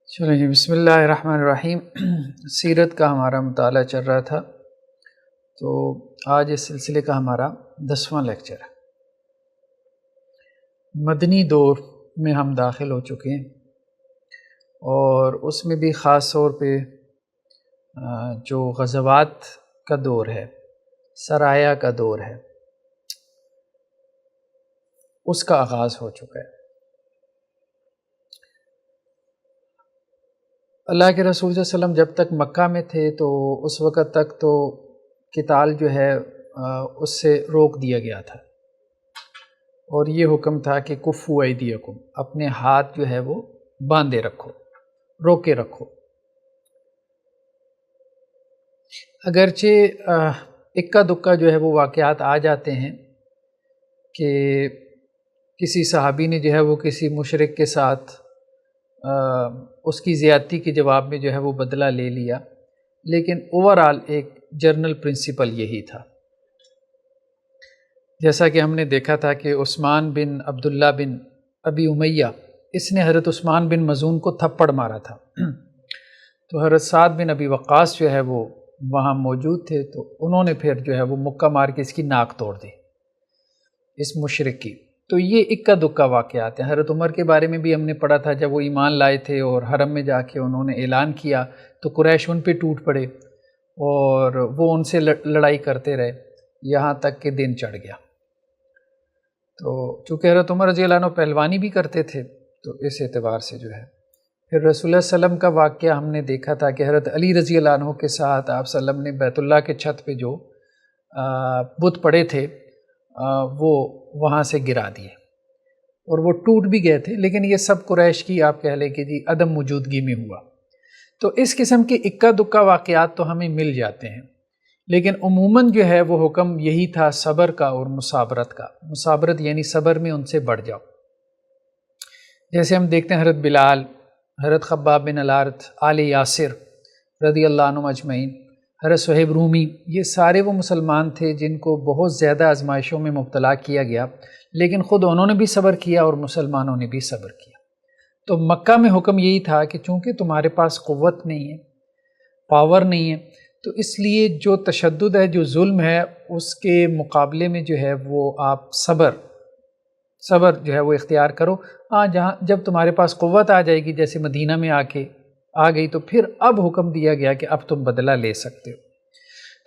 چلیں جی، بسم اللہ الرحمن الرحیم۔ سیرت کا ہمارا مطالعہ چل رہا تھا، تو آج اس سلسلے کا ہمارا 10واں لیکچر ہے۔ مدنی دور میں ہم داخل ہو چکے ہیں، اور اس میں بھی خاص طور پہ جو غزوات کا دور ہے، سرایا کا دور ہے، اس کا آغاز ہو چکا ہے۔ اللہ کے رسول صلی اللہ علیہ وسلم جب تک مکہ میں تھے تو اس وقت تک تو قتال جو ہے اس سے روک دیا گیا تھا، اور یہ حکم تھا کہ کفو ایدیکم، اپنے ہاتھ جو ہے وہ باندھے رکھو، روکے رکھو۔ اگرچہ اکا دکا جو ہے وہ واقعات آ جاتے ہیں کہ کسی صحابی نے جو ہے وہ کسی مشرک کے ساتھ اس کی زیادتی کے جواب میں جو ہے وہ بدلہ لے لیا، لیکن اوورآل ایک جنرل پرنسپل یہی تھا۔ جیسا کہ ہم نے دیکھا تھا کہ عثمان بن عبداللہ بن ابی امیہ، اس نے حضرت عثمان بن مظعون کو تھپڑ مارا تھا، تو حضرت سعد بن ابی وقاص جو ہے وہ وہاں موجود تھے، تو انہوں نے پھر جو ہے وہ مکہ مار کے اس کی ناک توڑ دی، اس مشرک کی۔ تو یہ اکا دکا واقعات ہیں۔ حضرت عمر کے بارے میں بھی ہم نے پڑھا تھا، جب وہ ایمان لائے تھے اور حرم میں جا کے انہوں نے اعلان کیا تو قریش ان پہ ٹوٹ پڑے اور وہ ان سے لڑائی کرتے رہے یہاں تک کہ دن چڑھ گیا۔ تو چونکہ حضرت عمر رضی اللہ عنہ پہلوانی بھی کرتے تھے، تو اس اعتبار سے جو ہے پھر رسول اللہ صلی اللہ علیہ وسلم کا واقعہ ہم نے دیکھا تھا کہ حضرت علی رضی اللہ عنہ کے ساتھ آپ صلی اللہ علیہ وسلم نے بیت اللہ کے چھت پہ جو بت پڑے تھے وہ وہاں سے گرا دیے، اور وہ ٹوٹ بھی گئے تھے، لیکن یہ سب قریش کی آپ کہہ لیں کہ جی عدم موجودگی میں ہوا۔ تو اس قسم کے اکا دکا واقعات تو ہمیں مل جاتے ہیں، لیکن عموماً جو ہے وہ حکم یہی تھا صبر کا اور مصابرت کا۔ مصابرت یعنی صبر میں ان سے بڑھ جاؤ۔ جیسے ہم دیکھتے ہیں حضرت بلال، حضرت خباب بن الارت، آل یاسر رضی اللہ عنہم اجمعین، حضرت صہیب رومی، یہ سارے وہ مسلمان تھے جن کو بہت زیادہ آزمائشوں میں مبتلا کیا گیا، لیکن خود انہوں نے بھی صبر کیا اور مسلمانوں نے بھی صبر کیا۔ تو مکہ میں حکم یہی تھا کہ چونکہ تمہارے پاس قوت نہیں ہے، پاور نہیں ہے، تو اس لیے جو تشدد ہے، جو ظلم ہے، اس کے مقابلے میں جو ہے وہ آپ صبر جو ہے وہ اختیار کرو۔ جب تمہارے پاس قوت آ جائے گی، جیسے مدینہ میں آ گئی، تو پھر اب حکم دیا گیا کہ اب تم بدلہ لے سکتے ہو۔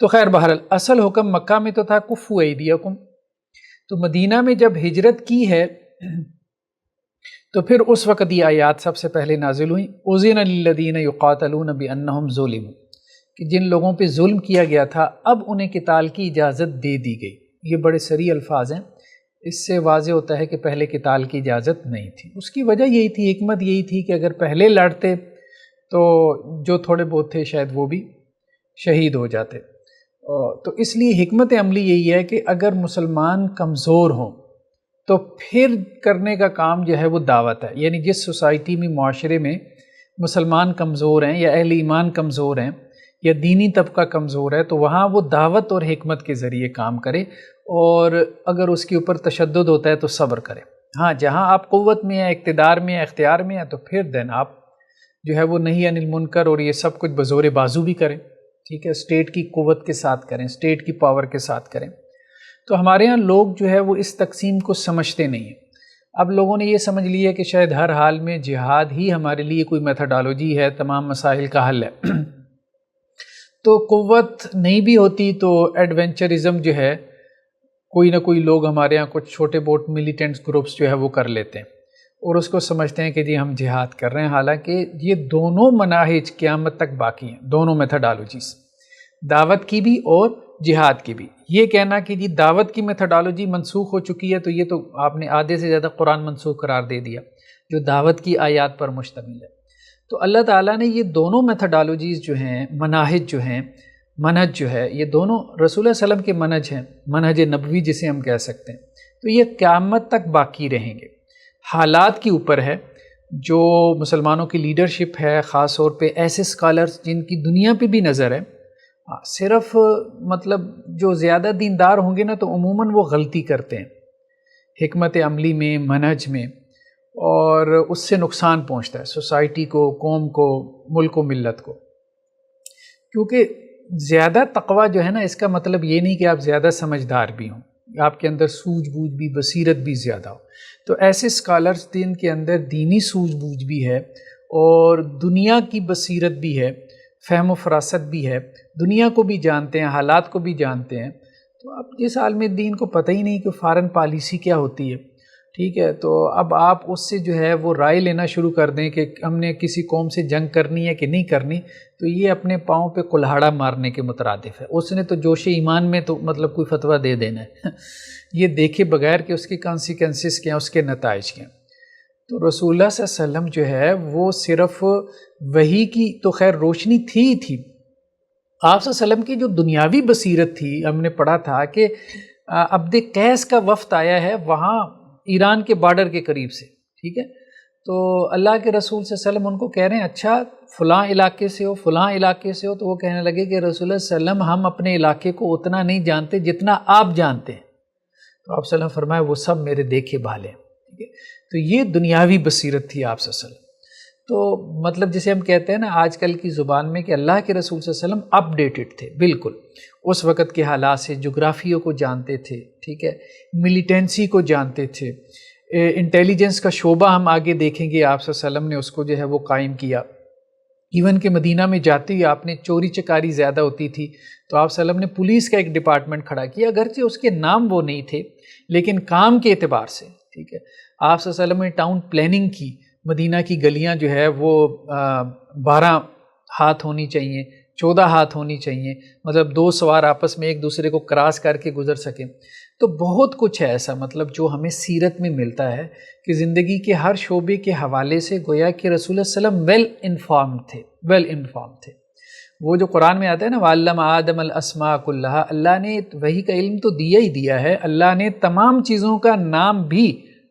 تو خیر بہرحال اصل حکم مکہ میں تو تھا کفو ایدیکم، تو مدینہ میں جب ہجرت کی ہے تو پھر اس وقت یہ آیات سب سے پہلے نازل ہوئیں، اذن للذین یقاتلون بانہم ظلموا، کہ جن لوگوں پہ ظلم کیا گیا تھا اب انہیں قتال کی اجازت دے دی گئی۔ یہ بڑے صریح الفاظ ہیں، اس سے واضح ہوتا ہے کہ پہلے قتال کی اجازت نہیں تھی۔ اس کی وجہ یہی تھی، حکمت یہی تھی کہ اگر پہلے لڑتے تو جو تھوڑے بہت تھے شاید وہ بھی شہید ہو جاتے۔ تو اس لیے حکمت عملی یہی ہے کہ اگر مسلمان کمزور ہوں تو پھر کرنے کا کام جو ہے وہ دعوت ہے، یعنی جس سوسائٹی میں، معاشرے میں مسلمان کمزور ہیں یا اہل ایمان کمزور ہیں یا دینی طبقہ کمزور ہے، تو وہاں وہ دعوت اور حکمت کے ذریعے کام کرے، اور اگر اس کے اوپر تشدد ہوتا ہے تو صبر کرے۔ ہاں، جہاں آپ قوت میں ہیں، اقتدار میں ہیں، اختیار میں ہیں، تو پھر دین آپ جو ہے وہ نہی عن المنکر اور یہ سب کچھ بزور بازو بھی کریں، ٹھیک ہے، اسٹیٹ کی قوت کے ساتھ کریں، اسٹیٹ کی پاور کے ساتھ کریں۔ تو ہمارے ہاں لوگ جو ہے وہ اس تقسیم کو سمجھتے نہیں ہیں۔ اب لوگوں نے یہ سمجھ لیا کہ شاید ہر حال میں جہاد ہی ہمارے لیے کوئی میتھڈالوجی ہے، تمام مسائل کا حل ہے۔ تو قوت نہیں بھی ہوتی تو ایڈونچرزم جو ہے کوئی نہ کوئی لوگ ہمارے ہاں کچھ چھوٹے بوٹ ملیٹنٹس گروپس جو ہے وہ کر لیتے ہیں، اور اس کو سمجھتے ہیں کہ جی ہم جہاد کر رہے ہیں، حالانکہ یہ دونوں مناہج قیامت تک باقی ہیں، دونوں میتھڈالوجیز، دعوت کی بھی اور جہاد کی بھی۔ یہ کہنا کہ جی دعوت کی میتھڈالوجی منسوخ ہو چکی ہے، تو یہ تو آپ نے آدھے سے زیادہ قرآن منسوخ قرار دے دیا جو دعوت کی آیات پر مشتمل ہے۔ تو اللہ تعالیٰ نے یہ دونوں میتھڈالوجیز جو ہیں، مناہج جو ہیں، منہج جو ہے، یہ دونوں رسول اللہ صلی اللہ علیہ وسلم کے منہج ہیں، منہج نبوی جسے ہم کہہ سکتے ہیں، تو یہ قیامت تک باقی رہیں گے۔ حالات کے اوپر ہے، جو مسلمانوں کی لیڈرشپ ہے، خاص طور پہ ایسے اسکالرز جن کی دنیا پہ بھی نظر ہے، صرف مطلب جو زیادہ دیندار ہوں گے نا تو عموماً وہ غلطی کرتے ہیں حکمت عملی میں، منہج میں، اور اس سے نقصان پہنچتا ہے سوسائٹی کو، قوم کو، ملک و ملت کو. کیونکہ زیادہ تقویٰ جو ہے نا، اس کا مطلب یہ نہیں کہ آپ زیادہ سمجھدار بھی ہوں، آپ کے اندر سوجھ بوجھ بھی، بصیرت بھی زیادہ ہو. تو ایسے اسکالرز جن کے اندر دینی سوجھ بوجھ بھی ہے اور دنیا کی بصیرت بھی ہے، فہم و فراست بھی ہے، دنیا کو بھی جانتے ہیں، حالات کو بھی جانتے ہیں. تو اب جس عالم دین کو پتہ ہی نہیں کہ فارن پالیسی کیا ہوتی ہے، ٹھیک ہے، تو اب آپ اس سے جو ہے وہ رائے لینا شروع کر دیں کہ ہم نے کسی قوم سے جنگ کرنی ہے کہ نہیں کرنی، تو یہ اپنے پاؤں پہ کلہاڑا مارنے کے مترادف ہے. اس نے تو جوش ایمان میں تو مطلب کوئی فتویٰ دے دینا ہے یہ دیکھے بغیر کہ اس کے کانسیکوینسز کیا ہیں، اس کے نتائج کیا ہیں. تو رسول اللہ صلی اللہ علیہ وسلم جو ہے وہ صرف وحی کی تو خیر روشنی تھی ہی تھی. آپ صلی اللہ علیہ وسلم کی جو دنیاوی بصیرت تھی، ہم نے پڑھا تھا کہ عبد قیس کا وفد آیا ہے وہاں ایران کے بارڈر کے قریب سے، ٹھیک ہے. تو اللہ کے رسول صلی اللہ علیہ وسلم ان کو کہہ رہے ہیں اچھا فلاں علاقے سے ہو، فلاں علاقے سے ہو. تو وہ کہنے لگے کہ رسول اللہ صلی اللہ علیہ وسلم ہم اپنے علاقے کو اتنا نہیں جانتے جتنا آپ جانتے ہیں. تو آپ صلی اللہ علیہ وسلم فرمایا وہ سب میرے دیکھے بھالے، ٹھیک ہے. تو یہ دنیاوی بصیرت تھی آپ صلی اللہ علیہ وسلم. تو مطلب جسے ہم کہتے ہیں نا آج کل کی زبان میں کہ اللہ کے رسول صلی اللہ علیہ وسلم اپ ڈیٹڈ تھے، بالکل اس وقت کے حالات سے، جغرافیوں کو جانتے تھے، ٹھیک ہے، ملیٹنسی کو جانتے تھے. انٹیلیجنس کا شعبہ ہم آگے دیکھیں گے، آپ صلی اللہ علیہ وسلم نے اس کو جو ہے وہ قائم کیا. ایون کہ مدینہ میں جاتے ہی آپ نے چوری چکاری زیادہ ہوتی تھی تو آپ صلی اللہ علیہ وسلم نے پولیس کا ایک ڈپارٹمنٹ کھڑا کیا، اگرچہ اس کے نام وہ نہیں تھے لیکن کام کے اعتبار سے، ٹھیک ہے. آپ صلی اللہ علیہ وسلم نے ٹاؤن پلاننگ کی، مدینہ کی گلیاں جو ہے وہ 12 ہاتھ ہونی چاہیے، 14 ہاتھ ہونی چاہیے، مطلب 2 سوار آپس میں ایک دوسرے کو کراس کر کے گزر سکیں. تو بہت کچھ ہے ایسا مطلب جو ہمیں سیرت میں ملتا ہے کہ زندگی کے ہر شعبے کے حوالے سے گویا کہ رسول اللہ صلی اللہ علیہ وسلم ویل انفارم تھے. وہ جو قرآن میں آتا ہے نا وَعَلَّمَ آدَمَ الْأَسْمَاءَ كُلَّهَا، اللہ نے وحی کا علم تو دیا ہی دیا ہے، اللہ نے تمام چیزوں کا نام بھی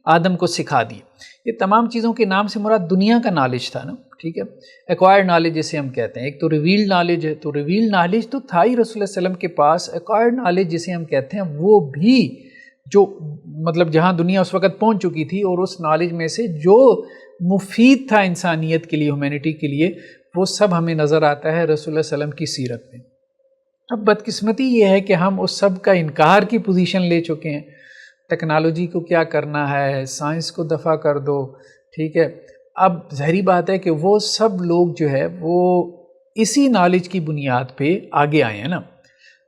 آدم کو سکھا دی. یہ تمام چیزوں کے نام سے مراد دنیا کا نالج تھا نا، ٹھیک ہے، ایکوائرڈ نالج جسے ہم کہتے ہیں. ایک تو ریویلڈ نالج ہے، تو ریویلڈ نالج تو تھا ہی رسول اللہ علیہ وسلم کے پاس. ایکوائرڈ نالج جسے ہم کہتے ہیں وہ بھی جو مطلب جہاں دنیا اس وقت پہنچ چکی تھی، اور اس نالج میں سے جو مفید تھا انسانیت کے لیے، ہیومینٹی کے لیے، وہ سب ہمیں نظر آتا ہے رسول اللہ صلی اللہ علیہ وسلم کی سیرت میں. اب بدقسمتی یہ ہے کہ ہم اس سب کا انکار کی پوزیشن لے چکے ہیں. ٹیکنالوجی کو کیا کرنا ہے، سائنس کو دفع کر دو، ٹھیک ہے. اب ظاہری بات ہے کہ وہ سب لوگ جو ہے وہ اسی نالج کی بنیاد پہ آگے آئے ہیں نا.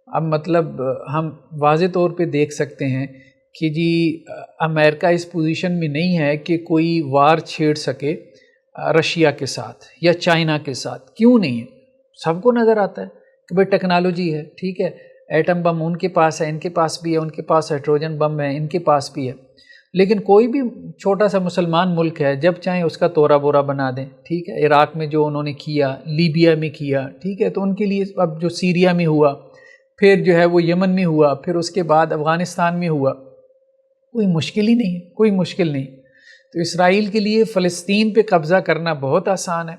اب مطلب ہم واضح طور پہ دیکھ سکتے ہیں کہ جی امریکہ اس پوزیشن میں نہیں ہے کہ کوئی وار چھیڑ سکے رشیا کے ساتھ یا چائنا کے ساتھ. کیوں نہیں ہے؟ سب کو نظر آتا ہے کہ بھئی ٹیکنالوجی ہے، ٹھیک ہے، ایٹم بم ان کے پاس ہے، ان کے پاس بھی ہے، ان کے پاس ہائیڈروجن بم ہے، ان کے پاس بھی ہے. لیکن کوئی بھی چھوٹا سا مسلمان ملک ہے جب چاہیں اس کا تورا بورا بنا دیں، ٹھیک ہے. عراق میں جو انہوں نے کیا، لیبیا میں کیا، ٹھیک ہے، تو ان کے لیے اب جو سیریا میں ہوا، پھر جو ہے وہ یمن میں ہوا، پھر اس کے بعد افغانستان میں ہوا، کوئی مشکل ہی نہیں، کوئی مشکل نہیں. تو اسرائیل کے لیے فلسطین پہ قبضہ کرنا بہت آسان ہے.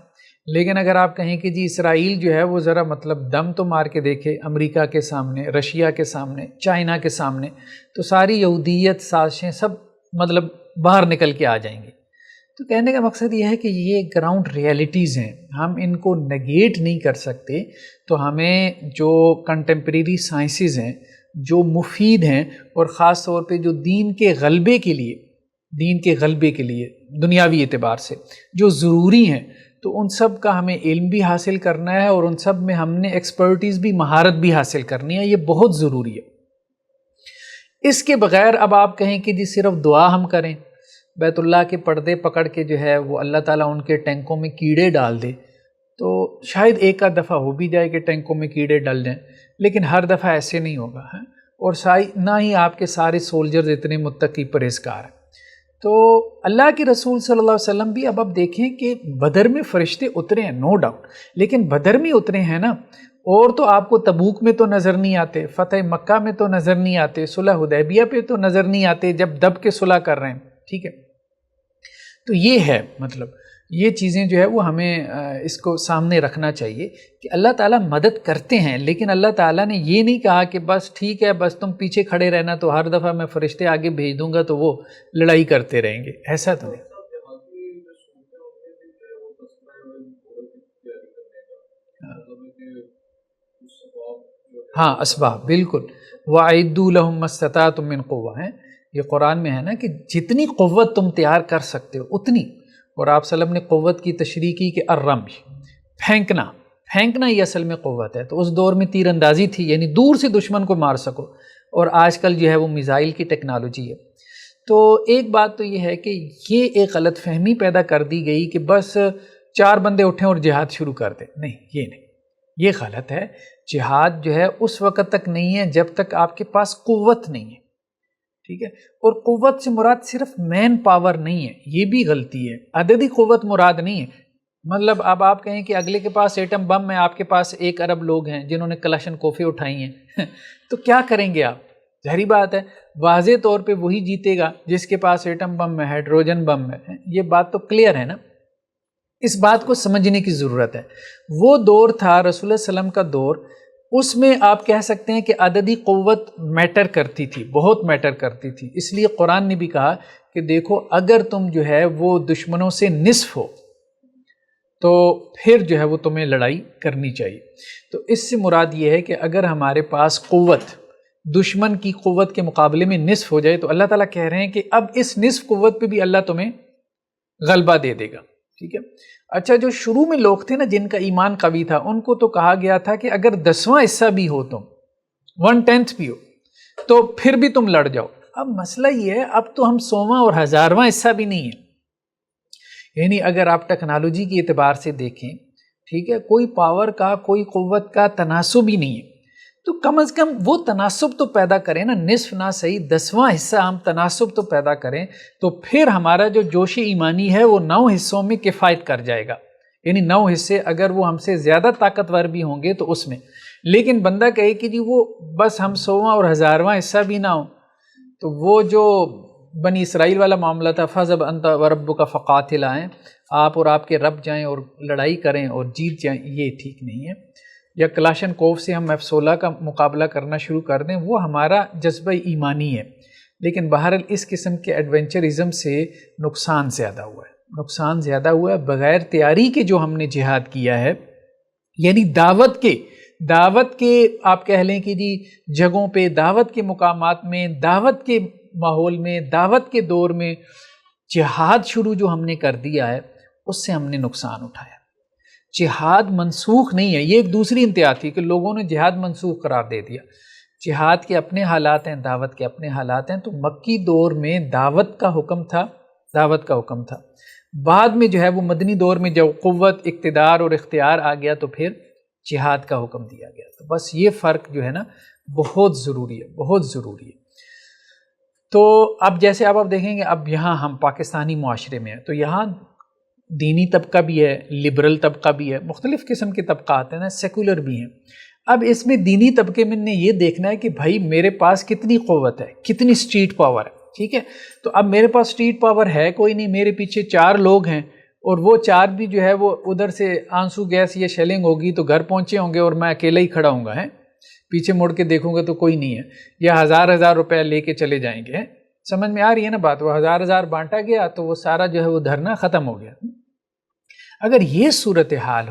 لیکن اگر آپ کہیں کہ جی اسرائیل جو ہے وہ ذرا مطلب دم تو مار کے دیکھے امریکہ کے سامنے، رشیا کے سامنے، چائنا کے سامنے، تو ساری یہودیت سازشیں سب مطلب باہر نکل کے آ جائیں گی. تو کہنے کا مقصد یہ ہے کہ یہ گراؤنڈ ریئلٹیز ہیں، ہم ان کو نگیٹ نہیں کر سکتے. تو ہمیں جو کنٹمپریری سائنسز ہیں جو مفید ہیں، اور خاص طور پہ جو دین کے غلبے کے لیے دنیاوی اعتبار سے جو ضروری ہیں، تو ان سب کا ہمیں علم بھی حاصل کرنا ہے، اور ان سب میں ہم نے ایکسپرٹیز بھی، مہارت بھی حاصل کرنی ہے. یہ بہت ضروری ہے. اس کے بغیر اب آپ کہیں کہ جی صرف دعا ہم کریں، بیت اللہ کے پردے پکڑ کے جو ہے وہ اللہ تعالیٰ ان کے ٹینکوں میں کیڑے ڈال دے، تو شاید ایک آدھ دفعہ ہو بھی جائے کہ ٹینکوں میں کیڑے ڈل جائیں، لیکن ہر دفعہ ایسے نہیں ہوگا. اور نہ ہی آپ کے سارے سولجرز اتنے متقی پرہیزگار ہیں. تو اللہ کے رسول صلی اللہ علیہ وسلم بھی اب دیکھیں کہ بدر میں فرشتے اترے ہیں، نو ڈاؤٹ، لیکن بدر میں اترے ہیں نا، اور تو آپ کو تبوک میں تو نظر نہیں آتے، فتح مکہ میں تو نظر نہیں آتے، صلح حدیبیہ پہ تو نظر نہیں آتے جب دب کے صلح کر رہے ہیں، ٹھیک ہے. تو یہ ہے مطلب یہ چیزیں جو ہے وہ ہمیں اس کو سامنے رکھنا چاہیے کہ اللہ تعالیٰ مدد کرتے ہیں، لیکن اللہ تعالیٰ نے یہ نہیں کہا کہ بس ٹھیک ہے بس تم پیچھے کھڑے رہنا تو ہر دفعہ میں فرشتے آگے بھیج دوں گا تو وہ لڑائی کرتے رہیں گے، ایسا تو نہیں. ہاں اسباب بالکل، وَأَعِدُّوا لَهُم مَّا اسْتَطَعْتُم مِّن قُوَّۃٍ ہے، یہ قرآن میں ہے نا کہ جتنی قوت تم تیار کر سکتے ہو اتنی. اور آپ صلی اللہ علیہ وسلم نے قوت کی تشریح کی کہ الرمش، پھینکنا، پھینکنا ہی اصل میں قوت ہے. تو اس دور میں تیر اندازی تھی، یعنی دور سے دشمن کو مار سکو، اور آج کل جو ہے وہ میزائل کی ٹیکنالوجی ہے. تو ایک بات تو یہ ہے کہ یہ ایک غلط فہمی پیدا کر دی گئی کہ بس 4 بندے اٹھیں اور جہاد شروع کر دیں. نہیں، یہ نہیں، یہ غلط ہے. جہاد جو ہے اس وقت تک نہیں ہے جب تک آپ کے پاس قوت نہیں ہے، ٹھیک ہے. اور قوت سے مراد صرف مین پاور نہیں ہے، یہ بھی غلطی ہے. عددی قوت مراد نہیں ہے. مطلب اب آپ کہیں کہ اگلے کے پاس ایٹم بم ہے، آپ کے پاس 1 ارب لوگ ہیں جنہوں نے کلاشن کوفی اٹھائی ہیں تو کیا کریں گے آپ؟ ظاہری بات ہے واضح طور پہ وہی جیتے گا جس کے پاس ایٹم بم ہے، ہائیڈروجن بم ہے. یہ بات تو کلیئر ہے نا. اس بات کو سمجھنے کی ضرورت ہے. وہ دور تھا رسول اللہ علیہ وسلم کا دور، اس میں آپ کہہ سکتے ہیں کہ عددی قوت میٹر کرتی تھی، بہت میٹر کرتی تھی. اس لیے قرآن نے بھی کہا کہ دیکھو اگر تم جو ہے وہ دشمنوں سے نصف ہو تو پھر جو ہے وہ تمہیں لڑائی کرنی چاہیے. تو اس سے مراد یہ ہے کہ اگر ہمارے پاس قوت دشمن کی قوت کے مقابلے میں نصف ہو جائے تو اللہ تعالیٰ کہہ رہے ہیں کہ اب اس نصف قوت پہ بھی اللہ تمہیں غلبہ دے دے گا. ٹھیک ہے. اچھا، جو شروع میں لوگ تھے نا جن کا ایمان قوی تھا، ان کو تو کہا گیا تھا کہ اگر 10واں حصہ بھی ہو، تم 1/10 بھی ہو تو پھر بھی تم لڑ جاؤ. اب مسئلہ یہ ہے اب تو ہم 100واں اور 1000واں حصہ بھی نہیں ہے. یعنی اگر آپ ٹیکنالوجی کے اعتبار سے دیکھیں، ٹھیک ہے، کوئی پاور کا کوئی قوت کا تناسب ہی نہیں ہے. تو کم از کم وہ تناسب تو پیدا کریں نا، نصف نہ صحیح 10واں حصہ ہم تناسب تو پیدا کریں، تو پھر ہمارا جو جوش ایمانی ہے وہ 9 حصوں میں کفایت کر جائے گا. یعنی 9 حصے اگر وہ ہم سے زیادہ طاقتور بھی ہوں گے تو اس میں. لیکن بندہ کہے کہ جی وہ بس ہم 100واں اور 1000واں حصہ بھی نہ ہوں، تو وہ جو بنی اسرائیل والا معاملہ تھا، فَذَهَبْ أَنْتَ وَرَبُّكَ فَقَاتِلَا، آپ اور آپ کے رب جائیں اور لڑائی کریں اور جیت جائیں، یہ ٹھیک نہیں ہے. یا کلاشن کوف سے ہم F-16 کا مقابلہ کرنا شروع کر دیں، وہ ہمارا جذبہ ایمانی ہے. لیکن بہرحال اس قسم کے ایڈونچرزم سے نقصان زیادہ ہوا ہے، نقصان زیادہ ہوا ہے. بغیر تیاری کے جو ہم نے جہاد کیا ہے، یعنی دعوت کے آپ کہہ لیں کہ جی جگہوں پہ، دعوت کے مقامات میں، دعوت کے ماحول میں، دعوت کے دور میں جہاد شروع جو ہم نے کر دیا ہے، اس سے ہم نے نقصان اٹھایا. جہاد منسوخ نہیں ہے، یہ ایک دوسری انتہا تھی کہ لوگوں نے جہاد منسوخ قرار دے دیا. جہاد کے اپنے حالات ہیں، دعوت کے اپنے حالات ہیں. تو مکی دور میں دعوت کا حکم تھا، بعد میں جو ہے وہ مدنی دور میں جب قوت، اقتدار اور اختیار آ گیا تو پھر جہاد کا حکم دیا گیا. تو بس یہ فرق جو ہے نا بہت ضروری ہے، بہت ضروری ہے. تو اب جیسے آپ دیکھیں گے، اب یہاں ہم پاکستانی معاشرے میں ہیں تو یہاں دینی طبقہ بھی ہے، لبرل طبقہ بھی ہے، مختلف قسم کے طبقات ہیں نا، سیکولر بھی ہیں. اب اس میں دینی طبقے میں نے یہ دیکھنا ہے کہ بھائی میرے پاس کتنی قوت ہے، کتنی اسٹریٹ پاور ہے. ٹھیک ہے. تو اب میرے پاس اسٹریٹ پاور ہے کوئی نہیں، میرے پیچھے 4 لوگ ہیں اور وہ 4 بھی جو ہے وہ ادھر سے آنسو گیس یا شیلنگ ہوگی تو گھر پہنچے ہوں گے اور میں اکیلا ہی کھڑا ہوں گا، ہے پیچھے مڑ کے دیکھوں گا تو کوئی نہیں ہے، یا 1000 روپے لے کے چلے جائیں گے. سمجھ میں آ رہی ہے نا بات؟ وہ 1000 بانٹا گیا تو وہ سارا جو ہے وہ دھرنا ختم ہو گیا. اگر یہ صورتحال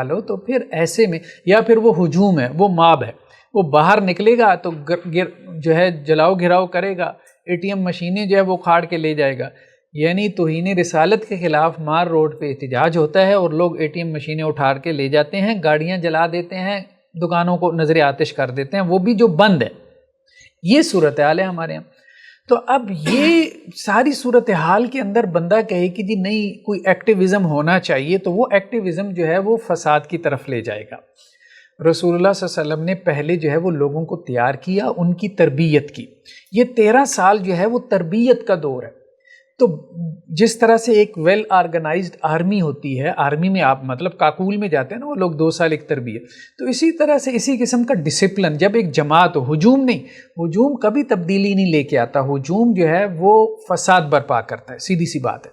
ہو تو پھر ایسے میں، یا پھر وہ ہجوم ہے، وہ ماب ہے، وہ باہر نکلے گا تو جو ہے جلاؤ گھراؤ کرے گا، ATM مشینیں جو ہے وہ کھاڑ کے لے جائے گا. یعنی توہین رسالت کے خلاف مار روڈ پہ احتجاج ہوتا ہے اور لوگ ATM مشینیں اٹھا کے لے جاتے ہیں، گاڑیاں جلا دیتے ہیں، دکانوں کو نظر آتش کر دیتے ہیں، وہ بھی جو بند ہے. یہ صورتحال ہے ہمارے یہاں. تو اب یہ ساری صورتحال کے اندر بندہ کہے کہ جی نہیں کوئی ایکٹیویزم ہونا چاہیے، تو وہ ایکٹیویزم جو ہے وہ فساد کی طرف لے جائے گا. رسول اللہ صلی اللہ علیہ وسلم نے پہلے جو ہے وہ لوگوں کو تیار کیا، ان کی تربیت کی. یہ 13 سال جو ہے وہ تربیت کا دور ہے. تو جس طرح سے ایک ویل آرگنائزڈ آرمی ہوتی ہے، آرمی میں آپ مطلب کاکول میں جاتے ہیں نا وہ لوگ 2 سال ایک تربیت، تو اسی طرح سے اسی قسم کا ڈسپلن جب ایک جماعت ہو، ہجوم نہیں، ہجوم کبھی تبدیلی نہیں لے کے آتا، ہجوم جو ہے وہ فساد برپا کرتا ہے، سیدھی سی بات ہے.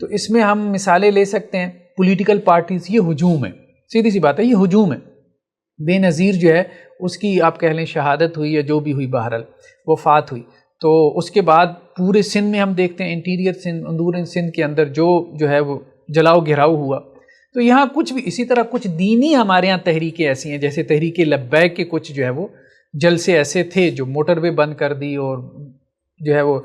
تو اس میں ہم مثالیں لے سکتے ہیں، پولیٹیکل پارٹیز، یہ ہجوم ہے، سیدھی سی بات ہے، یہ ہجوم ہے. بے نظیر جو ہے اس کی آپ کہہ لیں شہادت ہوئی یا جو بھی ہوئی، بہرحال وفات ہوئی، تو اس کے بعد پورے سندھ میں ہم دیکھتے ہیں، انٹیریئر سندھ، اندور سندھ کے اندر جو ہے وہ جلاؤ گھراؤ ہوا. تو یہاں کچھ بھی اسی طرح کچھ دینی ہمارے یہاں تحریکیں ایسی ہیں، جیسے تحریک لبیک کے کچھ جو ہے وہ جلسے ایسے تھے جو موٹر وے بند کر دی، اور جو ہے وہ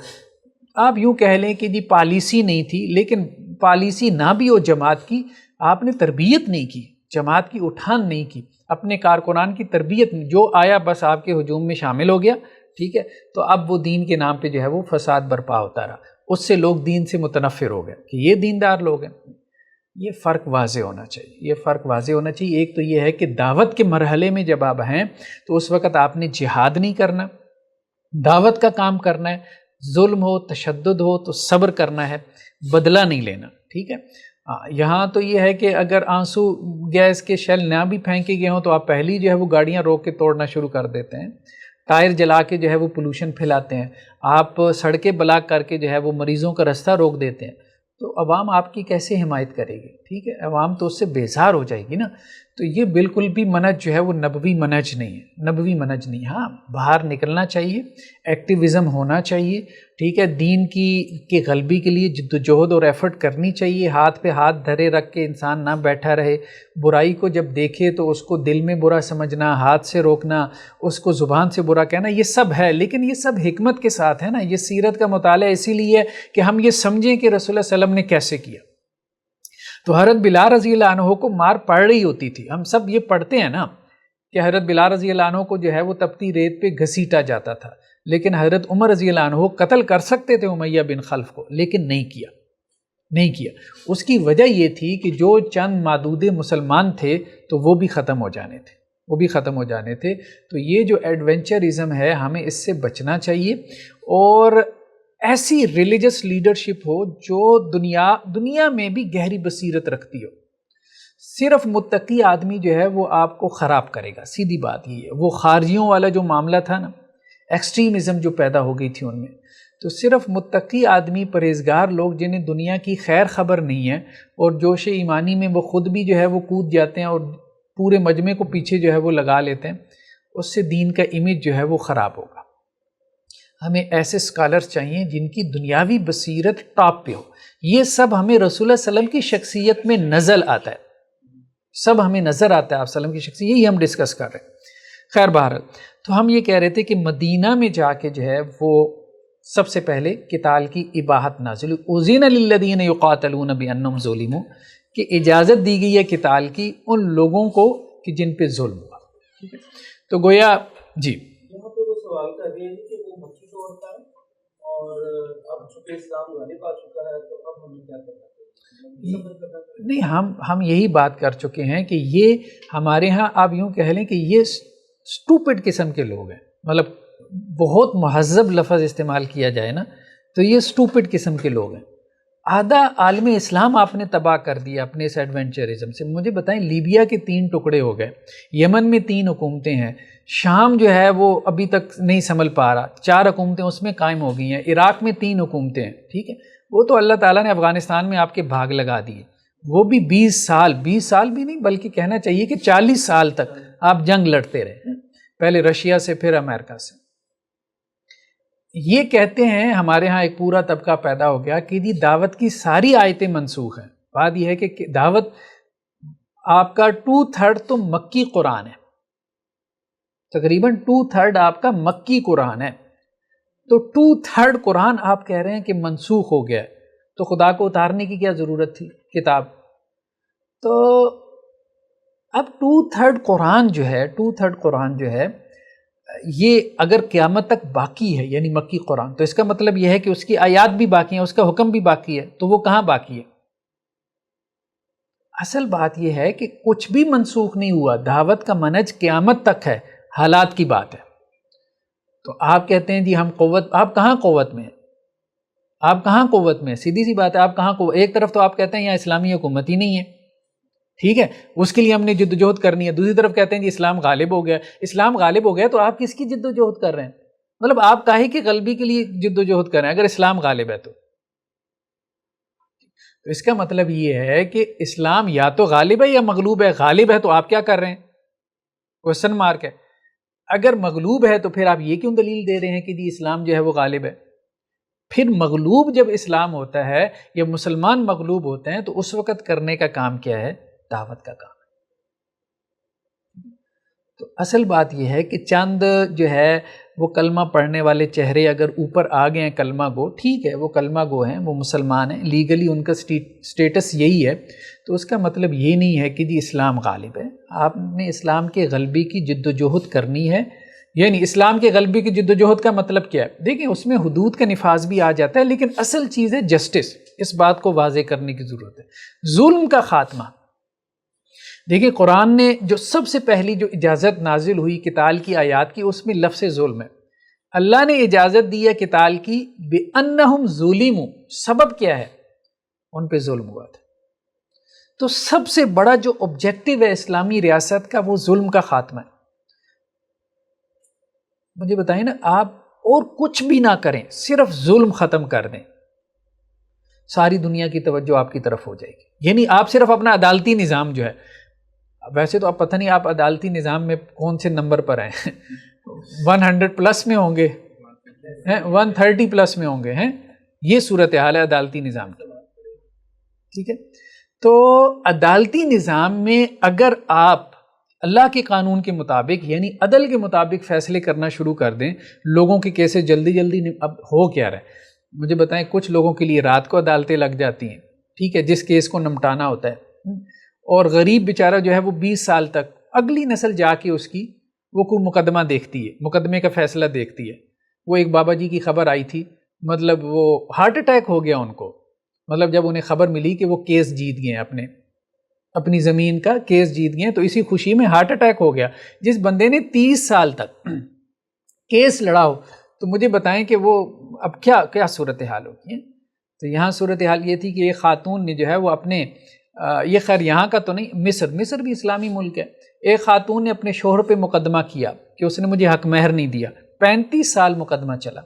آپ یوں کہہ لیں کہ جی پالیسی نہیں تھی، لیکن پالیسی نہ بھی ہو جماعت کی، آپ نے تربیت نہیں کی، جماعت کی اٹھان نہیں کی، اپنے کارکنان کی تربیت نہیں، جو آیا بس آپ کے ہجوم میں شامل ہو گیا. ٹھیک ہے، تو اب وہ دین کے نام پہ جو ہے وہ فساد برپا ہوتا رہا، اس سے لوگ دین سے متنفر ہو گئے کہ یہ دیندار لوگ ہیں. یہ فرق واضح ہونا چاہیے، یہ فرق واضح ہونا چاہیے. ایک تو یہ ہے کہ دعوت کے مرحلے میں جب آپ ہیں تو اس وقت آپ نے جہاد نہیں کرنا، دعوت کا کام کرنا ہے. ظلم ہو، تشدد ہو تو صبر کرنا ہے، بدلہ نہیں لینا. ٹھیک ہے، یہاں تو یہ ہے کہ اگر آنسو گیس کے شیل نہ بھی پھینکے گئے ہوں تو آپ پہلی جو ہے وہ گاڑیاں روک کے توڑنا شروع کر دیتے ہیں، ٹائر جلا کے جو ہے وہ پولوشن پھیلاتے ہیں، آپ سڑکیں بلاک کر کے جو ہے وہ مریضوں کا رستہ روک دیتے ہیں. تو عوام آپ کی کیسے حمایت کرے گی؟ ٹھیک ہے، عوام تو اس سے بیزار ہو جائے گی نا. تو یہ بالکل بھی منہج جو ہے وہ نبوی منہج نہیں ہے، نبوی منہج نہیں. ہاں باہر نکلنا چاہیے، ایکٹیویزم ہونا چاہیے. ٹھیک ہے، دین کی غلبی کے لیے جد و جہد اور ایفرٹ کرنی چاہیے. ہاتھ پہ ہاتھ دھرے رکھ کے انسان نہ بیٹھا رہے، برائی کو جب دیکھے تو اس کو دل میں برا سمجھنا، ہاتھ سے روکنا، اس کو زبان سے برا کہنا، یہ سب ہے، لیکن یہ سب حکمت کے ساتھ ہے نا. یہ سیرت کا مطالعہ اسی لیے کہ ہم یہ سمجھیں کہ رسول اللہ صلی اللہ علیہ وسلم نے کیسے کیا. تو حضرت بلال رضی اللہ عنہ کو مار پڑ رہی ہوتی تھی، ہم سب یہ پڑھتے ہیں نا کہ حضرت بلال رضی اللہ عنہ کو جو ہے وہ تپتی ریت پہ گھسیٹا جاتا تھا، لیکن حضرت عمر رضی اللہ عنہ قتل کر سکتے تھے امیہ بن خلف کو، لیکن نہیں کیا. اس کی وجہ یہ تھی کہ جو چند معدود مسلمان تھے تو وہ بھی ختم ہو جانے تھے. تو یہ جو ایڈونچرزم ہے ہمیں اس سے بچنا چاہیے، اور ایسی ریلیجس لیڈرشپ ہو جو دنیا میں بھی گہری بصیرت رکھتی ہو. صرف متقی آدمی جو ہے وہ آپ کو خراب کرے گا، سیدھی بات یہ ہے. وہ خارجیوں والا جو معاملہ تھا نا، ایکسٹریمزم جو پیدا ہو گئی تھی ان میں، تو صرف متقی آدمی، پرہیزگار لوگ جنہیں دنیا کی خیر خبر نہیں ہے اور جوش ایمانی میں وہ خود بھی جو ہے وہ کود جاتے ہیں اور پورے مجمع کو پیچھے جو ہے وہ لگا لیتے ہیں، اس سے دین کا امیج جو ہے وہ خراب ہوگا. ہمیں ایسے اسکالرز چاہیے جن کی دنیاوی بصیرت ٹاپ پہ ہو. یہ سب ہمیں رسول اللہ صلی اللہ علیہ وسلم کی شخصیت میں نزل آتا ہے، سب ہمیں نظر آتا ہے آپ صلی اللہ علیہ وسلم کی شخصیت. یہی ہم ڈسکس کر رہے ہیں. خیر بہرحال، تو ہم یہ کہہ رہے تھے کہ مدینہ میں جا کے جو ہے وہ سب سے پہلے قتال کی اباحت نازل ہوئی. اذن للذین یقاتلون بانہم ظلموا، کہ اجازت دی گئی ہے قتال کی ان لوگوں کو کہ جن پہ ظلم ہوا. ٹھیک ہے، تو گویا جی یہاں پہ وہ سوال کر رہے ہیں کہ وہ مکی کو ہوتا ہے اور اب چونکہ اسلام غالب آ چکا ہے تو اب ہمیں کیا کرنا چاہیے؟ نہیں، ہم یہی بات کر چکے ہیں کہ یہ ہمارے ہاں آپ یوں کہہ لیں کہ یہ سٹوپڈ قسم کے لوگ ہیں. مطلب بہت مہذب لفظ استعمال کیا جائے نا تو یہ سٹوپڈ قسم کے لوگ ہیں. آدھا عالم اسلام آپ نے تباہ کر دیا اپنے اس ایڈونچرزم سے. مجھے بتائیں، لیبیا کے 3 ٹکڑے ہو گئے، یمن میں 3 حکومتیں ہیں، شام جو ہے وہ ابھی تک نہیں سنبھل پا رہا، 4 حکومتیں اس میں قائم ہو گئی ہیں، عراق میں 3 حکومتیں ہیں. ٹھیک ہے، وہ تو اللہ تعالیٰ نے افغانستان میں آپ کے بھاگ لگا دیے، وہ بھی 20 سال بھی نہیں بلکہ کہنا چاہیے کہ 40 سال تک آپ جنگ لڑتے رہے، پہلے رشیا سے پھر امریکہ سے. یہ کہتے ہیں ہمارے ہاں ایک پورا طبقہ پیدا ہو گیا کہ جی دعوت کی ساری آیتیں منسوخ ہیں. بات یہ ہے کہ دعوت آپ کا 2/3 تو مکی قرآن ہے، تقریباً 2/3 آپ کا مکی قرآن ہے. تو 2/3 قرآن آپ کہہ رہے ہیں کہ منسوخ ہو گیا ہے، تو خدا کو اتارنے کی کیا ضرورت تھی کتاب؟ تو اب 2/3 قرآن جو ہے یہ اگر قیامت تک باقی ہے، یعنی مکی قرآن، تو اس کا مطلب یہ ہے کہ اس کی آیات بھی باقی ہیں، اس کا حکم بھی باقی ہے. تو وہ کہاں باقی ہے؟ اصل بات یہ ہے کہ کچھ بھی منسوخ نہیں ہوا، دعوت کا منہج قیامت تک ہے، حالات کی بات ہے. تو آپ کہتے ہیں جی ہم قوت، آپ کہاں قوت میں ہیں؟ سیدھی سی بات ہے، آپ کہاں قوت؟ ایک طرف تو آپ کہتے ہیں یہاں اسلامی حکومت ہی نہیں ہے، ٹھیک ہے، اس کے لیے ہم نے جد و جہد کرنی ہے. دوسری طرف کہتے ہیں جی اسلام غالب ہو گیا، تو آپ کس کی جد و جہد کر رہے ہیں؟ مطلب آپ کاہے کی غلبی کے لیے جد و جہد کر رہے ہیں اگر اسلام غالب ہے؟ تو اس کا مطلب یہ ہے کہ اسلام یا تو غالب ہے یا مغلوب ہے. غالب ہے تو آپ کیا کر رہے ہیں؟ کوشچن مارک ہے. اگر مغلوب ہے تو پھر آپ یہ کیوں دلیل دے رہے ہیں کہ جی اسلام جو ہے وہ غالب ہے؟ پھر مغلوب جب اسلام ہوتا ہے یا مسلمان مغلوب ہوتے ہیں تو اس وقت کرنے کا کام کیا ہے؟ دعوت کا کام ہے۔ تو اصل بات یہ ہے کہ چند جو ہے وہ کلمہ پڑھنے والے چہرے اگر اوپر آ گئے ہیں کلمہ گو، ٹھیک ہے، وہ کلمہ گو ہیں، وہ مسلمان ہیں، لیگلی ان کا سٹیٹس یہی ہے، تو اس کا مطلب یہ نہیں ہے کہ جی اسلام غالب ہے۔ آپ نے اسلام کے غلبے کی جد و جہد کرنی ہے، یعنی اسلام کے غلبے کی جد و جہد کا مطلب کیا ہے؟ دیکھیں اس میں حدود کا نفاذ بھی آ جاتا ہے، لیکن اصل چیز ہے جسٹس۔ اس بات کو واضح کرنے کی ضرورت ہے۔ ظلم کا خاتمہ، دیکھیں قرآن نے جو سب سے پہلی جو اجازت نازل ہوئی قتال کی آیات کی، اس میں لفظ ظلم ہے۔ اللہ نے اجازت دی ہے قتال کی بِأَنَّهُمْ ظُلِمُوا، سبب کیا ہے؟ ان پہ ظلم ہوا تھا۔ تو سب سے بڑا جو آبجیکٹو ہے اسلامی ریاست کا وہ ظلم کا خاتمہ ہے۔ مجھے بتائیں نا، آپ اور کچھ بھی نہ کریں، صرف ظلم ختم کر دیں، ساری دنیا کی توجہ آپ کی طرف ہو جائے گی۔ یعنی آپ صرف اپنا عدالتی نظام جو ہے، ویسے تو آپ پتہ نہیں آپ عدالتی نظام میں کون سے نمبر پر ہیں، 100 پلس میں ہوں گے، 130 پلس میں ہوں گے، ہیں یہ صورتحال ہے عدالتی نظام کی، ٹھیک ہے۔ تو عدالتی نظام میں اگر آپ اللہ کے قانون کے مطابق یعنی عدل کے مطابق فیصلے کرنا شروع کر دیں، لوگوں کے کیسے جلدی اب ہو کیا رہا ہے مجھے بتائیں، کچھ لوگوں کے لیے رات کو عدالتیں لگ جاتی ہیں، ٹھیک ہے، جس کیس کو نمٹانا ہوتا ہے، اور غریب بیچارہ جو ہے وہ 20 سال تک اگلی نسل جا کے اس کی وہ کوئی مقدمہ دیکھتی ہے، مقدمے کا فیصلہ دیکھتی ہے۔ وہ ایک بابا جی کی خبر آئی تھی، مطلب وہ ہارٹ اٹیک ہو گیا ان کو، مطلب جب انہیں خبر ملی کہ وہ کیس جیت گئے ہیں، اپنی زمین کا کیس جیت گئے ہیں، تو اسی خوشی میں ہارٹ اٹیک ہو گیا۔ جس بندے نے 30 سال تک کیس لڑا ہو، تو مجھے بتائیں کہ وہ اب کیا صورتحال ہوگی ہے؟ تو یہاں صورتحال یہ تھی کہ ایک خاتون نے جو ہے وہ اپنے یہ خیر یہاں کا تو نہیں، مصر بھی اسلامی ملک ہے، ایک خاتون نے اپنے شوہر پہ مقدمہ کیا کہ اس نے مجھے حق مہر نہیں دیا، 35 سال مقدمہ چلا،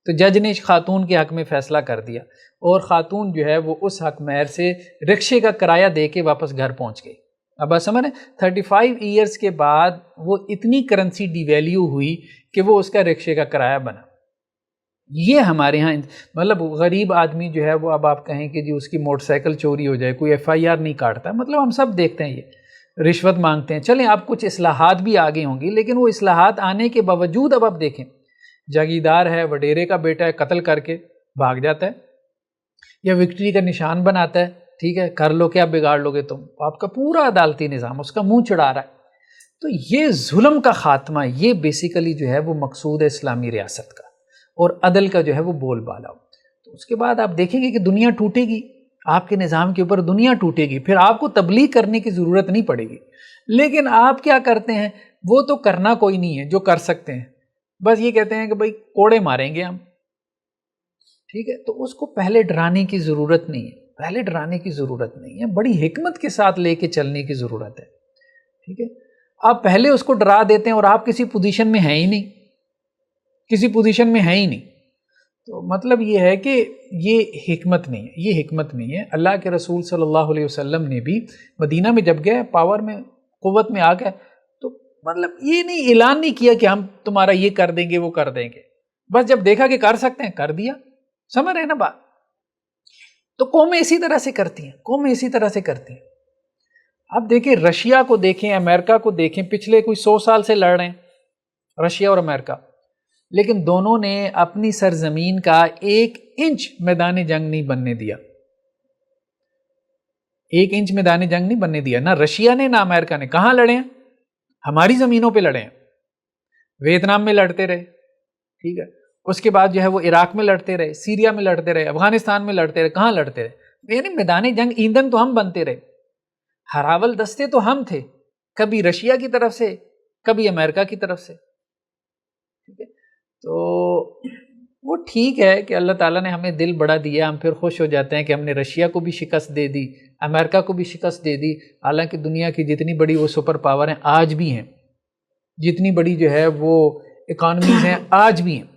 تو جج نے خاتون کے حق میں فیصلہ کر دیا، اور خاتون جو ہے وہ اس حق مہر سے رکشے کا کرایہ دے کے واپس گھر پہنچ گئی۔ اب آپ سمجھ رہے ہیں 35 ایئرز کے بعد وہ اتنی کرنسی ڈی ویلیو ہوئی کہ وہ اس کا رکشے کا کرایہ بنا۔ یہ ہمارے ہاں مطلب غریب آدمی جو ہے وہ اب آپ کہیں کہ جی اس کی موٹر سائیکل چوری ہو جائے، کوئی FIR نہیں کاٹتا، مطلب ہم سب دیکھتے ہیں یہ رشوت مانگتے ہیں۔ چلیں اب کچھ اصلاحات بھی آگے ہوں گی، لیکن وہ اصلاحات آنے کے باوجود اب آپ دیکھیں جاگیردار ہے، وڈیرے کا بیٹا ہے، قتل کر کے بھاگ جاتا ہے، یا وکٹری کا نشان بناتا ہے، ٹھیک ہے، کر لو کیا بگاڑ لو گے تم، آپ کا پورا عدالتی نظام اس کا منہ چڑھا رہا ہے۔ تو یہ ظلم کا خاتمہ، یہ بیسیکلی جو ہے وہ مقصود ہے اسلامی ریاست کا، اور عدل کا جو ہے وہ بول بالا ہو۔ تو اس کے بعد آپ دیکھیں گے کہ دنیا ٹوٹے گی، آپ کے نظام کے اوپر دنیا ٹوٹے گی، پھر آپ کو تبلیغ کرنے کی ضرورت نہیں پڑے گی۔ لیکن آپ کیا کرتے ہیں، وہ تو کرنا کوئی نہیں ہے جو کر سکتے ہیں، بس یہ کہتے ہیں کہ بھائی کوڑے ماریں گے ہم، ٹھیک ہے۔ تو اس کو پہلے ڈرانے کی ضرورت نہیں ہے، بڑی حکمت کے ساتھ لے کے چلنے کی ضرورت ہے، ٹھیک ہے۔ آپ پہلے اس کو ڈرا دیتے ہیں اور آپ کسی پوزیشن میں ہیں ہی نہیں، تو مطلب یہ ہے کہ یہ حکمت نہیں ہے۔ اللہ کے رسول صلی اللہ علیہ وسلم نے بھی مدینہ میں جب گئے، پاور میں قوت میں آ گئے، تو مطلب یہ نہیں اعلان نہیں کیا کہ ہم تمہارا یہ کر دیں گے وہ کر دیں گے، بس جب دیکھا کہ کر سکتے ہیں کر دیا، سمجھ رہے ہیں نا بات۔ تو قومیں اسی طرح سے کرتی ہیں، اب دیکھیں رشیا کو دیکھیں، امریکہ کو دیکھیں، پچھلے کوئی 100 سال سے لڑ رہے ہیں رشیا اور امریکہ، لیکن دونوں نے اپنی سرزمین کا 1 انچ میدان جنگ نہیں بننے دیا، 1 انچ میدان جنگ نہیں بننے دیا، نہ رشیا نے نہ امریکہ نے۔ کہاں لڑے ہیں؟ ہماری زمینوں پہ لڑے ہیں، ویتنام میں لڑتے رہے، ٹھیک ہے، اس کے بعد جو ہے وہ عراق میں لڑتے رہے، سیریا میں لڑتے رہے، افغانستان میں لڑتے رہے، کہاں لڑتے رہے؟ یعنی میدان جنگ ایندھن تو ہم بنتے رہے، ہراول دستے تو ہم تھے، کبھی رشیا کی طرف سے کبھی امریکہ کی طرف سے، ٹھیک ہے۔ تو وہ ٹھیک ہے کہ اللہ تعالیٰ نے ہمیں دل بڑا دیا، ہم پھر خوش ہو جاتے ہیں کہ ہم نے رشیا کو بھی شکست دے دی، امریکہ کو بھی شکست دے دی، حالانکہ دنیا کی جتنی بڑی وہ سپر پاور ہیں آج بھی ہیں، جتنی بڑی جو ہے وہ اکانومیز ہیں آج بھی ہیں،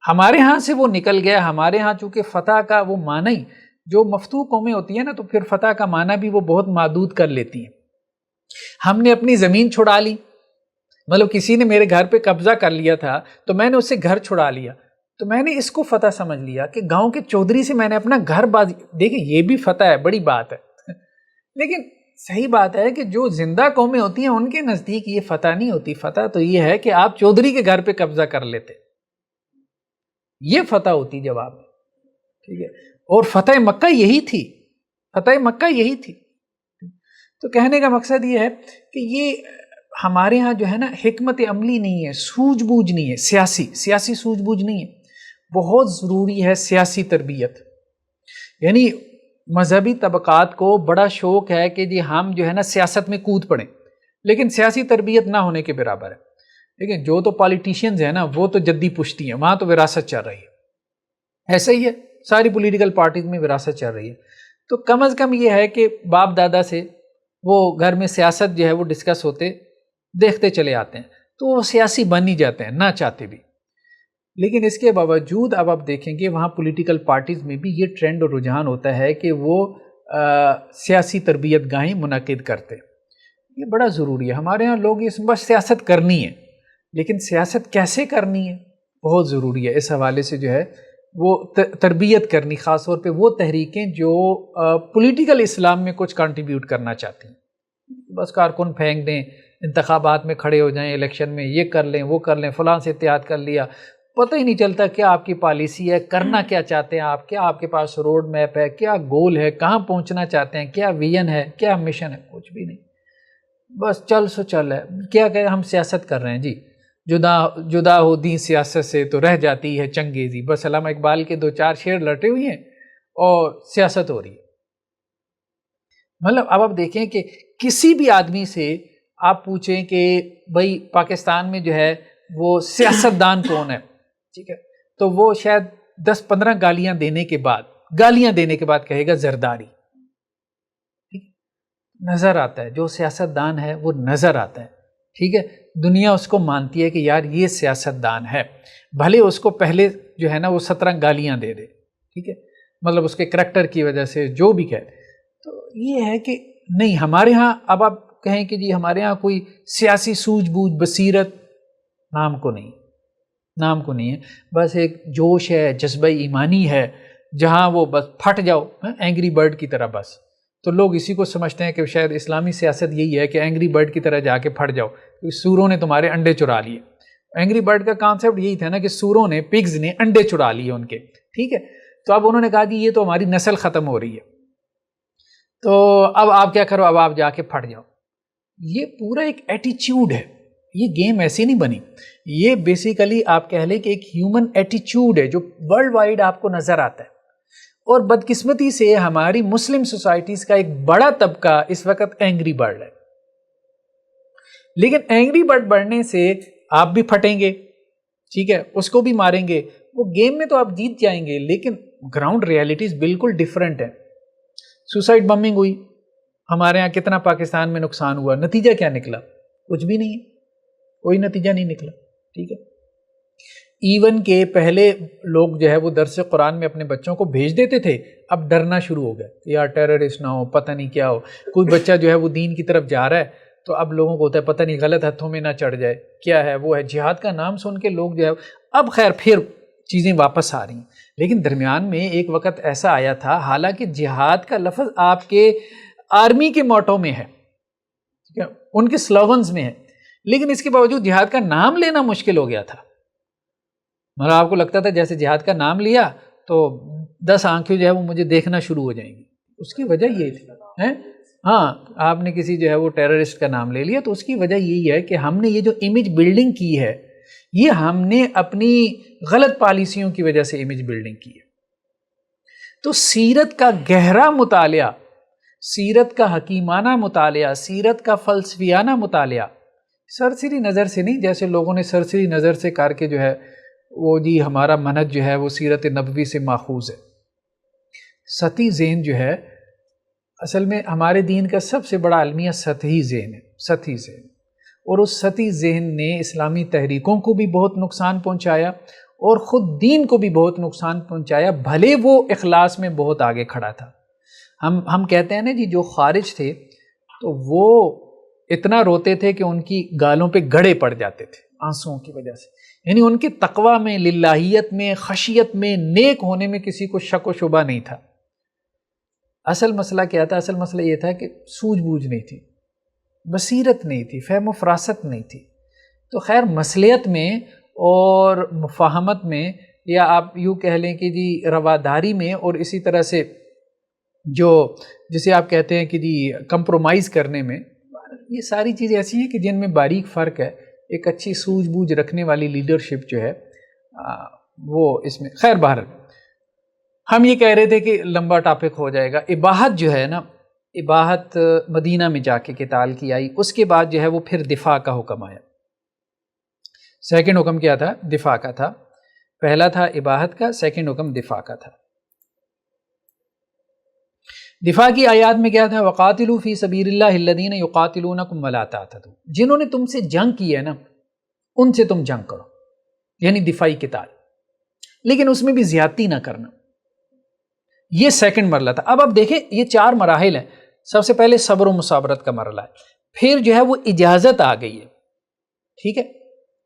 ہمارے ہاں سے وہ نکل گیا۔ ہمارے ہاں چونکہ فتح کا وہ معنی، جو مفتوح قومیں ہوتی ہیں نا، تو پھر فتح کا معنی بھی وہ بہت محدود کر لیتی ہیں۔ ہم نے اپنی زمین چھڑا لی، مطلب کسی نے میرے گھر پہ قبضہ کر لیا تھا تو میں نے اس سے گھر چھڑا لیا، تو میں نے اس کو فتح سمجھ لیا کہ گاؤں کے چودھری سے میں نے اپنا گھر بازی. دیکھیں یہ بھی فتح ہے, بڑی بات ہے, لیکن صحیح بات ہے کہ جو زندہ قومیں ہوتی ہیں ان کے نزدیک یہ فتح نہیں ہوتی. فتح تو یہ ہے کہ آپ چودھری کے گھر پہ قبضہ کر لیتے, یہ فتح ہوتی جواب. ٹھیک ہے, اور فتح مکہ یہی تھی, فتح مکہ یہی تھی. تو کہنے کا مقصد یہ ہے کہ یہ ہمارے ہاں جو ہے نا حکمت عملی نہیں ہے, سوجھ بوجھ نہیں ہے, سیاسی سوجھ بوجھ نہیں ہے. بہت ضروری ہے سیاسی تربیت. یعنی مذہبی طبقات کو بڑا شوق ہے کہ جی ہم جو ہے نا سیاست میں کود پڑیں, لیکن سیاسی تربیت نہ ہونے کے برابر ہے. لیکن جو تو پالیٹیشینز ہیں نا وہ تو جدی پشتی ہیں, وہاں تو وراثت چل رہی ہے. ایسا ہی ہے ساری پولیٹیکل پارٹیز میں وراثت چل رہی ہے. تو کم از کم یہ ہے کہ باپ دادا سے وہ گھر میں سیاست جو ہے وہ ڈسکس ہوتے دیکھتے چلے آتے ہیں, تو وہ سیاسی بن ہی جاتے ہیں نہ چاہتے بھی. لیکن اس کے باوجود اب آپ دیکھیں گے وہاں پولیٹیکل پارٹیز میں بھی یہ ٹرینڈ اور رجحان ہوتا ہے کہ وہ سیاسی تربیت گاہیں منعقد کرتے. یہ بڑا ضروری ہے. ہمارے ہاں لوگ اس میں بس سیاست کرنی ہے, لیکن سیاست کیسے کرنی ہے بہت ضروری ہے. اس حوالے سے جو ہے وہ تربیت کرنی, خاص طور پہ وہ تحریکیں جو پولیٹیکل اسلام میں کچھ کنٹریبیوٹ کرنا چاہتی ہیں. بس کارکن پھینک دیں, انتخابات میں کھڑے ہو جائیں, الیکشن میں یہ کر لیں وہ کر لیں, فلاں سے اتحاد کر لیا, پتہ ہی نہیں چلتا کیا آپ کی پالیسی ہے, کرنا کیا چاہتے ہیں آپ, کیا آپ کے پاس روڈ میپ ہے, کیا گول ہے, کہاں پہنچنا چاہتے ہیں, کیا ویژن ہے, کیا مشن ہے, کچھ بھی نہیں. بس چل سو چل ہے. کیا کہ ہم سیاست کر رہے ہیں جی, جدا ہو دین سیاست سے تو رہ جاتی ہے چنگیزی. بس علامہ اقبال کے 2-4 شعر لٹے ہوئے ہیں اور سیاست ہو رہی ہے. مطلب اب آپ دیکھیں کہ کسی بھی آدمی سے آپ پوچھیں کہ بھائی پاکستان میں جو ہے وہ سیاستدان کون ہے, ٹھیک ہے, تو وہ شاید 10-15 گالیاں دینے کے بعد کہے گا زرداری. نظر آتا ہے جو سیاستدان ہے وہ نظر آتا ہے. ٹھیک ہے, دنیا اس کو مانتی ہے کہ یار یہ سیاستدان ہے, بھلے اس کو پہلے جو ہے نا وہ 17 گالیاں دے دے. ٹھیک ہے, مطلب اس کے کریکٹر کی وجہ سے جو بھی کہے. تو یہ ہے کہ نہیں, ہمارے ہاں اب آپ کہیں کہ جی ہمارے ہاں کوئی سیاسی سوجھ بوجھ بصیرت نام کو نہیں ہے. بس ایک جوش ہے, جذبہ ایمانی ہے, جہاں وہ بس پھٹ جاؤ اینگری برڈ کی طرح. بس تو لوگ اسی کو سمجھتے ہیں کہ شاید اسلامی سیاست یہی ہے کہ اینگری برڈ کی طرح جا کے پھٹ جاؤ, سوروں نے تمہارے انڈے چرا لیے. اینگری برڈ کا کانسیپٹ یہی تھا نا کہ سوروں نے, پگز نے انڈے چرا لیے ان کے. ٹھیک ہے, تو اب انہوں نے کہا کہ یہ تو ہماری نسل ختم ہو رہی ہے, تو اب آپ کیا کرو, اب آپ جا کے پھٹ جاؤ. یہ پورا ایک ایٹیچیوڈ ہے, یہ گیم ایسی نہیں بنی. یہ بیسیکلی آپ کہہ لیں کہ ایک ہیومن ایٹیچیوڈ ہے جو ورلڈ وائڈ آپ کو نظر آتا ہے. اور بدقسمتی سے ہماری مسلم سوسائٹیز کا ایک بڑا طبقہ اس وقت اینگری برڈ ہے. لیکن اینگری برڈ بڑھنے سے آپ بھی پھٹیں گے, ٹھیک ہے, اس کو بھی ماریں گے. وہ گیم میں تو آپ جیت جائیں گے, لیکن گراؤنڈ ریالٹیز بالکل ڈیفرنٹ ہے. سوسائڈ بمبنگ ہوئی ہمارے ہاں, کتنا پاکستان میں نقصان ہوا, نتیجہ کیا نکلا؟ کچھ بھی نہیں, کوئی نتیجہ نہیں نکلا. ٹھیک ہے, ایون کہ پہلے لوگ جو ہے وہ درس قرآن میں اپنے بچوں کو بھیج دیتے تھے, اب ڈرنا شروع ہو گیا کہ یار ٹیررسٹ نہ ہو, پتہ نہیں کیا ہو. کوئی بچہ جو ہے وہ دین کی طرف جا رہا ہے تو اب لوگوں کو ہوتا ہے پتہ نہیں غلط ہاتھوں میں نہ چڑھ جائے, کیا ہے وہ ہے. جہاد کا نام سن کے لوگ جو ہے, اب خیر پھر چیزیں واپس آ رہی ہیں. لیکن درمیان میں ایک وقت ایسا آیا تھا, حالانکہ جہاد کا لفظ آپ کے آرمی کے موٹو میں ہے, ٹھیک ہے, ان کے سلوگنز میں ہے, لیکن اس کے باوجود جہاد کا نام لینا مشکل ہو گیا تھا. مگر آپ کو لگتا تھا جیسے جہاد کا نام لیا تو 10 آنکھیں جو ہے وہ مجھے دیکھنا شروع ہو جائیں گی. اس کی وجہ یہی تھی, ہاں, آپ نے کسی جو ہے وہ ٹیررسٹ کا نام لے لیا, تو اس کی وجہ یہی ہے کہ ہم نے یہ جو امیج بلڈنگ کی ہے, یہ ہم نے اپنی غلط پالیسیوں کی وجہ سے امیج بلڈنگ کی ہے. تو سیرت کا گہرا مطالعہ, سیرت کا حکیمانہ مطالعہ, سیرت کا فلسفیانہ مطالعہ سرسری نظر سے نہیں, جیسے لوگوں نے سرسری نظر سے کر کے جو ہے وہ جی ہمارا منہج جو ہے وہ سیرت نبوی سے ماخوذ ہے. سطحی ذہن جو ہے اصل میں ہمارے دین کا سب سے بڑا المیہ سطحی ذہن ہے, سطحی ذہن. اور اس سطحی ذہن نے اسلامی تحریکوں کو بھی بہت نقصان پہنچایا اور خود دین کو بھی بہت نقصان پہنچایا, بھلے وہ اخلاص میں بہت آگے کھڑا تھا. ہم کہتے ہیں نا جی, جو خارج تھے تو وہ اتنا روتے تھے کہ ان کی گالوں پہ گڑے پڑ جاتے تھے آنسوؤں کی وجہ سے. یعنی ان کے تقوی میں، للہیت میں، خشیت میں، نیک ہونے میں کسی کو شک و شبہ نہیں تھا۔ اصل مسئلہ کیا تھا؟ اصل مسئلہ یہ تھا کہ سوجھ بوجھ نہیں تھی، بصیرت نہیں تھی، فہم و فراست نہیں تھی۔ تو خیر مصلحت میں اور مفاہمت میں، یا آپ یوں کہہ لیں کہ جی رواداری میں، اور اسی طرح سے جو جسے آپ کہتے ہیں کہ جی کمپرومائز کرنے میں، یہ ساری چیزیں ایسی ہیں کہ جن میں باریک فرق ہے۔ ایک اچھی سوجھ بوجھ رکھنے والی لیڈرشپ جو ہے وہ اس میں، خیر بہرحال ہم یہ کہہ رہے تھے کہ لمبا ٹاپک ہو جائے گا۔ اباحت جو ہے نا، اباحت مدینہ میں جا کے قتال کی آئی، اس کے بعد جو ہے وہ پھر دفاع کا حکم آیا۔ سیکنڈ حکم کیا تھا؟ دفاع کا تھا۔ پہلا تھا اباحت کا، سیکنڈ حکم دفاع کا تھا۔ دفاع کی آیات میں کیا تھا؟ وَقَاتِلُوا فِي سَبِيلِ اللَّهِ الَّذِينَ يُقَاتِلُونَكُمْ وَلَا تَعْتَدُوا، جنہوں نے تم سے جنگ کی ہے نا، ان سے تم جنگ کرو، یعنی دفاعی قتال، لیکن اس میں بھی زیادتی نہ کرنا۔ یہ سیکنڈ مرحلہ تھا۔ اب دیکھیں یہ 4 مراحل ہیں۔ سب سے پہلے صبر و مصابرت کا مرحلہ ہے، پھر جو ہے وہ اجازت آ گئی ہے، ٹھیک ہے؟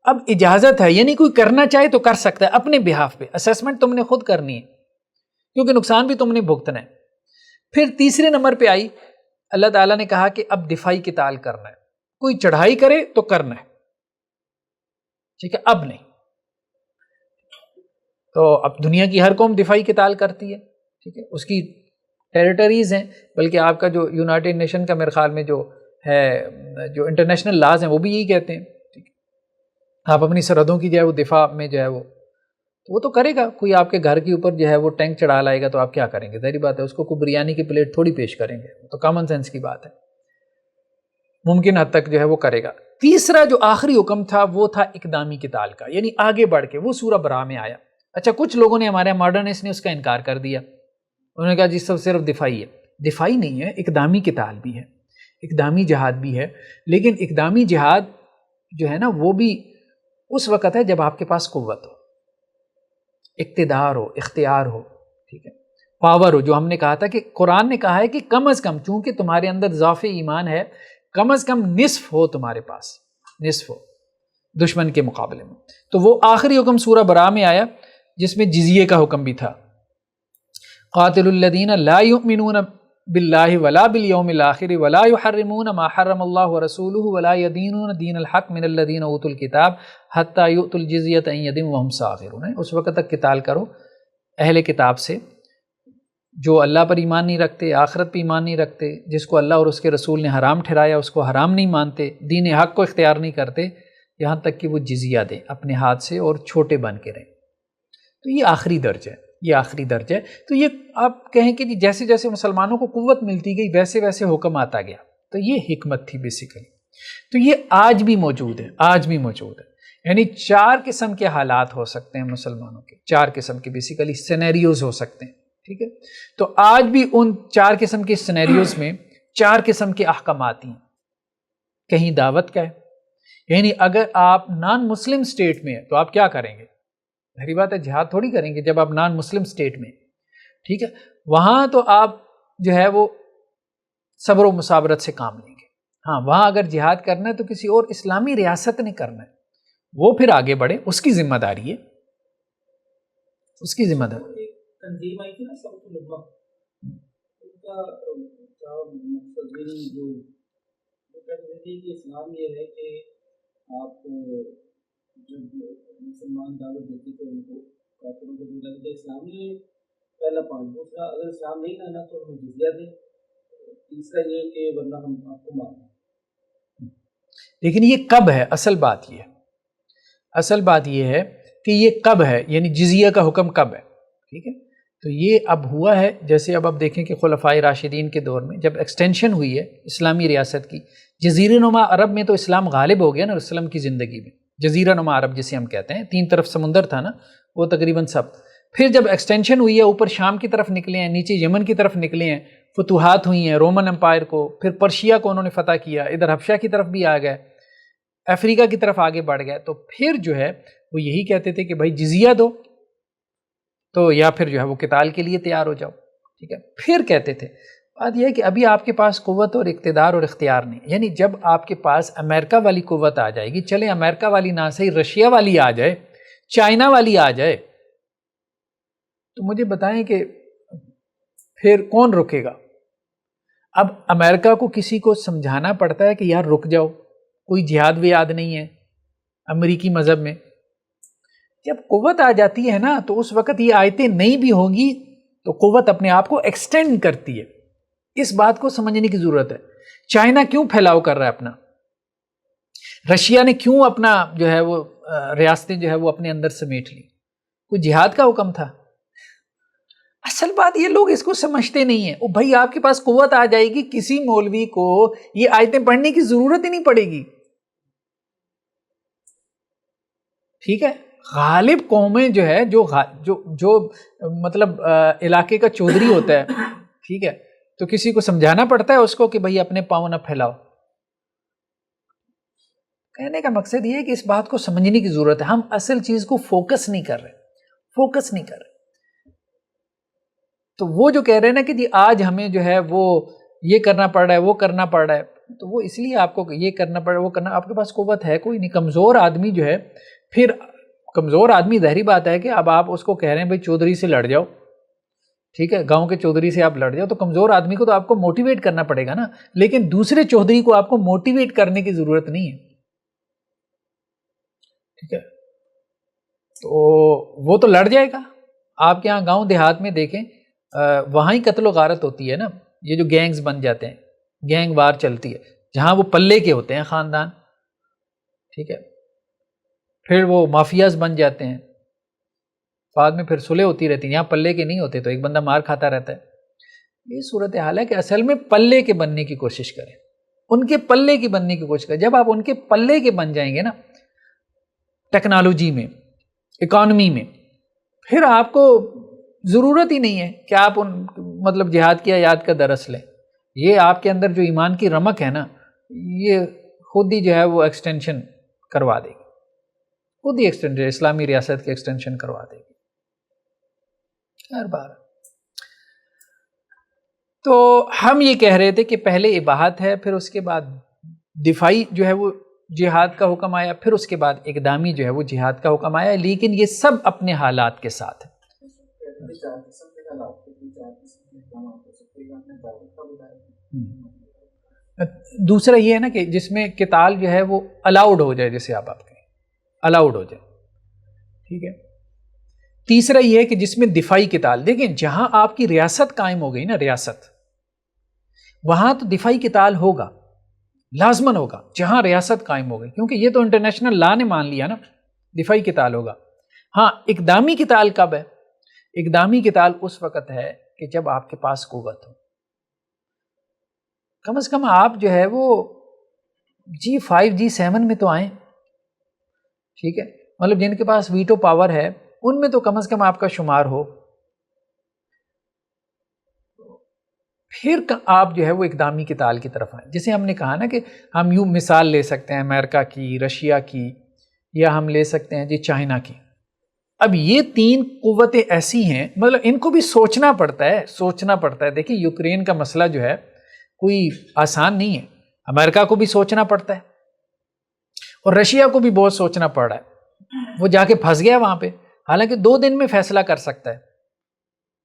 اب اجازت ہے، یعنی کوئی کرنا چاہے تو کر سکتا ہے اپنے بہاف پہ، اسیسمنٹ تم نے خود کرنی ہے کیونکہ نقصان بھی تم نے بھگتنا ہے۔ پھر تیسرے نمبر پہ آئی، اللہ تعالیٰ نے کہا کہ اب دفاعی قتال کرنا ہے، کوئی چڑھائی کرے تو کرنا ہے، ٹھیک ہے؟ اب نہیں۔ تو اب دنیا کی ہر قوم دفاعی قتال کرتی ہے، ٹھیک ہے؟ اس کی ٹیریٹریز ہیں، بلکہ آپ کا جو یونائٹڈ نیشن کا میرے خیال میں جو ہے، جو انٹرنیشنل لاز ہیں وہ بھی یہی کہتے ہیں، ٹھیک ہے؟ آپ اپنی سرحدوں کی جو ہے وہ دفاع میں جو ہے وہ تو کرے گا۔ کوئی آپ کے گھر کے اوپر جو ہے وہ ٹینک چڑھا لائے گا تو آپ کیا کریں گے؟ ظاہری بات ہے اس کو کوئی بریانی کی پلیٹ تھوڑی پیش کریں گے، تو کامن سینس کی بات ہے، ممکن حد تک جو ہے وہ کرے گا۔ تیسرا جو آخری حکم تھا وہ تھا اقدامی قتال کا، یعنی آگے بڑھ کے، وہ سورہ براء میں آیا۔ اچھا کچھ لوگوں نے، ہمارے ماڈرنسٹ نے اس کا انکار کر دیا، انہوں نے کہا جی سب صرف دفاعی ہے۔ دفاعی نہیں ہے، اقدامی قتال بھی ہے، اقدامی جہاد بھی ہے، لیکن اقدامی جہاد جو ہے نا وہ بھی اس وقت ہے جب آپ کے پاس قوت ہو، اقتدار ہو، اختیار ہو، ٹھیک ہے، پاور ہو۔ جو ہم نے کہا تھا کہ قرآن نے کہا ہے کہ کم از کم، چونکہ تمہارے اندر ضعف ایمان ہے، کم از کم نصف ہو تمہارے پاس، نصف ہو دشمن کے مقابلے میں۔ تو وہ آخری حکم سورہ براء میں آیا جس میں جزیے کا حکم بھی تھا۔ قاتل الذین لا یؤمنون باللہ ولا بالیوم الآخر ولا یحرمون ما حرم اللہ ورسولہ ولا یدینون دین الحق من الذین اوتوا الکتاب حتی یؤتوا الجزیۃ عن ید وہم صاغرون۔ اس وقت تک قتال کرو اہل کتاب سے جو اللہ پر ایمان نہیں رکھتے، آخرت پہ ایمان نہیں رکھتے، جس کو اللہ اور اس کے رسول نے حرام ٹھہرایا اس کو حرام نہیں مانتے، دین حق کو اختیار نہیں کرتے، یہاں تک کہ وہ جزیہ دیں اپنے ہاتھ سے اور چھوٹے بن کے رہیں۔ تو یہ آخری درجہ ہے، یہ آخری درجہ ہے۔ تو یہ آپ کہیں کہ جیسے جیسے مسلمانوں کو قوت ملتی گئی ویسے ویسے حکم آتا گیا، تو یہ حکمت تھی بیسیکلی۔ تو یہ آج بھی موجود ہے، آج بھی موجود ہے، یعنی 4 قسم کے حالات ہو سکتے ہیں مسلمانوں کے، 4 قسم کے بیسیکلی سینیریوز ہو سکتے ہیں، ٹھیک ہے؟ تو آج بھی ان 4 قسم کے سینیریوز میں 4 قسم کے احکامات ہیں۔ کہیں دعوت کا ہے، یعنی اگر آپ نان مسلم سٹیٹ میں ہیں تو آپ کیا کریں گے؟ ظاہری بات ہے جہاد تھوڑی کریں گے جب آپ نان مسلم سٹیٹ میں، ٹھیک ہے؟ وہاں تو آپ جو ہے وہ صبر و مصابرت سے کام لیں گے۔ ہاں وہاں اگر جہاد کرنا ہے تو کسی اور اسلامی ریاست نے کرنا ہے، وہ پھر آگے بڑھے، اس کی ذمہ داری ہے، اس کی ذمہ داری۔ تنظیم آئی تھی نا سب علماء، ان کا مقصد جو کہتے تھے کہ اسلام یہ ہے کہ آپ جب مسلمان دعوت دیتے تو ان کو کافروں کو دور رکھتے، اسلام یہ پہلا پوائنٹ۔ دوسرا اگر اسلام نہیں لانا تو ہم جزیہ دیں، تیسرا یہ کہ ورنہ ہم آپ کو مارنا۔ لیکن یہ کب ہے؟ اصل بات یہ ہے، اصل بات یہ ہے کہ یہ کب ہے، یعنی جزیہ کا حکم کب ہے، ٹھیک ہے؟ تو یہ اب ہوا ہے، جیسے اب آپ دیکھیں کہ خلفائے راشدین کے دور میں جب ایکسٹینشن ہوئی ہے اسلامی ریاست کی، جزیرہ نما عرب میں تو اسلام غالب ہو گیا نا وسلم کی زندگی میں، جزیرہ نما عرب جسے ہم کہتے ہیں، 3 طرف سمندر تھا نا وہ تقریباً سب۔ پھر جب ایکسٹینشن ہوئی ہے، اوپر شام کی طرف نکلے ہیں، نیچے یمن کی طرف نکلے ہیں، فتوحات ہوئی ہیں رومن امپائر کو، پھر پرشیا کو انہوں نے فتح کیا، ادھر حبشہ کی طرف بھی آ گئے، افریقہ کی طرف آگے بڑھ گئے، تو پھر جو ہے وہ یہی کہتے تھے کہ بھائی جزیہ دو، تو یا پھر جو ہے وہ قتال کے لیے تیار ہو جاؤ، ٹھیک ہے؟ پھر کہتے تھے بات یہ ہے کہ ابھی آپ کے پاس قوت اور اقتدار اور اختیار نہیں، یعنی جب آپ کے پاس امریکہ والی قوت آ جائے گی، چلے امریکہ والی نہ صحیح رشیا والی آ جائے چائنا والی آ جائے تو مجھے بتائیں کہ پھر کون رکے گا؟ اب امریکہ کو کسی کو سمجھانا پڑتا ہے کہ یار رک جاؤ، کوئی جہاد ویاد نہیں ہے امریکی مذہب میں. جب قوت آ جاتی ہے نا تو اس وقت یہ آیتیں نہیں بھی ہوں گی تو قوت اپنے آپ کو ایکسٹینڈ کرتی ہے. اس بات کو سمجھنے کی ضرورت ہے. چائنا کیوں پھیلاؤ کر رہا ہے اپنا؟ رشیا نے کیوں اپنا جو ہے وہ ریاستیں جو ہے وہ اپنے اندر سمیٹ لی؟ کوئی جہاد کا حکم تھا؟ اصل بات یہ لوگ اس کو سمجھتے نہیں ہیں. او بھائی آپ کے پاس قوت آ جائے گی، کسی مولوی کو یہ آیتیں پڑھنے کی ضرورت ہی نہیں پڑے گی. ٹھیک ہے، غالب قومیں جو ہے جو مطلب علاقے کا چودھری ہوتا ہے، ٹھیک ہے، تو کسی کو سمجھانا پڑتا ہے اس کو کہ بھائی اپنے پاؤں نہ پھیلاؤ. کہنے کا مقصد یہ ہے کہ اس بات کو سمجھنے کی ضرورت ہے. ہم اصل چیز کو فوکس نہیں کر رہے. تو وہ جو کہہ رہے ہیں نا کہ جی آج ہمیں جو ہے وہ یہ کرنا پڑ رہا ہے، وہ کرنا پڑ رہا ہے، تو وہ اس لیے آپ کو یہ کرنا پڑ رہا ہے، وہ کرنا. آپ کے پاس قوت ہے کوئی نہیں. کمزور آدمی جو ہے، پھر کمزور آدمی ظاہری بات ہے کہ اب آپ اس کو کہہ رہے ہیں بھائی چودھری سے لڑ جاؤ، ٹھیک ہے، گاؤں کے چودھری سے آپ لڑ جاؤ، تو کمزور آدمی کو تو آپ کو موٹیویٹ کرنا پڑے گا نا. لیکن دوسرے چودھری کو آپ کو موٹیویٹ کرنے کی ضرورت نہیں ہے. ٹھیک ہے، تو وہ تو لڑ جائے گا. آپ کے یہاں گاؤں دیہات میں دیکھیں، وہاں ہی قتل و غارت ہوتی ہے نا. یہ جو گینگز بن جاتے ہیں، گینگ وار چلتی ہے جہاں وہ پلے کے ہوتے ہیں خاندان، ٹھیک ہے، پھر وہ مافیاز بن جاتے ہیں، بعد میں پھر صلح ہوتی رہتی ہے. یہاں پلے کے نہیں ہوتے تو ایک بندہ مار کھاتا رہتا ہے. یہ صورتحال ہے کہ اصل میں پلے کے بننے کی کوشش کریں، ان کے پلے کی بننے کی کوشش کریں. جب آپ ان کے پلے کے بن جائیں گے نا، ٹیکنالوجی میں، اکانومی میں، پھر آپ کو ضرورت ہی نہیں ہے کہ آپ مطلب جہاد کی آیات کا درس لیں. یہ آپ کے اندر جو ایمان کی رمق ہے نا، یہ خود ہی جو ہے وہ ایکسٹینشن کروا دے گی، خود ہی ایکسٹینشن، اسلامی ریاست کی ایکسٹینشن کروا دے گی ہر بار. تو ہم یہ کہہ رہے تھے کہ پہلے اباحت ہے، پھر اس کے بعد دفاعی جو ہے وہ جہاد کا حکم آیا، پھر اس کے بعد اقدامی جو ہے وہ جہاد کا حکم آیا. لیکن یہ سب اپنے حالات کے ساتھ ہے. دوسرا یہ ہے نا کہ جس میں قتال جو ہے وہ الاؤڈ ہو جائے، جیسے آپ کہیں الاؤڈ ہو جائے، ٹھیک ہے. تیسرا یہ ہے کہ جس میں دفاعی قتال، دیکھیں جہاں آپ کی ریاست قائم ہو گئی نا، ریاست، وہاں تو دفاعی قتال ہوگا، لازماً ہوگا جہاں ریاست قائم ہو گئی، کیونکہ یہ تو انٹرنیشنل لا نے مان لیا نا، دفاعی قتال ہوگا. ہاں، اقدامی قتال کب ہے؟ اقدامی قتال اس وقت ہے کہ جب آپ کے پاس قوت ہو. کم از کم آپ جو ہے وہ G5 G7 میں تو آئیں، ٹھیک ہے، مطلب جن کے پاس ویٹو پاور ہے ان میں تو کم از کم آپ کا شمار ہو. پھر آپ جو ہے وہ اقدامی قتال کی طرف آئیں. جسے ہم نے کہا نا کہ ہم یوں مثال لے سکتے ہیں امریکہ کی، رشیا کی، یا ہم لے سکتے ہیں جی چائنا کی. اب یہ تین قوتیں ایسی ہیں، مطلب ان کو بھی سوچنا پڑتا ہے. دیکھیں یوکرین کا مسئلہ جو ہے کوئی آسان نہیں ہے. امریکہ کو بھی سوچنا پڑتا ہے اور رشیا کو بھی بہت سوچنا پڑ رہا ہے. وہ جا کے پھنس گیا وہاں پہ، حالانکہ 2 دن میں فیصلہ کر سکتا ہے،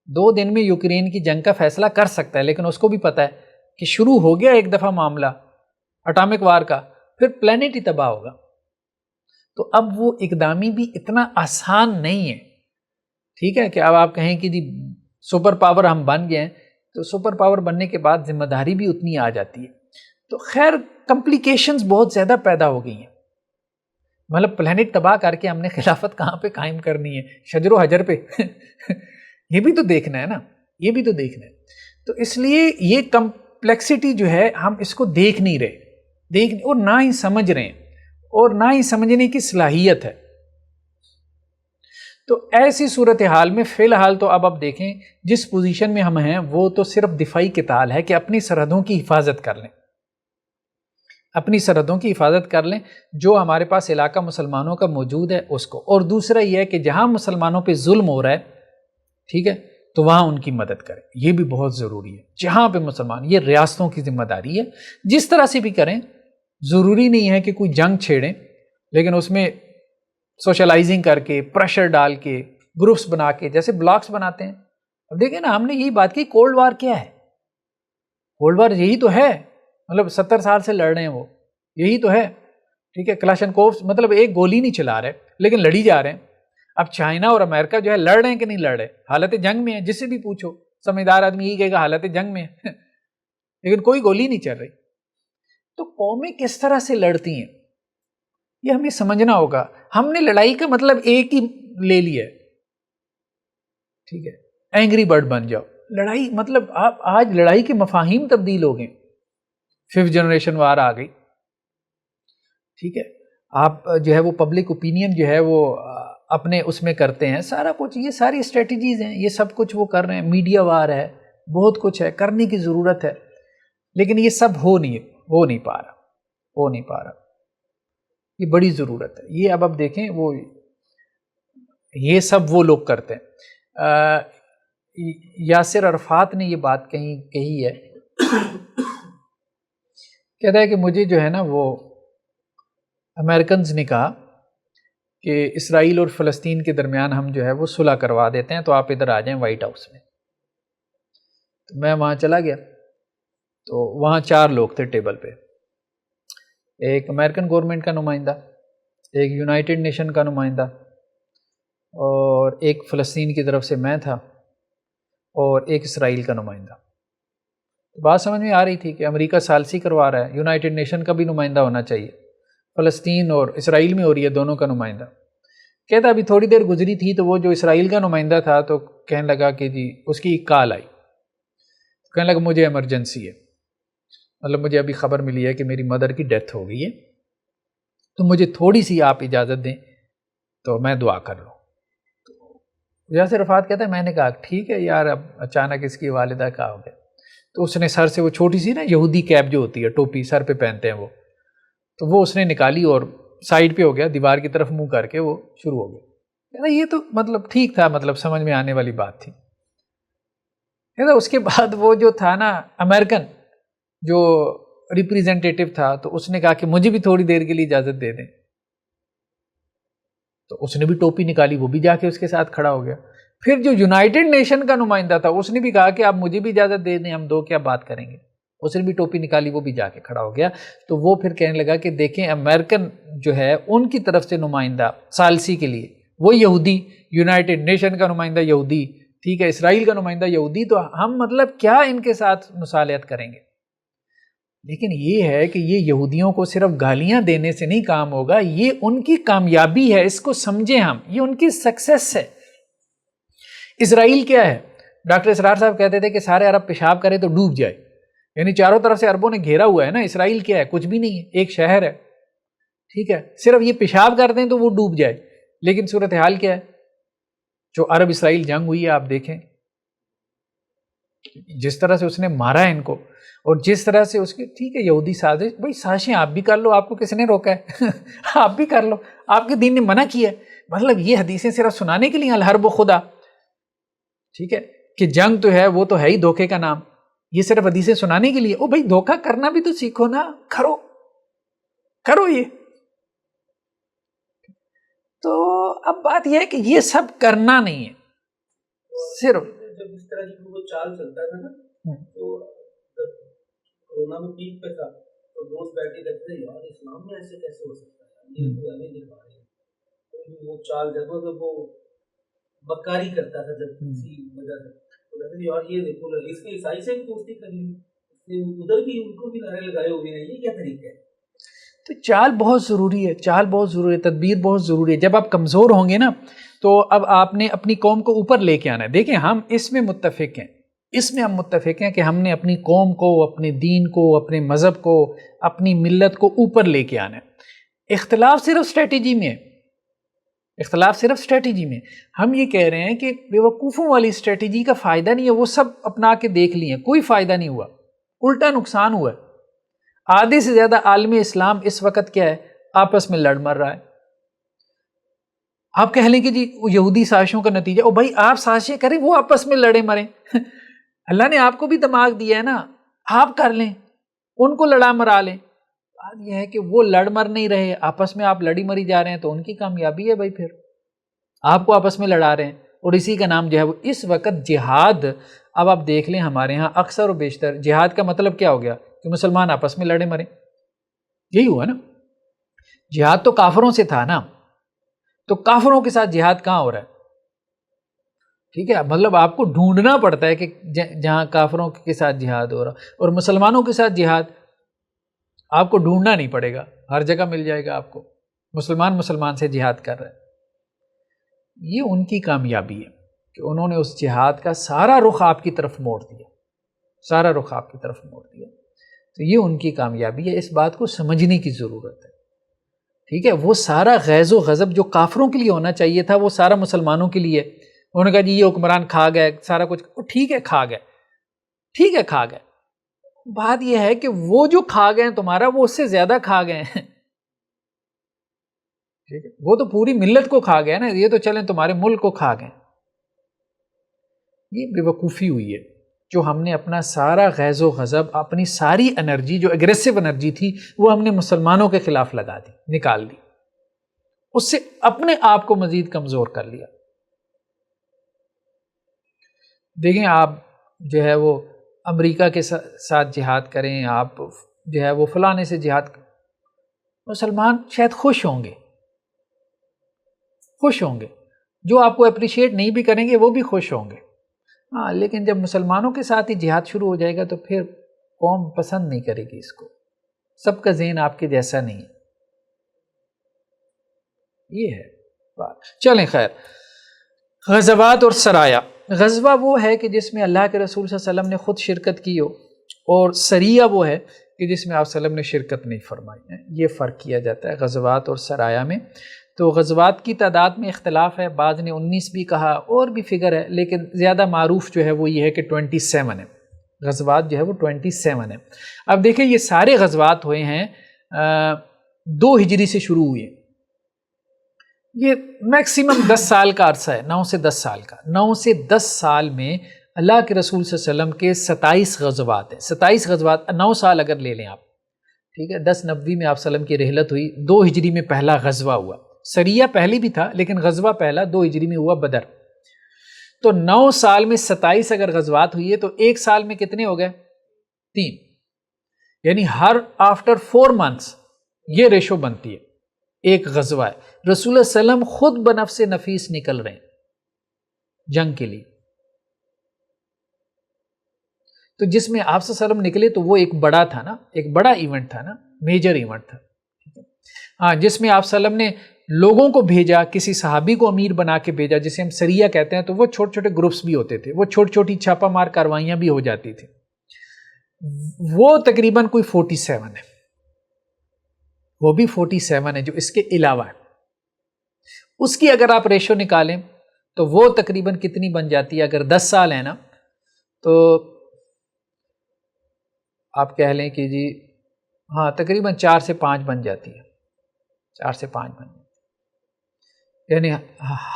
2 دن میں یوکرین کی جنگ کا فیصلہ کر سکتا ہے. لیکن اس کو بھی پتا ہے کہ شروع ہو گیا ایک دفعہ معاملہ اٹامک وار کا، پھر پلانٹ ہی تباہ ہوگا. تو اب وہ اقدامی بھی اتنا آسان نہیں ہے، ٹھیک ہے، کہ اب آپ کہیں کہ جی سپر پاور ہم بن گئے ہیں، تو سپر پاور بننے کے بعد ذمہ داری بھی اتنی آ جاتی ہے. تو خیر کمپلیکیشنز بہت زیادہ پیدا ہو گئی ہیں. مطلب پلانٹ تباہ کر کے ہم نے خلافت کہاں پہ قائم کرنی ہے؟ شجر و حجر پہ؟ یہ بھی تو دیکھنا ہے نا، یہ بھی تو دیکھنا ہے. تو اس لیے یہ کمپلیکسٹی جو ہے ہم اس کو دیکھ نہیں رہے، اور نہ ہی سمجھ رہے ہیں، اور نہ ہی سمجھنے کی صلاحیت ہے. تو ایسی صورتحال میں فی الحال تو اب دیکھیں جس پوزیشن میں ہم ہیں وہ تو صرف دفاعی قتال ہے کہ اپنی سرحدوں کی حفاظت کر لیں، اپنی سرحدوں کی حفاظت کر لیں، جو ہمارے پاس علاقہ مسلمانوں کا موجود ہے اس کو. اور دوسرا یہ ہے کہ جہاں مسلمانوں پہ ظلم ہو رہا ہے، ٹھیک ہے، تو وہاں ان کی مدد کریں. یہ بھی بہت ضروری ہے. جہاں پہ مسلمان، یہ ریاستوں کی ذمہ داری ہے، جس طرح سے بھی کریں. ضروری نہیں ہے کہ کوئی جنگ چھیڑیں، لیکن اس میں سوشلائزنگ کر کے، پریشر ڈال کے، گروپس بنا کے، جیسے بلاکس بناتے ہیں. اب دیکھیں نا، ہم نے یہی بات کی، کولڈ وار کیا ہے؟ کولڈ وار یہی تو ہے، مطلب 70 سال سے لڑ رہے ہیں وہ، یہی تو ہے. ٹھیک ہے، کلاشنکوف مطلب ایک گولی نہیں چلا رہے لیکن لڑی جا رہے ہیں. اب چائنا اور امریکہ جو ہے لڑ رہے ہیں کہ نہیں لڑ رہے؟ حالت جنگ میں ہیں. جس سے بھی پوچھو سمجھدار آدمی یہی کہے گا حالت جنگ میں ہے لیکن کوئی گولی نہیں چل رہی. تو قومیں کس طرح سے لڑتی ہیں یہ ہمیں سمجھنا ہوگا. ہم نے لڑائی کا مطلب ایک ہی لے لیا ہے، ٹھیک ہے، اینگری برڈ بن جاؤ. لڑائی مطلب آپ آج لڑائی کے مفاہیم تبدیل ہو گئے. 5th جنریشن وار آ گئی. ٹھیک ہے، آپ جو ہے وہ پبلک اوپینین جو ہے وہ اپنے اس میں کرتے ہیں سارا کچھ. یہ ساری اسٹریٹجیز ہیں، یہ سب کچھ وہ کر رہے ہیں. میڈیا وار ہے، بہت کچھ ہے، کرنے کی ضرورت ہے، لیکن یہ سب ہو نہیں پا رہا. یہ بڑی ضرورت ہے. یہ اب دیکھیں وہ یہ سب وہ لوگ کرتے ہیں. یاسر عرفات نے یہ بات کہی ہے، کہتا ہے کہ مجھے جو ہے نا وہ امریکنز نے کہا کہ اسرائیل اور فلسطین کے درمیان ہم جو ہے وہ صلح کروا دیتے ہیں، تو آپ ادھر آ جائیں وائٹ ہاؤس میں. تو میں وہاں چلا گیا، تو وہاں 4 لوگ تھے ٹیبل پہ. ایک امریکن گورنمنٹ کا نمائندہ، ایک یونائٹڈ نیشن کا نمائندہ، اور ایک فلسطین کی طرف سے میں تھا، اور ایک اسرائیل کا نمائندہ. بات سمجھ میں آ رہی تھی کہ امریکہ ثالثی کروا رہا ہے، یونائٹڈ نیشن کا بھی نمائندہ ہونا چاہیے، فلسطین اور اسرائیل میں ہو رہی ہے دونوں کا نمائندہ. کہتا ابھی تھوڑی دیر گزری تھی تو وہ جو اسرائیل کا نمائندہ تھا تو کہنے لگا کہ جی اس کی ایک کال آئی، کہنے لگا مجھے ایمرجنسی ہے، مطلب مجھے ابھی خبر ملی ہے کہ میری مدر کی ڈیتھ ہو گئی ہے، تو مجھے تھوڑی سی آپ اجازت دیں تو میں دعا کر لوں. یاسر عرفات کہتا ہے میں نے کہا ٹھیک ہے یار، اب اچانک اس کی والدہ کا ہو گیا. تو اس نے سر سے وہ چھوٹی سی نا یہودی کیپ جو ہوتی ہے، ٹوپی سر پہ پہنتے ہیں وہ، تو وہ اس نے نکالی اور سائڈ پہ ہو گیا، دیوار کی طرف منہ کر کے وہ شروع ہو گیا. کہتا یہ تو مطلب ٹھیک تھا، مطلب سمجھ میں آنے والی بات تھی. کہتا اس کے بعد وہ جو تھا نا امریکن جو ریپریزنٹیٹیو تھا، تو اس نے کہا کہ مجھے بھی تھوڑی دیر کے لیے اجازت دے دیں. تو اس نے بھی ٹوپی نکالی، وہ بھی جا کے اس کے ساتھ کھڑا ہو گیا. پھر جو یونائٹڈ نیشن کا نمائندہ تھا اس نے بھی کہا کہ آپ مجھے بھی اجازت دے دیں، ہم دو کیا بات کریں گے. اس نے بھی ٹوپی نکالی، وہ بھی جا کے کھڑا ہو گیا. تو وہ پھر کہنے لگا کہ دیکھیں امریکن جو ہے ان کی طرف سے نمائندہ ثالثی کے لیے وہ یہودی، یونائٹڈ نیشن کا نمائندہ یہودی، ٹھیک ہے، اسرائیل کا نمائندہ یہودی، تو ہم مطلب کیا ان کے ساتھ مصالحت کریں گے. لیکن یہ ہے کہ یہ یہودیوں کو صرف گالیاں دینے سے نہیں کام ہوگا، یہ ان کی کامیابی ہے، اس کو سمجھیں ہم، یہ ان کی سکسیس ہے. اسرائیل کیا ہے؟ ڈاکٹر اسرار صاحب کہتے تھے کہ سارے عرب پیشاب کرے تو ڈوب جائے، یعنی چاروں طرف سے عربوں نے گھیرا ہوا ہے نا. اسرائیل کیا ہے؟ کچھ بھی نہیں ہے، ایک شہر ہے، ٹھیک ہے، صرف یہ پیشاب کرتے ہیں تو وہ ڈوب جائے. لیکن صورتحال کیا ہے؟ جو عرب اسرائیل جنگ ہوئی ہے آپ دیکھیں جس طرح سے اس نے مارا ہے ان کو، اور جس طرح سے اس کی، ٹھیک ہے یہودی سازش، بھائی سازشیں آپ بھی کر لو، آپ کو کس نے روکا ہے آپ بھی کر لو، آپ کے دین نے منع کیا ہے. مطلب یہ حدیثیں صرف سنانے کے لیے الحرب خدا، ٹھیک ہے، کہ جنگ تو ہے وہ تو ہے ہی دھوکے کا نام، یہ صرف حدیثیں سنانے کے لیے. او بھائی دھوکا کرنا بھی تو سیکھو نا، کرو یہ. تو اب بات یہ ہے کہ یہ سب کرنا نہیں ہے، صرف جب اس طرح کی وہ چال چلتا تھا نا، تو جب کورونا میں پیک پہ تھا تو دوست بیٹھ کے کہتے تھے یار اسلام میں ایسے کیسے ہو سکتا ہے، یہ تو نہیں دکھا رہے ہیں. وہ چال جب وہ بکاری کرتا تھا جب کسی وجہ سے، تو کہتے تھے یار یہ دیکھو اس کے عیسائی سے بھی دوستی کر لی، ادھر بھی ان کو بھی نعرے لگائے ہوئے ہیں، یہ کیا طریقہ ہے. تو چال بہت ضروری ہے، چال بہت ضروری ہے، تدبیر بہت ضروری ہے. جب آپ کمزور ہوں گے نا تو اب آپ نے اپنی قوم کو اوپر لے کے آنا ہے. دیکھیں ہم اس میں متفق ہیں، اس میں ہم متفق ہیں کہ ہم نے اپنی قوم کو، اپنے دین کو، اپنے مذہب کو، اپنی ملت کو اوپر لے کے آنا ہے. اختلاف صرف اسٹریٹجی میں ہے، اختلاف صرف اسٹریٹجی میں. ہم یہ کہہ رہے ہیں کہ بیوقوفوں والی اسٹریٹجی کا فائدہ نہیں ہے، وہ سب اپنا کے دیکھ لیے، کوئی فائدہ نہیں ہوا، الٹا نقصان ہوا ہے. آدھے سے زیادہ عالم اسلام اس وقت کیا ہے؟ آپس میں لڑ مر رہا ہے. آپ کہہ لیں کہ جی یہودی سازشوں کا نتیجہ، او بھائی آپ سازشیں کریں، وہ آپس میں لڑے مریں. اللہ نے آپ کو بھی دماغ دیا ہے نا، آپ کر لیں، ان کو لڑا مرا لیں. بات یہ ہے کہ وہ لڑ مر نہیں رہے، آپس میں آپ لڑی مری جا رہے ہیں، تو ان کی کامیابی ہے بھائی، پھر آپ کو آپس میں لڑا رہے ہیں، اور اسی کا نام جو ہے وہ اس وقت جہاد. اب آپ دیکھ لیں ہمارے ہاں اکثر و بیشتر جہاد کا مطلب کیا ہو گیا کہ مسلمان آپس میں لڑے مرے، یہی ہوا نا. جہاد تو کافروں سے تھا نا، تو کافروں کے ساتھ جہاد کہاں ہو رہا ہے؟ ٹھیک ہے، مطلب آپ کو ڈھونڈنا پڑتا ہے کہ جہاں کافروں کے ساتھ جہاد ہو رہا اور مسلمانوں کے ساتھ جہاد آپ کو ڈھونڈنا نہیں پڑے گا، ہر جگہ مل جائے گا آپ کو. مسلمان سے جہاد کر رہے ہیں. یہ ان کی کامیابی ہے کہ انہوں نے اس جہاد کا سارا رخ آپ کی طرف موڑ دیا، سارا رخ آپ کی طرف موڑ دیا. تو یہ ان کی کامیابی ہے، اس بات کو سمجھنے کی ضرورت ہے. ٹھیک ہے، وہ سارا غیظ و غضب جو کافروں کے لیے ہونا چاہیے تھا وہ سارا مسلمانوں کے لیے. انہوں نے کہا جی یہ حکمران کھا گئے سارا کچھ، ٹھیک ہے کھا گئے، ٹھیک ہے کھا گئے. بات یہ ہے کہ وہ جو کھا گئے تمہارا وہ اس سے زیادہ کھا گئے ہیں. ٹھیک ہے، وہ تو پوری ملت کو کھا گیا نا، یہ تو چلیں تمہارے ملک کو کھا گئے. یہ بے وقوفی ہوئی ہے جو ہم نے اپنا سارا غیظ و غضب، اپنی ساری انرجی جو اگریسو انرجی تھی وہ ہم نے مسلمانوں کے خلاف لگا دی، نکال دی، اس سے اپنے آپ کو مزید کمزور کر لیا. دیکھیں آپ جو ہے وہ امریکہ کے ساتھ جہاد کریں، آپ جو ہے وہ فلانے سے جہاد کریں، مسلمان شاید خوش ہوں گے، جو آپ کو اپریشیٹ نہیں بھی کریں گے وہ بھی خوش ہوں گے. ہاں لیکن جب مسلمانوں کے ساتھ ہی جہاد شروع ہو جائے گا تو پھر قوم پسند نہیں کرے گی اس کو. سب کا ذہن آپ کے جیسا نہیں ہے، یہ ہے بات. چلیں خیر، غزوات اور سرایا. غزوہ وہ ہے کہ جس میں اللہ کے رسول صلی اللہ علیہ وسلم نے خود شرکت کی ہو، اور سریہ وہ ہے کہ جس میں آپ صلی اللہ علیہ وسلم نے شرکت نہیں فرمائی ہے. یہ فرق کیا جاتا ہے غزوات اور سرایا میں. تو غزوات کی تعداد میں اختلاف ہے، بعض نے 19 بھی کہا، اور بھی فگر ہے، لیکن زیادہ معروف جو ہے وہ یہ ہے کہ 27 ہے. غزوات جو ہے وہ 27 ہے. اب دیکھیں یہ سارے غزوات ہوئے ہیں 2 ہجری سے شروع ہوئے. یہ میکسیمم 10 سال کا عرصہ ہے، 9 سے 10 سال کا. 9 سے 10 سال میں اللہ کے رسول صلی اللہ علیہ وسلم کے 27 غزوات ہیں. 27 غزوات، 9 سال اگر لے لیں آپ، ٹھیک ہے. 10 نبوی میں آپ صلی اللہ علیہ وسلم کی رحلت ہوئی، 2 ہجری میں پہلا غزوہ ہوا. سریہ پہلی بھی تھا لیکن غزوہ پہلا 2 ہجری میں ہوا، بدر. تو 9 سال میں 27 اگر غزوات ہوئی ہے تو ایک سال میں کتنے ہو گئے؟ 3. یعنی ہر آفٹر 4 منتھس یہ ریشو بنتی ہے، ایک غزوہ ہے. رسول اللہ صلی اللہ علیہ وسلم خود بنفس نفیس نکل رہے ہیں جنگ کے لیے. تو جس میں آپ صلی اللہ علیہ وسلم نکلے تو وہ ایک بڑا تھا نا، ایک بڑا ایونٹ تھا نا، میجر ایونٹ تھا. ہاں، جس میں آپ صلی اللہ علیہ وسلم نے لوگوں کو بھیجا، کسی صحابی کو امیر بنا کے بھیجا جسے ہم سریہ کہتے ہیں. تو وہ چھوٹے چھوٹے گروپس بھی ہوتے تھے، وہ چھوٹی چھوٹی چھاپا مار کاروائیاں بھی ہو جاتی تھی. وہ تقریباً کوئی 47 ہے، وہ بھی 47 ہے جو اس کے علاوہ ہے. اس کی اگر آپ ریشو نکالیں تو وہ تقریباً کتنی بن جاتی ہے؟ اگر 10 سال ہے نا تو آپ کہہ لیں کہ جی ہاں تقریباً 4 سے 5 بن جاتی ہے، 4 سے 5 بن جاتی ہے. یعنی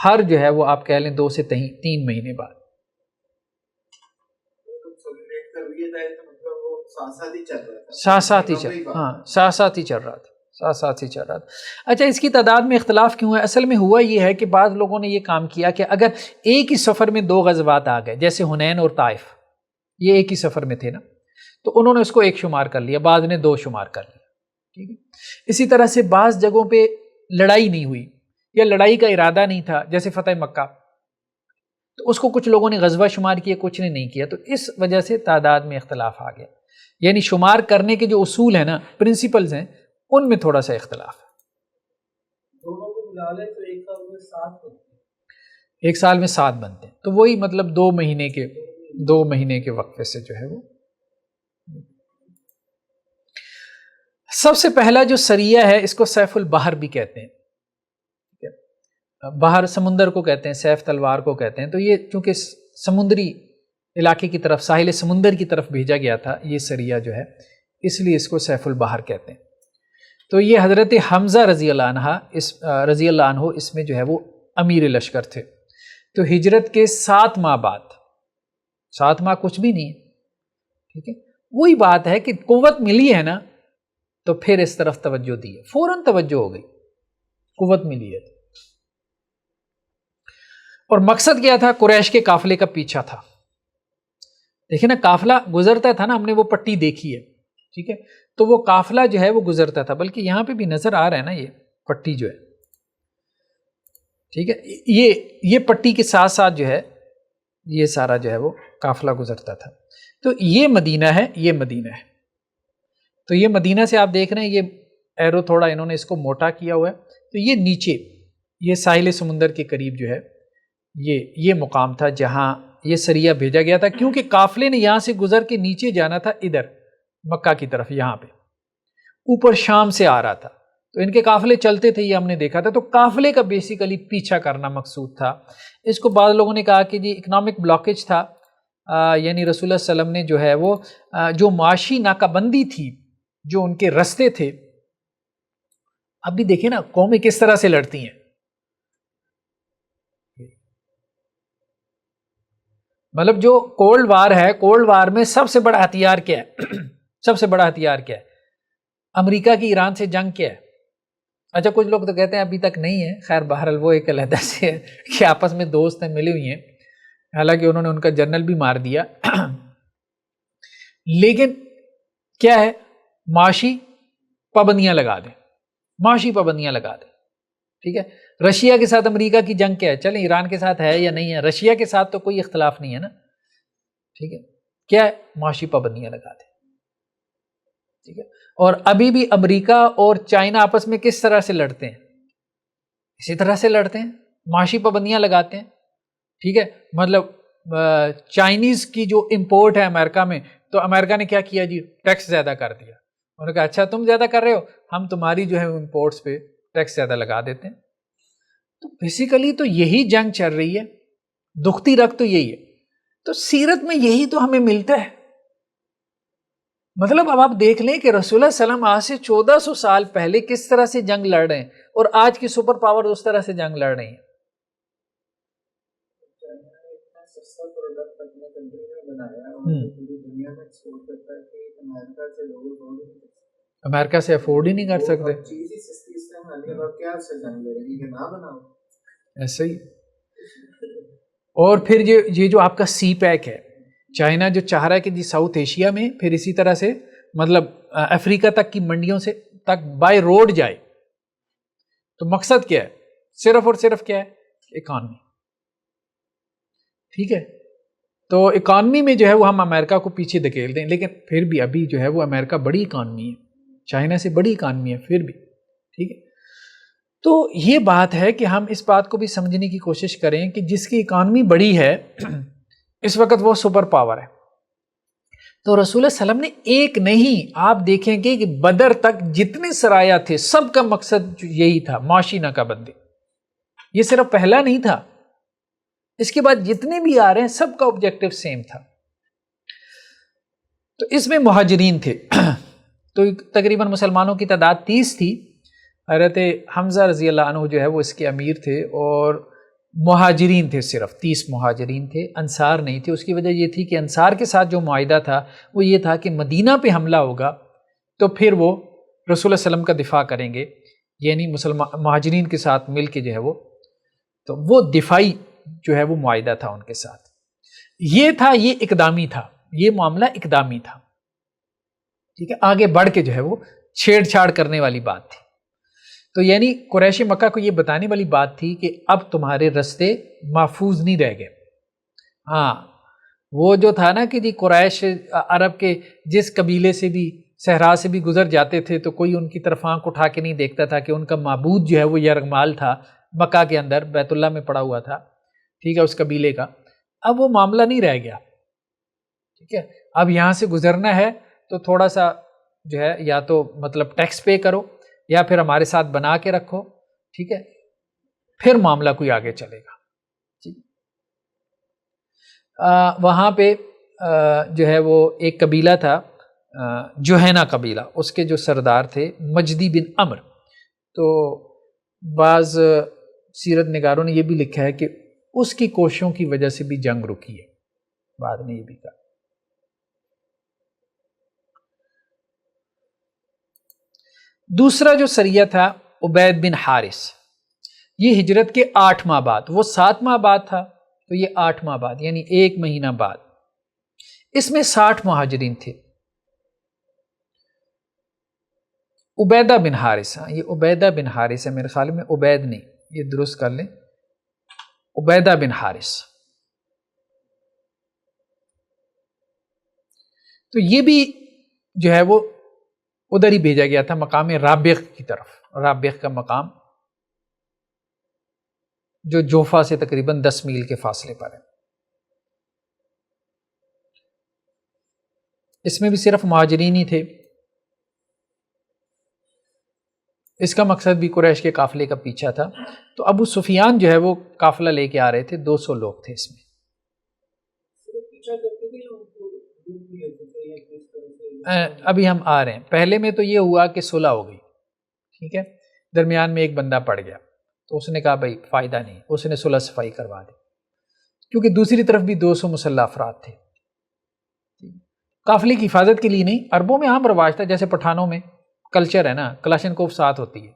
ہر جو ہے وہ آپ کہہ لیں 2 سے 3 مہینے بعد. ساتھ ساتھ ہی چل رہا تھا. اچھا، اس کی تعداد میں اختلاف کیوں ہے؟ اصل میں ہوا یہ ہے کہ بعض لوگوں نے یہ کام کیا کہ اگر ایک ہی سفر میں 2 غزوات آ گئے، جیسے حنین اور طائف، یہ ایک ہی سفر میں تھے نا، تو انہوں نے اس کو 1 شمار کر لیا، بعض نے 2 شمار کر لیا. ٹھیک ہے. اسی طرح سے بعض جگہوں پہ لڑائی نہیں ہوئی یا لڑائی کا ارادہ نہیں تھا، جیسے فتح مکہ، تو اس کو کچھ لوگوں نے غزوہ شمار کیا، کچھ نے نہیں کیا. تو اس وجہ سے تعداد میں اختلاف آ گیا. یعنی شمار کرنے کے جو اصول ہیں نا، پرنسپلز ہیں، ان میں تھوڑا سا اختلاف ہے. دونوں کو ملا لیں تو ایک سال میں 7 بنتے ہیں. ایک سال میں 7 بنتے ہیں، تو وہی مطلب 2 مہینے کے وقفے سے جو ہے وہ. سب سے پہلا جو سریہ ہے اس کو سیف البحر بھی کہتے ہیں. بحر سمندر کو کہتے ہیں، سیف تلوار کو کہتے ہیں. تو یہ چونکہ سمندری علاقے کی طرف، ساحل سمندر کی طرف بھیجا گیا تھا یہ سریہ جو ہے، اس لیے اس کو سیف البحر کہتے ہیں. تو یہ حضرت حمزہ رضی اللہ عنہ اس میں جو ہے وہ امیر لشکر تھے. تو ہجرت کے 7 ماہ بعد، 7 ماہ کچھ بھی نہیں ہے، ٹھیک ہے. وہی بات ہے کہ قوت ملی ہے نا تو پھر اس طرف توجہ دی ہے، فوراً توجہ ہو گئی، قوت ملی ہے۔ اور مقصد کیا تھا؟ قریش کے قافلے کا پیچھا تھا۔ دیکھیں نا، قافلہ گزرتا تھا نا، ہم نے وہ پٹی دیکھی ہے، ٹھیک ہے، تو وہ قافلہ جو ہے وہ گزرتا تھا، بلکہ یہاں پہ بھی نظر آ رہا ہے نا یہ پٹی جو ہے، ٹھیک ہے، یہ پٹی کے ساتھ ساتھ جو ہے یہ سارا جو ہے وہ قافلہ گزرتا تھا۔ تو یہ مدینہ ہے، یہ مدینہ ہے۔ تو یہ مدینہ سے آپ دیکھ رہے ہیں، یہ ایرو تھوڑا انہوں نے اس کو موٹا کیا ہوا ہے، تو یہ نیچے، یہ ساحل سمندر کے قریب جو ہے یہ مقام تھا جہاں یہ سریہ بھیجا گیا تھا، کیونکہ قافلے نے یہاں سے گزر کے نیچے جانا تھا ادھر مکہ کی طرف، یہاں پہ اوپر شام سے آ رہا تھا، تو ان کے قافلے چلتے تھے، یہ ہم نے دیکھا تھا۔ تو قافلے کا بیسیکلی پیچھا کرنا مقصود تھا۔ اس کو بعض لوگوں نے کہا کہ جی اکنامک بلاکیج تھا، یعنی رسول اللہ صلی اللہ علیہ وسلم نے جو ہے وہ جو معاشی ناکہ بندی تھی، جو ان کے رستے تھے، اب بھی دیکھیں نا قومیں کس طرح سے لڑتی ہیں، مطلب جو کولڈ وار ہے، کولڈ وار میں سب سے بڑا ہتھیار کیا ہے؟ سب سے بڑا ہتھیار کیا ہے؟ امریکہ کی ایران سے جنگ کیا ہے؟ اچھا کچھ لوگ تو کہتے ہیں ابھی تک نہیں ہے، خیر بہرحال وہ ایک علیحدہ سے ہے کہ آپس میں دوست ہیں، ملی ہوئی ہیں، حالانکہ انہوں نے ان کا جنرل بھی مار دیا، لیکن کیا ہے؟ معاشی پابندیاں لگا دیں، معاشی پابندیاں لگا دیں، ٹھیک ہے۔ رشیا کے ساتھ امریکہ کی جنگ کیا ہے؟ چلیں ایران کے ساتھ ہے یا نہیں ہے، رشیا کے ساتھ تو کوئی اختلاف نہیں ہے نا، ٹھیک ہے، کیا ہے؟ معاشی پابندیاں لگا دیں، ٹھیک ہے۔ اور ابھی بھی امریکہ اور چائنا آپس میں کس طرح سے لڑتے ہیں؟ اسی طرح سے لڑتے ہیں، معاشی پابندیاں لگاتے ہیں، ٹھیک ہے۔ مطلب چائنیز کی جو امپورٹ ہے امریکہ میں، تو امریکہ نے کیا کیا جی؟ ٹیکس زیادہ کر دیا، انہوں نے کہا اچھا تم زیادہ کر رہے ہو، ہم تمہاری جو ہے امپورٹس پہ ٹیکس زیادہ لگا دیتے ہیں۔ تو بیسیکلی تو یہی جنگ چل رہی ہے، دکھتی رکھ تو یہی ہے۔ تو سیرت میں یہی تو ہمیں ملتا ہے، مطلب اب آپ دیکھ لیں کہ رسول اللہ صلی اللہ علیہ وسلم آج سے 1400 سال پہلے کس طرح سے جنگ لڑ رہے ہیں، اور آج کی سپر پاور اس طرح سے جنگ لڑ رہی ہیں۔ سستا پروڈکٹ اپنے کنٹری میں بنایا اور پوری دنیا میں ایکسپورٹ کرتا ہے کہ امریکہ سے لوگ امریکہ سے افورڈ ہی نہیں کر سکتے، چیز ہی سستی استعمال ہے، اور کیا سے جنگ لڑے گی کہ نہ بناؤ ایسے ہی۔ اور پھر یہ جو آپ کا سی پیک ہے، چائنا جو چاہ رہا ہے کہ جی ساؤتھ ایشیا میں، پھر اسی طرح سے مطلب افریقہ تک کی منڈیوں سے تک بائی روڈ جائے، تو مقصد کیا ہے؟ صرف اور صرف کیا ہے؟ اکانومی، ٹھیک ہے۔ تو اکانومی میں جو ہے وہ ہم امریکہ کو پیچھے دھکیل دیں، لیکن پھر بھی ابھی جو ہے وہ امریکہ بڑی اکانومی ہے، چائنا سے بڑی اکانومی ہے پھر بھی، ٹھیک ہے۔ تو یہ بات ہے کہ ہم اس بات کو بھی سمجھنے کی کوشش کریں کہ جس کی اکانومی بڑی ہے اس وقت وہ سپر پاور ہے۔ تو رسول اللہ صلی اللہ علیہ وسلم نے ایک نہیں، آپ دیکھیں گے کہ بدر تک جتنے سرایا تھے سب کا مقصد یہی تھا، معاشی ناکہ بندی۔ یہ صرف پہلا نہیں تھا، اس کے بعد جتنے بھی آ رہے ہیں سب کا آبجیکٹو سیم تھا۔ تو اس میں مہاجرین تھے، تو تقریباً مسلمانوں کی تعداد 30 تھی۔ حضرت حمزہ رضی اللہ عنہ جو ہے وہ اس کے امیر تھے، اور مہاجرین تھے، صرف 30 مہاجرین تھے، انصار نہیں تھے۔ اس کی وجہ یہ تھی کہ انصار کے ساتھ جو معاہدہ تھا وہ یہ تھا کہ مدینہ پہ حملہ ہوگا تو پھر وہ رسول اللہ صلی اللہ علیہ وسلم کا دفاع کریں گے، یعنی مہاجرین کے ساتھ مل کے جو ہے وہ، تو وہ دفاعی جو ہے وہ معاہدہ تھا ان کے ساتھ۔ یہ تھا، یہ اقدامی تھا، یہ معاملہ اقدامی تھا، ٹھیک ہے۔ آگے بڑھ کے جو ہے وہ چھیڑ چھاڑ کرنے والی بات تھی۔ تو یعنی قریش مکہ کو یہ بتانے والی بات تھی کہ اب تمہارے رستے محفوظ نہیں رہ گئے۔ ہاں وہ جو تھا نا کہ جی قریش عرب کے جس قبیلے سے بھی، صحرا سے بھی گزر جاتے تھے تو کوئی ان کی طرف آنکھ اٹھا کے نہیں دیکھتا تھا کہ ان کا معبود جو ہے وہ یرغمال تھا، مکہ کے اندر بیت اللہ میں پڑا ہوا تھا، ٹھیک ہے، اس قبیلے کا۔ اب وہ معاملہ نہیں رہ گیا، ٹھیک ہے۔ اب یہاں سے گزرنا ہے تو تھوڑا سا جو ہے یا تو مطلب ٹیکس پے کرو یا پھر ہمارے ساتھ بنا کے رکھو، ٹھیک ہے، پھر معاملہ کوئی آگے چلے گا۔ وہاں پہ جو ہے وہ ایک قبیلہ تھا، جوہینہ قبیلہ، اس کے جو سردار تھے مجدی بن عمر۔ تو بعض سیرت نگاروں نے یہ بھی لکھا ہے کہ اس کی کوششوں کی وجہ سے بھی جنگ رکی ہے، بعد میں یہ بھی کہا۔ دوسرا جو سریہ تھا عبید بن حارث، یہ ہجرت کے 8 ماہ بعد، وہ 7 ماہ بعد تھا تو یہ 8 ماہ بعد، یعنی 1 مہینہ بعد۔ اس میں 60 مہاجرین تھے۔ عبیدہ بن حارث، یہ عبیدہ بن حارث ہے، میرے خیال میں عبید نہیں، یہ درست کر لیں، عبیدہ بن حارث۔ تو یہ بھی جو ہے وہ ادھر ہی بھیجا گیا تھا، مقام رابغ کی طرف۔ رابغ کا مقام جو جوفا سے تقریباً 10 میل کے فاصلے پر ہے۔ اس میں بھی صرف مہاجرین ہی تھے۔ اس کا مقصد بھی قریش کے قافلے کا پیچھا تھا۔ تو ابو سفیان جو ہے وہ قافلہ لے کے آ رہے تھے، 200 لوگ تھے اس میں۔ ابھی ہم آ رہے ہیں، پہلے میں تو یہ ہوا کہ صلح ہو گئی، ٹھیک ہے، درمیان میں ایک بندہ پڑ گیا تو اس نے کہا بھائی فائدہ نہیں، اس نے صلح صفائی کروا دی، کیونکہ دوسری طرف بھی 200 مسلح افراد تھے۔ قافلے کی حفاظت کے لیے نہیں، عربوں میں عام رواج تھا، جیسے پٹھانوں میں کلچر ہے نا، کلاشنکوف ساتھ ہوتی ہے،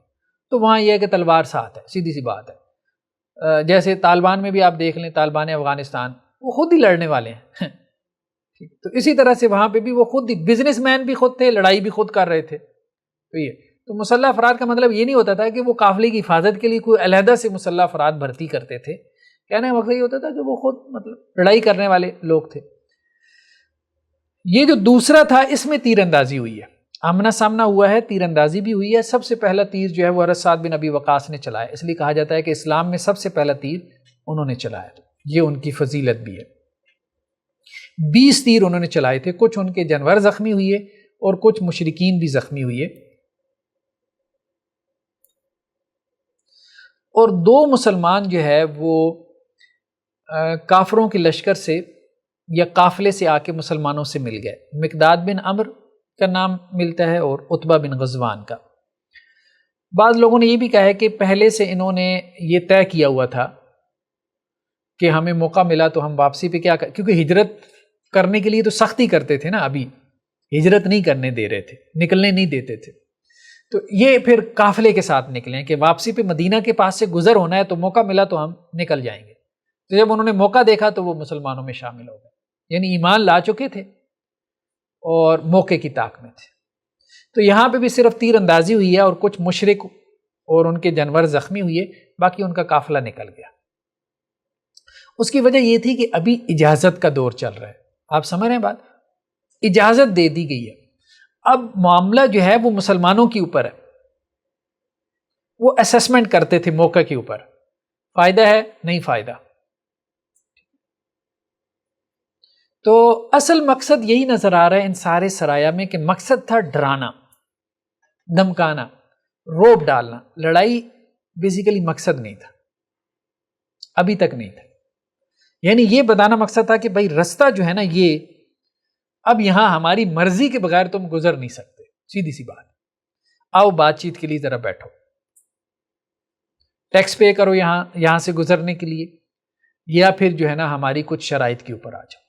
تو وہاں یہ ہے کہ تلوار ساتھ ہے، سیدھی سی بات ہے۔ جیسے طالبان میں بھی آپ دیکھ لیں، طالبان افغانستان وہ خود ہی لڑنے والے ہیں، تو اسی طرح سے وہاں پہ بھی وہ خود ہی بزنس مین بھی خود تھے، لڑائی بھی خود کر رہے تھے۔ تو مسلح افراد کا مطلب یہ نہیں ہوتا تھا کہ وہ قافلے کی حفاظت کے لیے کوئی علیحدہ سے مسلح افراد بھرتی کرتے تھے، کہنے کا مقصد یہ ہوتا تھا کہ وہ خود مطلب لڑائی کرنے والے لوگ تھے۔ یہ جو دوسرا تھا، اس میں تیر اندازی ہوئی ہے، آمنا سامنا ہوا ہے، تیر اندازی بھی ہوئی ہے۔ سب سے پہلا تیر جو ہے وہ حضرت سعد بن ابی وقاص نے چلایا، اس لیے کہا جاتا ہے کہ اسلام میں سب سے پہلا تیر انہوں نے چلایا، یہ ان کی فضیلت بھی ہے۔ 20 تیر انہوں نے چلائے تھے، کچھ ان کے جانور زخمی ہوئے اور کچھ مشرکین بھی زخمی ہوئے، اور 2 مسلمان جو ہے وہ کافروں کے لشکر سے یا قافلے سے آ کے مسلمانوں سے مل گئے۔ مقداد بن عمر کا نام ملتا ہے اور عتبہ بن غزوان کا۔ بعض لوگوں نے یہ بھی کہا ہے کہ پہلے سے انہوں نے یہ طے کیا ہوا تھا کہ ہمیں موقع ملا تو ہم واپسی پہ کیا کیونکہ ہجرت کرنے کے لیے تو سختی کرتے تھے نا، ابھی ہجرت نہیں کرنے دے رہے تھے، نکلنے نہیں دیتے تھے، تو یہ پھر قافلے کے ساتھ نکلے ہیں کہ واپسی پہ مدینہ کے پاس سے گزر ہونا ہے، تو موقع ملا تو ہم نکل جائیں گے۔ تو جب انہوں نے موقع دیکھا تو وہ مسلمانوں میں شامل ہو گئے، یعنی ایمان لا چکے تھے اور موقع کی طاق میں تھے۔ تو یہاں پہ بھی صرف تیر اندازی ہوئی ہے اور کچھ مشرک اور ان کے جانور زخمی ہوئے، باقی ان کا قافلہ نکل گیا۔ اس کی وجہ یہ تھی کہ ابھی اجازت کا دور چل رہا ہے، آپ سمجھ رہے ہیں بات، اجازت دے دی گئی ہے، اب معاملہ جو ہے وہ مسلمانوں کے اوپر ہے، وہ اسیسمنٹ کرتے تھے موقع کے اوپر، فائدہ ہے نہیں فائدہ۔ تو اصل مقصد یہی نظر آ رہا ہے ان سارے سرایا میں کہ مقصد تھا ڈرانا، دھمکانا، روب ڈالنا، لڑائی بیسیکلی مقصد نہیں تھا، ابھی تک نہیں تھا، یعنی یہ بتانا مقصد تھا کہ بھائی رستہ جو ہے نا یہ اب یہاں ہماری مرضی کے بغیر تم گزر نہیں سکتے، سیدھی سی بات، آؤ بات چیت کے لیے ذرا بیٹھو، ٹیکس پے کرو یہاں سے گزرنے کے لیے، یا پھر جو ہے نا ہماری کچھ شرائط کے اوپر آ جاؤ۔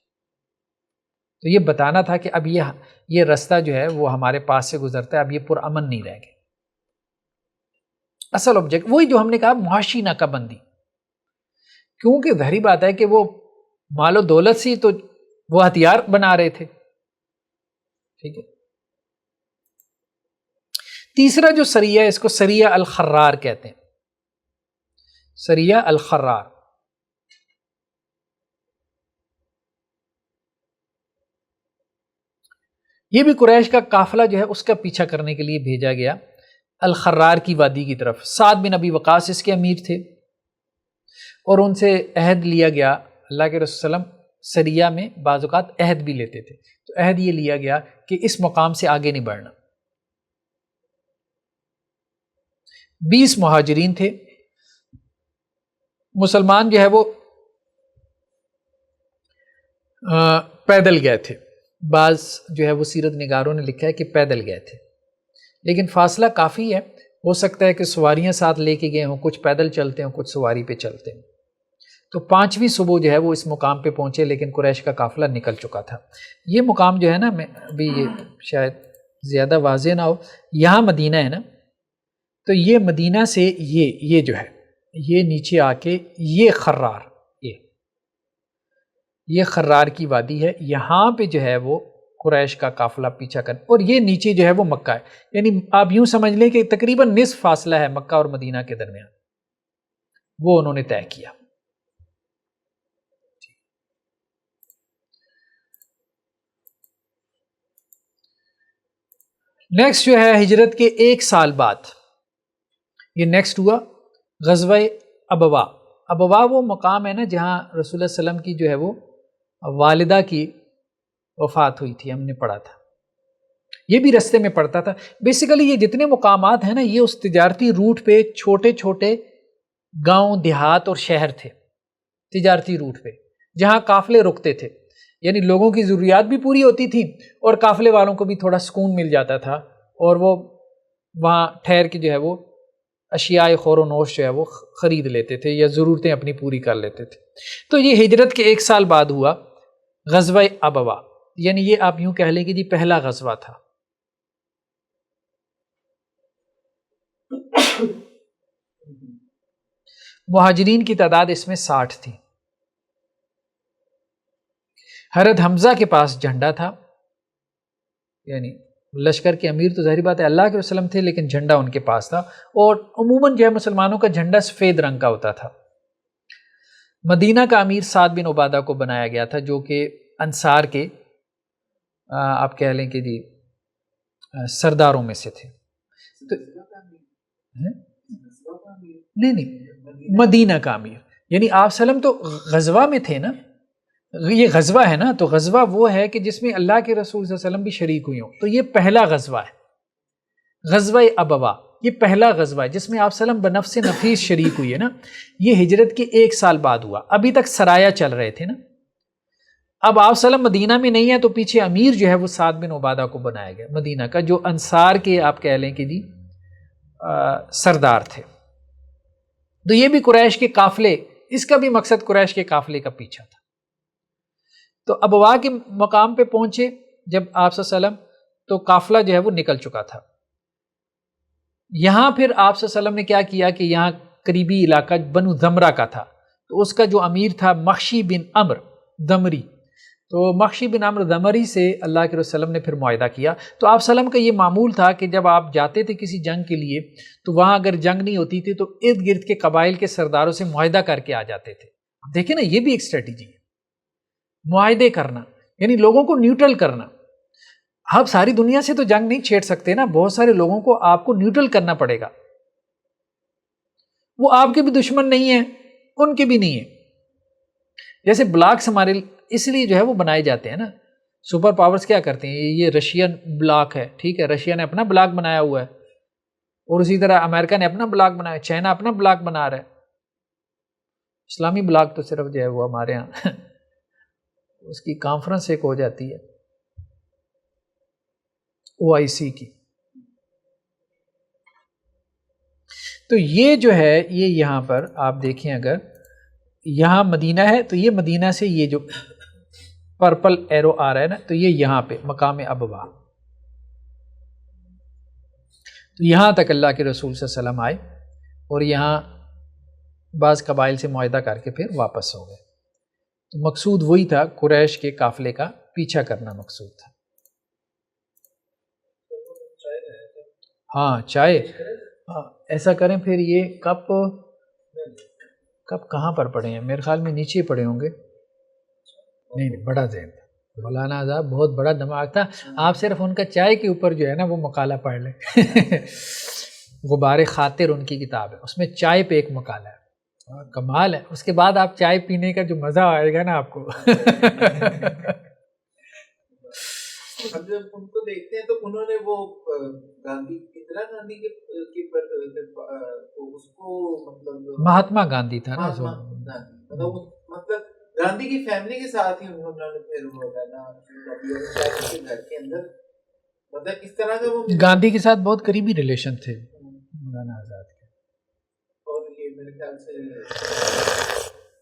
تو یہ بتانا تھا کہ اب یہ رستہ جو ہے وہ ہمارے پاس سے گزرتا ہے، اب یہ پرامن نہیں رہ گئے۔ اصل آبجیکٹ وہی جو ہم نے کہا، معاشی ناکہ بندی، کیونکہ ظاہری بات ہے کہ وہ مال و دولت سے تو وہ ہتھیار بنا رہے تھے، ٹھیک ہے۔ تیسرا جو سریہ ہے، اس کو سریہ الخرار کہتے ہیں، سریہ الخرار۔ یہ بھی قریش کا قافلہ جو ہے اس کا پیچھا کرنے کے لیے بھیجا گیا الخرار کی وادی کی طرف۔ سعد بن ابی وقاص اس کے امیر تھے، اور ان سے عہد لیا گیا، اللہ کے رسول صلی اللہ علیہ وسلم سریہ میں بعض اوقات عہد بھی لیتے تھے، تو عہد یہ لیا گیا کہ اس مقام سے آگے نہیں بڑھنا۔ 20 مہاجرین تھے، مسلمان جو ہے وہ پیدل گئے تھے، بعض جو ہے وہ سیرت نگاروں نے لکھا ہے کہ پیدل گئے تھے، لیکن فاصلہ کافی ہے، ہو سکتا ہے کہ سواریاں ساتھ لے کے گئے ہوں، کچھ پیدل چلتے ہوں، کچھ سواری پہ چلتے ہوں۔ تو 5ویں صبح جو ہے وہ اس مقام پہ پہنچے، لیکن قریش کا قافلہ نکل چکا تھا۔ یہ مقام جو ہے نا، میں ابھی یہ شاید زیادہ واضح نہ ہو، یہاں مدینہ ہے نا، تو یہ مدینہ سے یہ جو ہے یہ نیچے آ کے یہ خرار، یہ خرار کی وادی ہے، یہاں پہ جو ہے وہ قریش کا قافلہ پیچھا کر، اور یہ نیچے جو ہے وہ مکہ ہے، یعنی آپ یوں سمجھ لیں کہ تقریباً نصف فاصلہ ہے مکہ اور مدینہ کے درمیان، وہ انہوں نے طے کیا۔ نیکسٹ جو ہے ہجرت کے 1 سال بعد، یہ نیکسٹ ہوا غزوہ ابوا۔ ابوا وہ مقام ہے نا جہاں رسول اللہ علیہ وسلم کی جو ہے وہ والدہ کی وفات ہوئی تھی، ہم نے پڑھا تھا، یہ بھی رستے میں پڑتا تھا۔ بیسیکلی یہ جتنے مقامات ہیں نا یہ اس تجارتی روٹ پہ چھوٹے چھوٹے گاؤں دیہات اور شہر تھے، تجارتی روٹ پہ جہاں قافلے رکتے تھے، یعنی لوگوں کی ضروریات بھی پوری ہوتی تھی اور قافلے والوں کو بھی تھوڑا سکون مل جاتا تھا، اور وہ وہاں ٹھہر کے جو ہے وہ اشیاء خور و نوش جو ہے وہ خرید لیتے تھے یا ضرورتیں اپنی پوری کر لیتے تھے۔ تو یہ ہجرت کے 1 سال بعد ہوا غزوہ ابوا، یعنی یہ آپ یوں کہہ لیں کہ جی پہلا غزوہ تھا۔ مہاجرین کی تعداد اس میں 60 تھی۔ حضرت حمزہ کے پاس جھنڈا تھا، یعنی لشکر کے امیر تو ظاہری بات ہے اللہ کے وسلم تھے، لیکن جھنڈا ان کے پاس تھا، اور عموماً جو ہے مسلمانوں کا جھنڈا سفید رنگ کا ہوتا تھا۔ مدینہ کا امیر سعد بن عبادہ کو بنایا گیا تھا، جو کہ انصار کے آپ کہہ لیں کہ جی سرداروں میں سے تھے۔ نہیں مدینہ کا امیر، یعنی آپ سلم تو غزوہ میں تھے نا، یہ غزوہ ہے نا، تو غزوہ وہ ہے کہ جس میں اللہ کے رسول صلی اللہ علیہ وسلم بھی شریک ہوئی ہوں، تو یہ پہلا غزوہ ہے، غزوہ ابوا، یہ پہلا غزوہ ہے جس میں آپ سلم بنفس نفیس شریک ہوئی ہے نا۔ یہ ہجرت کے 1 سال بعد ہوا، ابھی تک سرایا چل رہے تھے نا۔ اب آپ سلم مدینہ میں نہیں ہے تو پیچھے امیر جو ہے وہ سعد بن عبادہ کو بنایا گیا مدینہ کا، جو انصار کے آپ کہہ لیں کہ جی سردار تھے۔ تو یہ بھی قریش کے قافلے، اس کا بھی مقصد قریش کے قافلے کا پیچھا تھا۔ تو ابوا کے مقام پہ پہنچے جب آپ صلی اللہ علیہ وسلم، تو قافلہ جو ہے وہ نکل چکا تھا۔ یہاں پھر آپ صلی اللہ علیہ وسلم نے کیا کیا کہ یہاں قریبی علاقہ بنو زمرہ کا تھا، تو اس کا جو امیر تھا مخشی بن عمرو دمری، تو مخشی بن عمرو دمری سے اللہ کے رسول نے پھر معاہدہ کیا۔ تو آپ صلی اللہ علیہ وسلم کا یہ معمول تھا کہ جب آپ جاتے تھے کسی جنگ کے لیے تو وہاں اگر جنگ نہیں ہوتی تھی تو ارد گرد کے قبائل کے سرداروں سے معاہدہ کر کے آ جاتے تھے۔ دیکھیں نا یہ بھی ایک اسٹریٹجی ہے، معاہدے کرنا، یعنی لوگوں کو نیوٹرل کرنا۔ آپ ساری دنیا سے تو جنگ نہیں چھیڑ سکتے نا، بہت سارے لوگوں کو آپ کو نیوٹرل کرنا پڑے گا، وہ آپ کے بھی دشمن نہیں ہیں ان کے بھی نہیں ہیں۔ جیسے بلاکس ہمارے اس لیے جو ہے وہ بنائے جاتے ہیں نا، سپر پاورز کیا کرتے ہیں، یہ رشین بلاک ہے، ٹھیک ہے، رشیا نے اپنا بلاک بنایا ہوا ہے، اور اسی طرح امریکہ نے اپنا بلاک بنایا، چائنا اپنا بلاک بنا رہا ہے۔ اسلامی بلاک تو صرف جو ہے وہ ہمارے ہاں اس کی کانفرنس ایک ہو جاتی ہے OIC کی۔ تو یہ جو ہے یہ یہاں پر آپ دیکھیں، اگر یہاں مدینہ ہے تو یہ مدینہ سے یہ جو پرپل ایرو آ رہا ہے نا، تو یہ یہاں پہ مقام ابوا، تو یہاں تک اللہ کے رسول صلی اللہ علیہ وسلم آئے اور یہاں بعض قبائل سے معاہدہ کر کے پھر واپس ہو گئے۔ تو مقصود وہی تھا، قریش کے قافلے کا پیچھا کرنا مقصود تھا۔ ہاں چائے، ہاں ایسا کریں پھر، یہ کپ کہاں پر پڑے ہیں؟ میرے خیال میں نیچے پڑے ہوں گے۔ نہیں بڑا ذہن تھا مولانا آزاد، بہت بڑا دماغ تھا۔ آپ صرف ان کا چائے کے اوپر جو ہے نا وہ مقالہ پڑھ لیں غبار خاطر ان کی کتاب ہے، اس میں چائے پہ ایک مقالہ ہے، کمال ہے۔ اس کے بعد آپ چائے پینے کا جو مزہ آئے گا نا آپ کو ہم جب ان کو دیکھتے ہیں تو انہوں نے وہ گاندھی، اندرا گاندھی کے اس کو مطلب مہاتما گاندھی تھا نا، مطلب گاندھی کی فیملی کے ساتھ ہی انہوں نے پھر وہ گھر کے اندر مطلب اس طرح کا وہ گاندھی کے ساتھ بہت قریبی ریلیشن تھے مولانا آزاد کے، اور یہ میرے خیال سے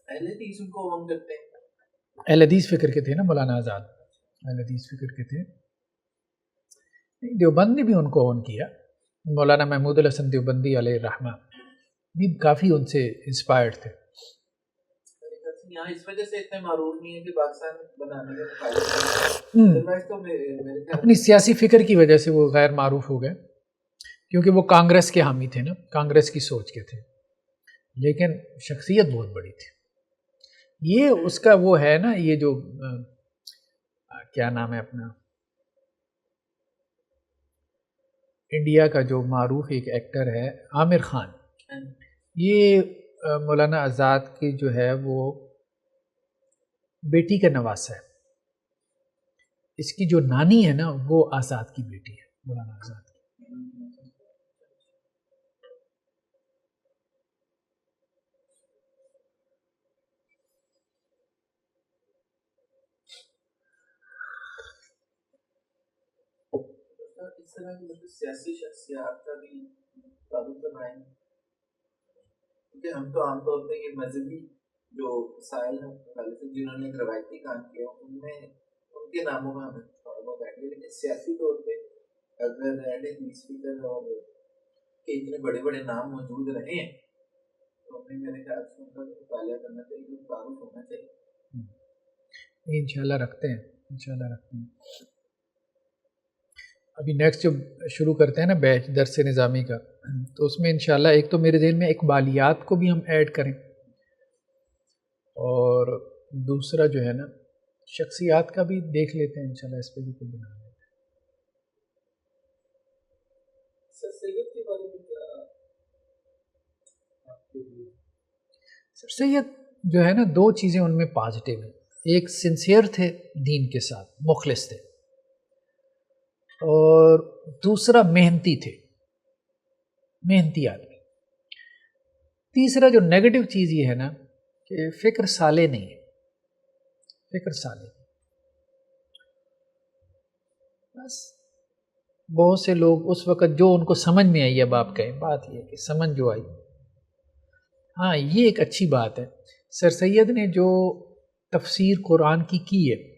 اہل حدیث ان کو اون کرتے ہیں، اہل حدیث فکر کے تھے نا مولانا آزاد، اہل حدیث فکر کے تھے۔ دیوبند نے بھی ان کو اون کیا، مولانا محمود الحسن دیوبندی علیہ الرحمہ بھی کافی ان سے انسپائرڈ تھے. یہاں اس وجہ سے اتنے معروف نہیں ہے کہ پاکستان بنانے کے مخالف اپنی سیاسی فکر کی وجہ سے وہ غیر معروف ہو گئے، کیونکہ وہ کانگریس کے حامی تھے نا، کانگریس کی سوچ کے تھے، لیکن شخصیت بہت بڑی تھی. یہ اس کا وہ ہے نا، یہ جو کیا نام ہے اپنا، انڈیا کا جو معروف ایک ایکٹر ہے عامر خان، یہ مولانا آزاد کی جو ہے وہ بیٹی کا نواسا ہے. اس کی جو نانی ہے نا وہ آزاد کی بیٹی ہے، مولانا آزاد کی. اس طرح کی سیاسی شخصیات کا بھی تعلق بنائیں، کیونکہ ہم تو عام طور پہ یہ مذہبی جو مسائل ہیں جنہوں نے روایتی کام کیا ان میں ان کے ناموں میں ہمیں تھوڑا بہت آئیں گے، لیکن سیاسی طور پہ اگر اسپیکر اور کے اتنے بڑے بڑے نام موجود رہے ہیں تو ہمیں میرے خیال سے ان کا مطالعہ کرنا چاہیے، تعارف ہونا چاہیے. انشاءاللہ رکھتے ہیں. ابھی نیکسٹ جو شروع کرتے ہیں نا بیچ درس نظامی کا، تو اس میں انشاءاللہ ایک تو میرے ذہن میں اقبالیات کو بھی ہم ایڈ کریں، اور دوسرا جو ہے نا شخصیات کا بھی دیکھ لیتے ہیں انشاءاللہ، اس پہ بھی کوئی بنا لیتے ہیں. سر سید کے بارے میں کیا آپ کے لیے؟ سر سید جو ہے نا دو چیزیں ان میں پازیٹیو ہیں. ایک سنسیئر تھے، دین کے ساتھ مخلص تھے، اور دوسرا محنتی تھے، محنتی آدمی. تیسرا جو نیگیٹو چیز یہ ہے نا کہ فکر سالے نہیں ہے، فکر سالے. بس بہت سے لوگ اس وقت جو ان کو سمجھ میں آئی، اب آپ کہیں بات یہ ہے کہ سمجھ جو آئی. ہاں یہ ایک اچھی بات ہے، سر سید نے جو تفسیر قرآن کی ہے،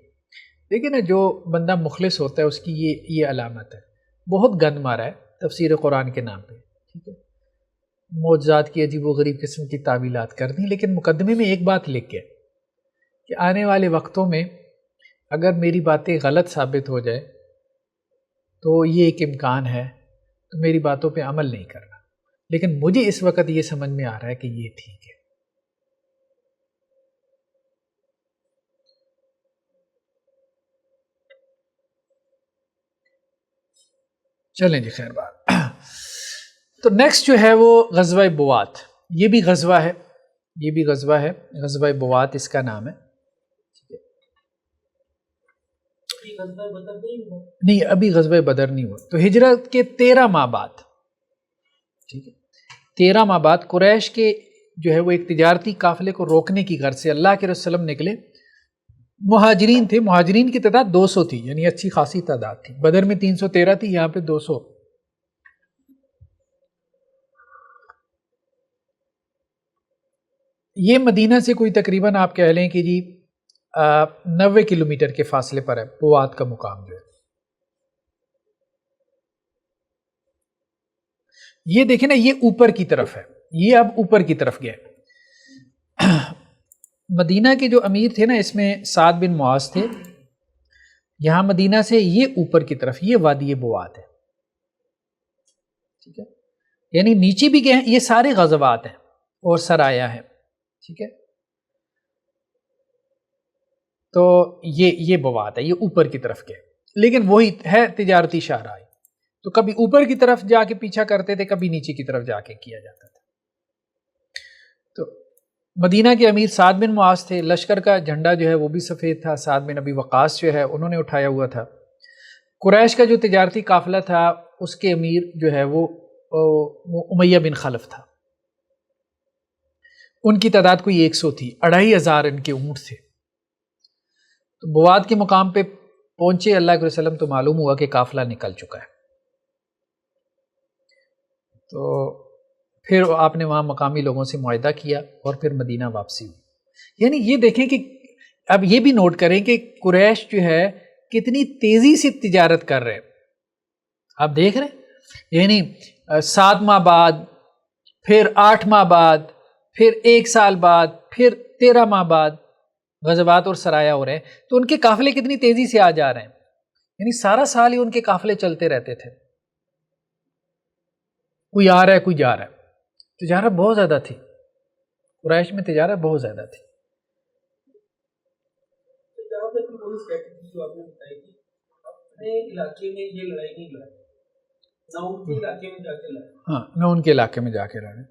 دیکھیں نا جو بندہ مخلص ہوتا ہے اس کی یہ علامت ہے. بہت گند مارا ہے تفسیر قرآن کے نام پہ، ٹھیک ہے، معجزات کی عجیب و غریب قسم کی تعویلات کر دیں، لیکن مقدمے میں ایک بات لکھ کے کہ آنے والے وقتوں میں اگر میری باتیں غلط ثابت ہو جائے تو یہ ایک امکان ہے، تو میری باتوں پہ عمل نہیں کرنا، لیکن مجھے اس وقت یہ سمجھ میں آ رہا ہے کہ یہ ٹھیک ہے. چلیں جی خیر بات. تو نیکسٹ جو ہے وہ غزوہ بوات، یہ بھی غزوہ ہے، غزوہ بوات اس کا نام ہے. نہیں ابھی غزوہ بدر نہیں ہوا، تو ہجرت کے 13 ماہ بعد، ٹھیک ہے، 13 ماہ بعد قریش کے جو ہے وہ ایک تجارتی قافلے کو روکنے کی غرض سے اللہ کے رسول وسلم نکلے. مہاجرین تھے، مہاجرین کی تعداد 200 تھی، یعنی اچھی خاصی تعداد تھی. بدر میں 313 تھی، یہاں پہ 200. یہ مدینہ سے کوئی تقریباً آپ کہہ لیں کہ جی 90 کلومیٹر کے فاصلے پر ہے بوات کا مقام جو ہے. یہ دیکھیں نا یہ اوپر کی طرف ہے، یہ اب اوپر کی طرف گئے. مدینہ کے جو امیر تھے نا اس میں سعد بن معاذ تھے. یہاں مدینہ سے یہ اوپر کی طرف یہ وادی بوات ہے، ٹھیک ہے، یعنی نیچے بھی گئے ہیں. یہ سارے غزوات ہیں اور سرایا ہے، ٹھیک ہے. تو یہ بوات ہے، یہ اوپر کی طرف گئے، لیکن وہی ہے تجارتی شاہراہ. تو کبھی اوپر کی طرف جا کے پیچھا کرتے تھے، کبھی نیچے کی طرف جا کے کیا جاتا تھا. تو مدینہ کے امیر سعد بن معاذ تھے. لشکر کا جھنڈا جو ہے وہ بھی سفید تھا، سعد بن ابی وقاص جو ہے انہوں نے اٹھایا ہوا تھا. قریش کا جو تجارتی قافلہ تھا اس کے امیر جو ہے وہ امیہ بن خلف تھا. ان کی تعداد کوئی 100 تھی، 2500 ان کے اونٹ تھے. تو بوات کے مقام پہ پہنچے اللہ کے وسلم تو معلوم ہوا کہ قافلہ نکل چکا ہے. تو پھر آپ نے وہاں مقامی لوگوں سے معاہدہ کیا اور پھر مدینہ واپسی ہوئی. یعنی یہ دیکھیں کہ اب یہ بھی نوٹ کریں کہ قریش جو ہے کتنی تیزی سے تجارت کر رہے ہیں. آپ دیکھ رہے ہیں، یعنی 7 ماہ بعد، پھر 8 ماہ بعد، پھر 1 سال بعد، پھر 13 ماہ بعد غزوات اور سرایا ہو رہے ہیں. تو ان کے قافلے کتنی تیزی سے آ جا رہے ہیں، یعنی سارا سال ہی ان کے قافلے چلتے رہتے تھے. کوئی آ رہا ہے کوئی جا رہا ہے. تجارت بہت زیادہ تھی قریش میں، تجارت بہت زیادہ تھی. جہاں تک وہی اسٹریٹجی جو آپ نے بتائی تھی، اپنے علاقے میں یہ لڑائی نہیں لڑائی، نہ ان کے علاقے میں جا کے لڑائی. ہاں، نہ ان کے علاقے میں جا کے لڑے.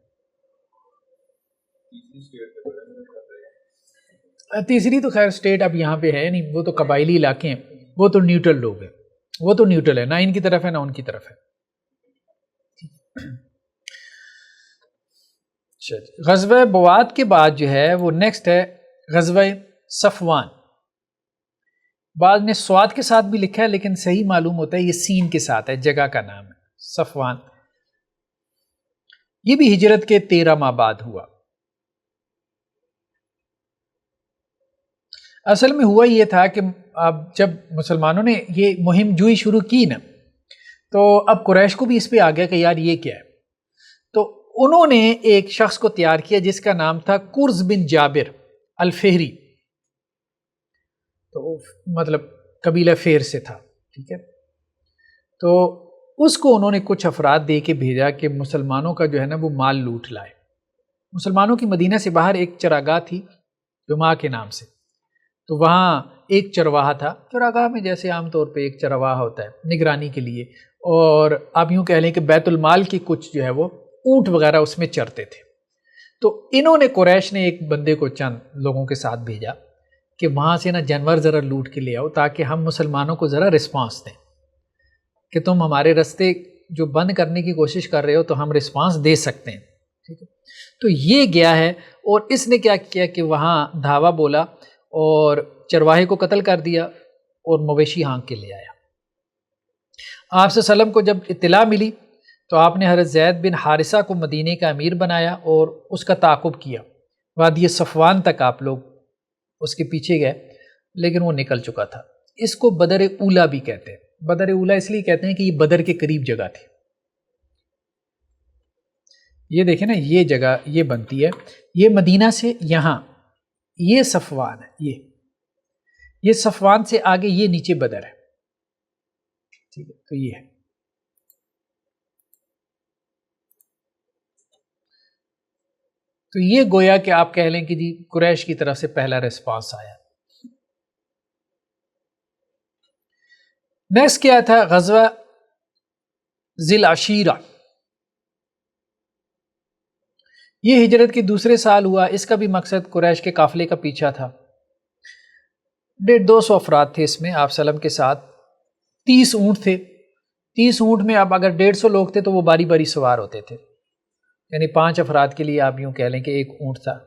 تیسری تو خیر اسٹیٹ اب یہاں پہ ہے نہیں، وہ تو قبائلی علاقے ہیں، وہ تو نیوٹرل لوگ ہیں، وہ تو نیوٹرل ہے، نہ ان کی طرف ہے نہ ان کی طرف ہے. غزوہ بوات کے بعد جو ہے وہ نیکسٹ ہے غزوہ صفوان. بعض نے سواد کے ساتھ بھی لکھا ہے لیکن صحیح معلوم ہوتا ہے یہ سین کے ساتھ ہے، جگہ کا نام ہے صفوان. یہ بھی ہجرت کے 13 ماہ بعد ہوا. اصل میں ہوا یہ تھا کہ اب جب مسلمانوں نے یہ مہم جوئی شروع کی نا، تو اب قریش کو بھی اس پہ آ گیا کہ یار یہ کیا ہے. تو انہوں نے ایک شخص کو تیار کیا جس کا نام تھا کرز بن جابر الفہری. تو مطلب قبیلہ فیر سے تھا، ٹھیک ہے. تو اس کو انہوں نے کچھ افراد دے کے بھیجا کہ مسلمانوں کا جو ہے نا وہ مال لوٹ لائے. مسلمانوں کی مدینہ سے باہر ایک چراگاہ تھی جمعہ کے نام سے، تو وہاں ایک چرواہا تھا. چراگاہ میں جیسے عام طور پہ ایک چرواہا ہوتا ہے نگرانی کے لیے، اور آپ یوں کہہ لیں کہ بیت المال کی کچھ جو ہے وہ اونٹ وغیرہ اس میں چرتے تھے. تو انہوں نے قریش نے ایک بندے کو چند لوگوں کے ساتھ بھیجا کہ وہاں سے نا جانور ذرا لوٹ کے لے آؤ تاکہ ہم مسلمانوں کو ذرا رسپانس دیں کہ تم ہمارے رستے جو بند کرنے کی کوشش کر رہے ہو تو ہم رسپانس دے سکتے ہیں. ٹھیک ہے. تو یہ گیا ہے اور اس نے کیا کیا کہ وہاں دھاوا بولا اور چرواہے کو قتل کر دیا اور مویشی ہانک کے لے آیا. آپ صلی اللہ علیہ وسلم کو جب اطلاع ملی تو آپ نے حضرت زید بن حارثہ کو مدینے کا امیر بنایا اور اس کا تعاقب کیا. وادی صفوان تک آپ لوگ اس کے پیچھے گئے لیکن وہ نکل چکا تھا. اس کو بدر اولا بھی کہتے ہیں. بدر اولا اس لیے کہتے ہیں کہ یہ بدر کے قریب جگہ تھی. یہ دیکھیں نا یہ جگہ یہ بنتی ہے، یہ مدینہ سے یہاں یہ صفوان ہے، یہ صفوان سے آگے یہ نیچے بدر ہے. ٹھیک ہے. تو یہ ہے. تو یہ گویا کہ آپ کہہ لیں کہ جی قریش کی طرف سے پہلا ریسپانس آیا. نیکسٹ کیا تھا غزوہ ذی العشیرہ. یہ ہجرت کے دوسرے سال ہوا. اس کا بھی مقصد قریش کے قافلے کا پیچھا تھا. 150-200 افراد تھے اس میں آپ سلم کے ساتھ. 30 اونٹ تھے. 30 اونٹ میں اب اگر 150 لوگ تھے تو وہ باری باری سوار ہوتے تھے، یعنی 5 افراد کے لیے آپ یوں کہہ لیں کہ ایک اونٹ تھا.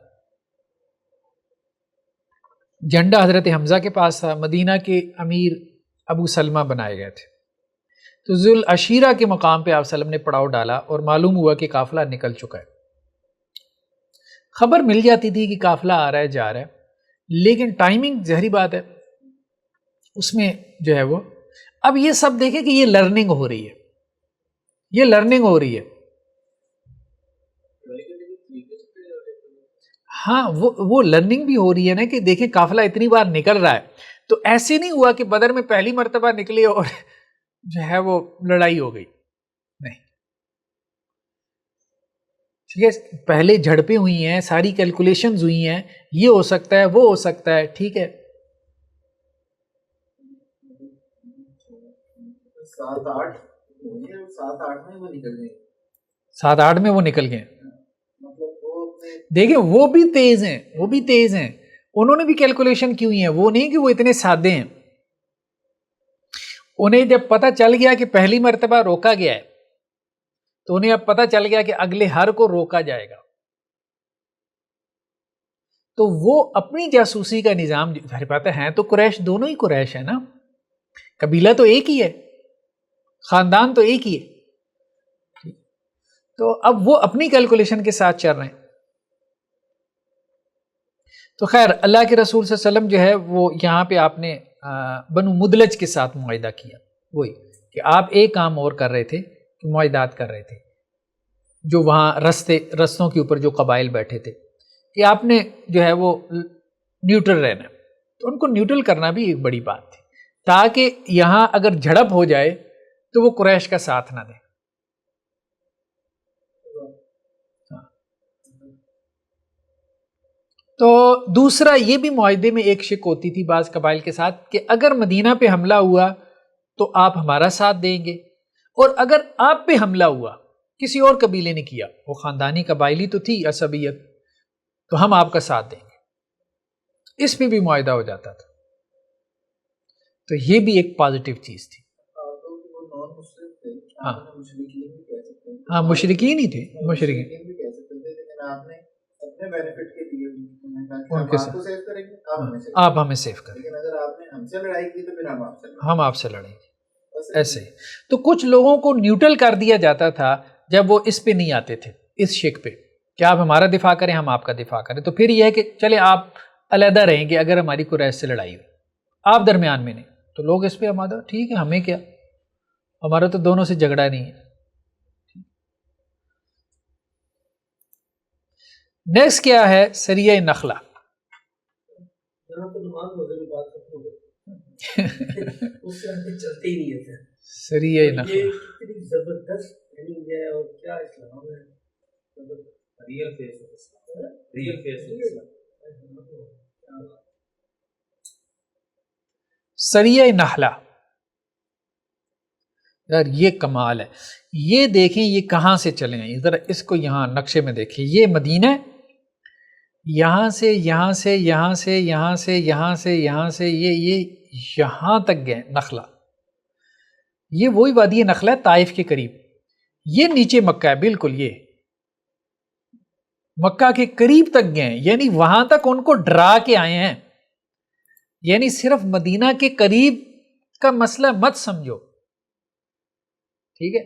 جھنڈا حضرت حمزہ کے پاس تھا. مدینہ کے امیر ابو سلمہ بنائے گئے تھے. تو ذی العشیرہ کے مقام پہ آپ سلم نے پڑاؤ ڈالا اور معلوم ہوا کہ قافلہ نکل چکا ہے. خبر مل جاتی تھی کہ قافلہ آ رہا ہے جا رہا ہے، لیکن ٹائمنگ ظاہری بات ہے اس میں جو ہے وہ اب یہ سب دیکھیں کہ یہ لرننگ ہو رہی ہے، یہ لرننگ ہو رہی ہے. ہاں وہ لرننگ بھی ہو رہی ہے نا کہ دیکھیں قافلہ اتنی بار نکل رہا ہے تو ایسے نہیں ہوا کہ بدر میں پہلی مرتبہ نکلے اور جو ہے وہ لڑائی ہو گئی. نہیں، ٹھیک ہے. پہلے جھڑپیں ہوئی ہیں، ساری کیلکولیشنز ہوئی ہیں، یہ ہو سکتا ہے وہ ہو سکتا ہے. ٹھیک ہے. 7-8 میں وہ نکل گئے. دیکھیں وہ بھی تیز ہیں، وہ بھی تیز ہیں. انہوں نے بھی کیلکولیشن کی ہوئی ہیں، وہ نہیں کہ وہ اتنے سادے ہیں. انہیں جب پتہ چل گیا کہ پہلی مرتبہ روکا گیا ہے تو انہیں اب پتہ چل گیا کہ اگلے ہر کو روکا جائے گا. تو وہ اپنی جاسوسی کا نظام ظاہر بات ہے تو قریش دونوں ہی قریش ہے نا، قبیلہ تو ایک ہی ہے، خاندان تو ایک ہی ہے. تو اب وہ اپنی کیلکولیشن کے ساتھ چل رہے ہیں. تو خیر اللہ کے رسول صلی اللہ علیہ وسلم جو ہے وہ یہاں پہ آپ نے بنو مدلج کے ساتھ معاہدہ کیا. وہی کہ آپ ایک کام اور کر رہے تھے کہ معاہدات کر رہے تھے جو وہاں رستوں کے اوپر جو قبائل بیٹھے تھے کہ آپ نے جو ہے وہ نیوٹرل رہنا ہے. تو ان کو نیوٹرل کرنا بھی ایک بڑی بات تھی تاکہ یہاں اگر جھڑپ ہو جائے تو وہ قریش کا ساتھ نہ دیں. تو دوسرا یہ بھی معاہدے میں ایک شک ہوتی تھی بعض قبائل کے ساتھ کہ اگر مدینہ پہ حملہ ہوا تو آپ ہمارا ساتھ دیں گے، اور اگر آپ پہ حملہ ہوا کسی اور قبیلے نے کیا، وہ خاندانی قبائلی تو تھی عصبیت، تو ہم آپ کا ساتھ دیں گے. اس میں بھی معاہدہ ہو جاتا تھا. تو یہ بھی ایک پازیٹیو چیز تھی. ہاں ہاں مشرکین ہی تھے، مشرکین آپ ہمیں سیف کریں گے، ہم آپ سے لڑیں گے. ایسے تو کچھ لوگوں کو نیوٹرل کر دیا جاتا تھا جب وہ اس پہ نہیں آتے تھے، اس شک پہ کہ آپ ہمارا دفاع کریں ہم آپ کا دفاع کریں. تو پھر یہ ہے کہ چلے آپ علیحدہ رہیں گے اگر ہماری قریش سے لڑائی ہو، آپ درمیان میں نہیں. تو لوگ اس پہ آمادہ، ٹھیک ہے ہمیں کیا، ہمارا تو دونوں سے جھگڑا نہیں ہے. نیکسٹ کیا ہے؟ سریہ نخلہ. چلتے ہی نہیں تھے سریہ نخلہ کتنی زبردست ٹریننگ ہے، اور کیا اسلام ہے، ریئل فیس. سریہ نخلہ یار یہ کمال ہے. یہ دیکھیں یہ کہاں سے چلے ہیں، ذرا اس کو یہاں نقشے میں دیکھیں. یہ مدینہ، یہاں سے یہاں سے یہاں سے یہاں سے یہاں سے یہاں سے یہ یہاں تک گئے نخلہ. یہ وہی وادی نخلہ ہے طائف کے قریب. یہ نیچے مکہ ہے بالکل، یہ مکہ کے قریب تک گئے ہیں، یعنی وہاں تک ان کو ڈرا کے آئے ہیں. یعنی صرف مدینہ کے قریب کا مسئلہ مت سمجھو، ٹھیک ہے.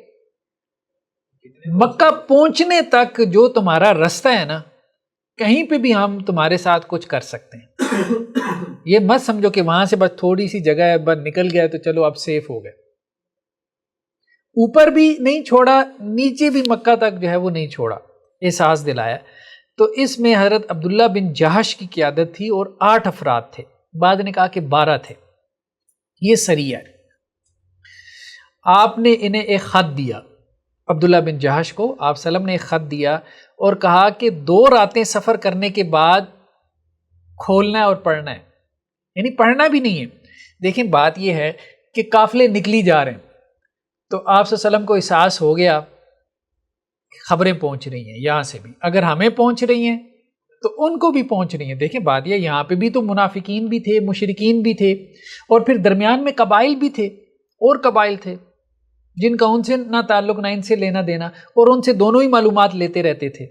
مکہ پہنچنے تک جو تمہارا رستہ ہے نا، کہیں پہ بھی ہم تمہارے ساتھ کچھ کر سکتے ہیں. یہ مت سمجھو کہ وہاں سے بس تھوڑی سی جگہ ہے، بس نکل گیا تو چلو اب سیف ہو گئے. اوپر بھی نہیں چھوڑا، نیچے بھی مکہ تک جو ہے وہ نہیں چھوڑا، احساس دلایا. تو اس میں حضرت عبداللہ بن جہش کی قیادت تھی اور 8 افراد تھے، بعد نے کہا کہ 12 تھے. یہ سریہ ہے. آپ نے انہیں ایک خط دیا، عبداللہ بن جہش کو آپ سلم نے ایک خط دیا اور کہا کہ 2 راتیں سفر کرنے کے بعد کھولنا ہے اور پڑھنا ہے. یعنی پڑھنا بھی نہیں ہے. دیکھیں بات یہ ہے کہ قافلے نکلی جا رہے ہیں، تو آپ صلی اللہ علیہ وسلم کو احساس ہو گیا خبریں پہنچ رہی ہیں یہاں سے بھی، اگر ہمیں پہنچ رہی ہیں تو ان کو بھی پہنچ رہی ہیں. دیکھیں بات یہ، یہاں پہ بھی تو منافقین بھی تھے، مشرکین بھی تھے، اور پھر درمیان میں قبائل بھی تھے، اور قبائل تھے جن کا ان سے نہ تعلق نہ ان سے لینا دینا، اور ان سے دونوں ہی معلومات لیتے رہتے تھے.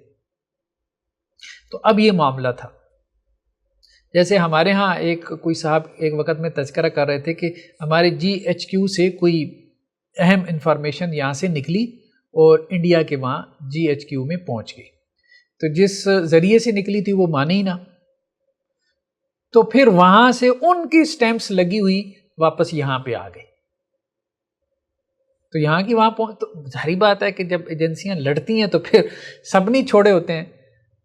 تو اب یہ معاملہ تھا. جیسے ہمارے ہاں ایک کوئی صاحب ایک وقت میں تذکرہ کر رہے تھے کہ ہمارے GHQ سے کوئی اہم انفارمیشن یہاں سے نکلی اور انڈیا کے وہاں GHQ میں پہنچ گئی. تو جس ذریعے سے نکلی تھی وہ مانے ہی نہ، تو پھر وہاں سے ان کی سٹیمپس لگی ہوئی واپس یہاں پہ آ گئی. تو یہاں کی وہاں تو ظاہری بات ہے کہ جب ایجنسیاں لڑتی ہیں تو پھر سب نہیں چھوڑے ہوتے ہیں،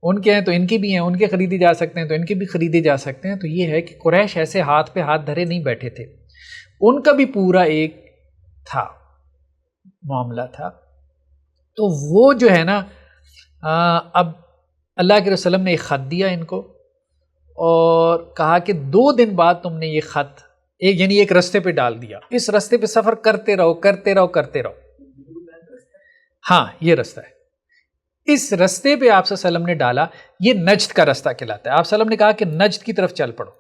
ان کے ہیں تو ان کے بھی ہیں، ان کے خریدے جا سکتے ہیں تو ان کے بھی خریدے جا سکتے ہیں. تو یہ ہے کہ قریش ایسے ہاتھ پہ ہاتھ دھرے نہیں بیٹھے تھے، ان کا بھی پورا ایک تھا معاملہ تھا. تو وہ جو ہے نا اب اللہ کے رسول نے ایک خط دیا ان کو اور کہا کہ 2 دن بعد تم نے یہ خط یعنی ایک رستے پہ ڈال دیا، اس رستے پہ سفر کرتے رہو کرتے رہو کرتے رہو. ہاں یہ رستہ ہے، اس رستے پہ آپ صلی اللہ علیہ وسلم نے ڈالا. یہ نجد کا رستہ کہلاتا ہے. آپ صلی اللہ علیہ وسلم نے کہا کہ نجد کی طرف چل پڑو.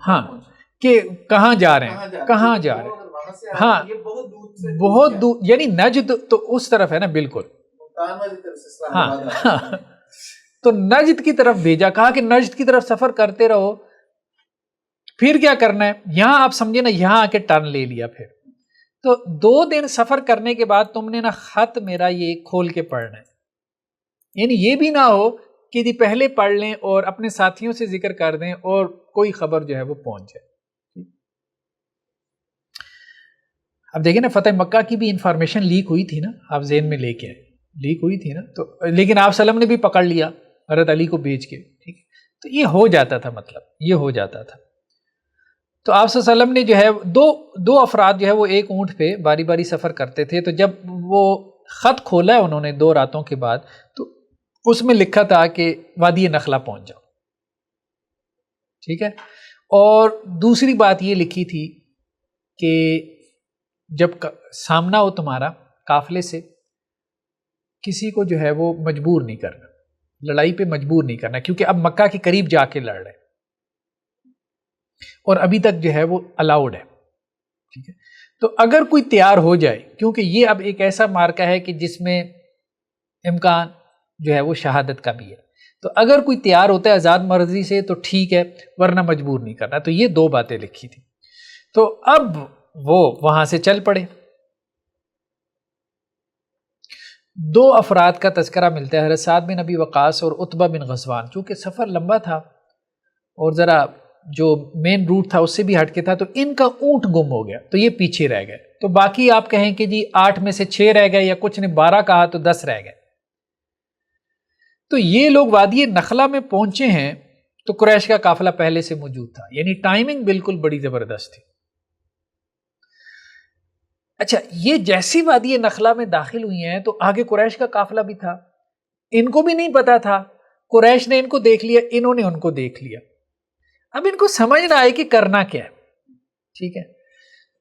ہاں کہ کہاں جا رہے ہیں، کہاں جا رہے ہیں. ہاں بہت دور، یعنی نجد تو اس طرف ہے نا بالکل. ہاں تو نجد کی طرف بھیجا، کہا کہ نجد کی طرف سفر کرتے رہو. پھر کیا کرنا ہے، یہاں آپ سمجھے نا، یہاں آ کے ٹرن لے لیا. پھر تو 2 دن سفر کرنے کے بعد تم نے نا خط میرا یہ کھول کے پڑھنا ہے. یعنی یہ بھی نہ ہو کہ جی پہلے پڑھ لیں اور اپنے ساتھیوں سے ذکر کر دیں اور کوئی خبر جو ہے وہ پہنچ جائے. اب دیکھیں نا فتح مکہ کی بھی انفارمیشن لیک ہوئی تھی نا، آپ ذہن میں لے کے آئے، لیک ہوئی تھی نا، تو لیکن آپ وسلم نے بھی پکڑ لیا حضرت علی کو بھیج کے، ٹھیک ہے، تو یہ ہو جاتا تھا، مطلب یہ ہو جاتا تھا۔ تو آپ صلی اللہ علیہ وسلم نے جو ہے دو افراد جو ہے وہ ایک اونٹ پہ باری باری سفر کرتے تھے، تو جب وہ خط کھولا ہے انہوں نے 2 راتوں کے بعد، تو اس میں لکھا تھا کہ وادی نخلا پہنچ جاؤ، ٹھیک ہے، اور دوسری بات یہ لکھی تھی کہ جب سامنا ہو تمہارا قافلے سے، کسی کو جو ہے وہ مجبور نہیں کرنا، لڑائی پہ مجبور نہیں کرنا، کیونکہ اب مکہ کے قریب جا کے لڑ رہے اور ابھی تک جو ہے وہ الاؤڈ ہے، ٹھیک ہے۔ تو اگر کوئی تیار ہو جائے، کیونکہ یہ اب ایک ایسا مارکا ہے کہ جس میں امکان جو ہے وہ شہادت کا بھی ہے، تو اگر کوئی تیار ہوتا ہے آزاد مرضی سے تو ٹھیک ہے، ورنہ مجبور نہیں کرنا۔ تو یہ 2 باتیں لکھی تھی۔ تو اب وہ وہاں سے چل پڑے۔ 2 افراد کا تذکرہ ملتا ہے، حضرت سعد بن ابی وقاص اور عتبہ بن غزوان، چونکہ سفر لمبا تھا اور ذرا جو مین روٹ تھا اس سے بھی ہٹ کے تھا، تو ان کا اونٹ گم ہو گیا، تو یہ پیچھے رہ گئے۔ تو باقی آپ کہیں کہ جی 8 میں سے 6 رہ گئے، یا کچھ نے 12 کہا تو 10 رہ گئے۔ تو یہ لوگ وادی نخلا میں پہنچے ہیں تو قریش کا قافلہ پہلے سے موجود تھا، یعنی ٹائمنگ بالکل بڑی زبردست تھی۔ اچھا، یہ جیسی وادی نخلا میں داخل ہوئی ہیں تو آگے قریش کا قافلہ بھی تھا، ان کو بھی نہیں پتا تھا، قریش نے ان کو دیکھ لیا، انہوں نے ان کو دیکھ لیا۔ اب ان کو سمجھ نہ آئے کہ کرنا کیا ہے، ٹھیک ہے،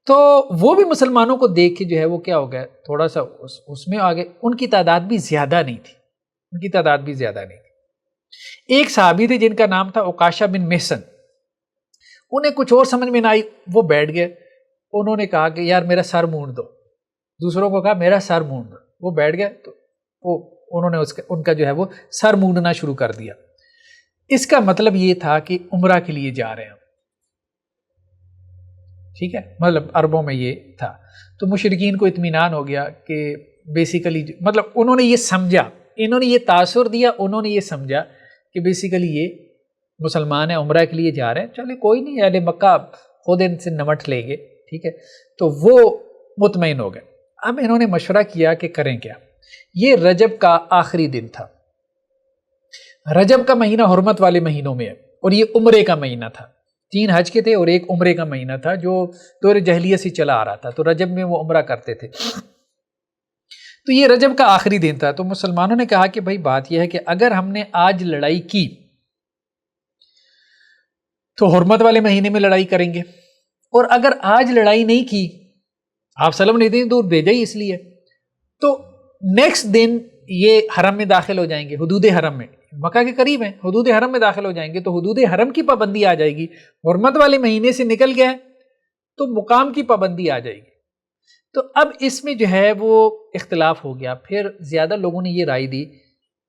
تو وہ بھی مسلمانوں کو دیکھ کے جو ہے وہ کیا ہو گیا، تھوڑا سا اس میں آگے، ان کی تعداد بھی زیادہ نہیں تھی، ان کی تعداد بھی زیادہ نہیں تھی۔ ایک صحابی تھے جن کا نام تھا عکاشہ بن محصن، انہیں کچھ اور سمجھ میں نہ آئی، وہ بیٹھ گئے، انہوں نے کہا کہ یار میرا سر مونڈ دو، دوسروں کو کہا میرا سر مونڈ دو، وہ بیٹھ گئے، تو انہوں نے ان کا جو ہے وہ سر مونڈنا شروع کر دیا۔ اس کا مطلب یہ تھا کہ عمرہ کے لیے جا رہے ہیں، ٹھیک ہے، مطلب عربوں میں یہ تھا۔ تو مشرکین کو اطمینان ہو گیا کہ بیسیکلی مطلب انہوں نے یہ سمجھا، انہوں نے یہ تاثر دیا، انہوں نے یہ سمجھا کہ بیسیکلی یہ مسلمان ہیں، عمرہ کے لیے جا رہے ہیں، چلے کوئی نہیں، اہل مکہ خود ان سے نمٹ لیں گے، ٹھیک ہے۔ تو وہ مطمئن ہو گئے۔ اب انہوں نے مشورہ کیا کہ کریں کیا۔ یہ رجب کا آخری دن تھا، رجب کا مہینہ حرمت والے مہینوں میں ہے، اور یہ عمرے کا مہینہ تھا، 3 حج کے تھے اور ایک عمرے کا مہینہ تھا جو دور جاہلیت سے چلا آ رہا تھا، تو رجب میں وہ عمرہ کرتے تھے۔ تو یہ رجب کا آخری دن تھا، تو مسلمانوں نے کہا کہ بھائی بات یہ ہے کہ اگر ہم نے آج لڑائی کی تو حرمت والے مہینے میں لڑائی کریں گے، اور اگر آج لڑائی نہیں کی، آپ سلم نے اتنی دور بھیجا ہی اس لیے، تو نیکسٹ دن یہ حرم میں داخل ہو جائیں گے، حدود حرم میں، مکہ کے قریب ہیں، حدود حرم میں داخل ہو جائیں گے، تو حدود حرم کی پابندی آ جائے گی، حرمت والے مہینے سے نکل گئے تو مقام کی پابندی آ جائے گی۔ تو اب اس میں جو ہے وہ اختلاف ہو گیا، پھر زیادہ لوگوں نے یہ رائے دی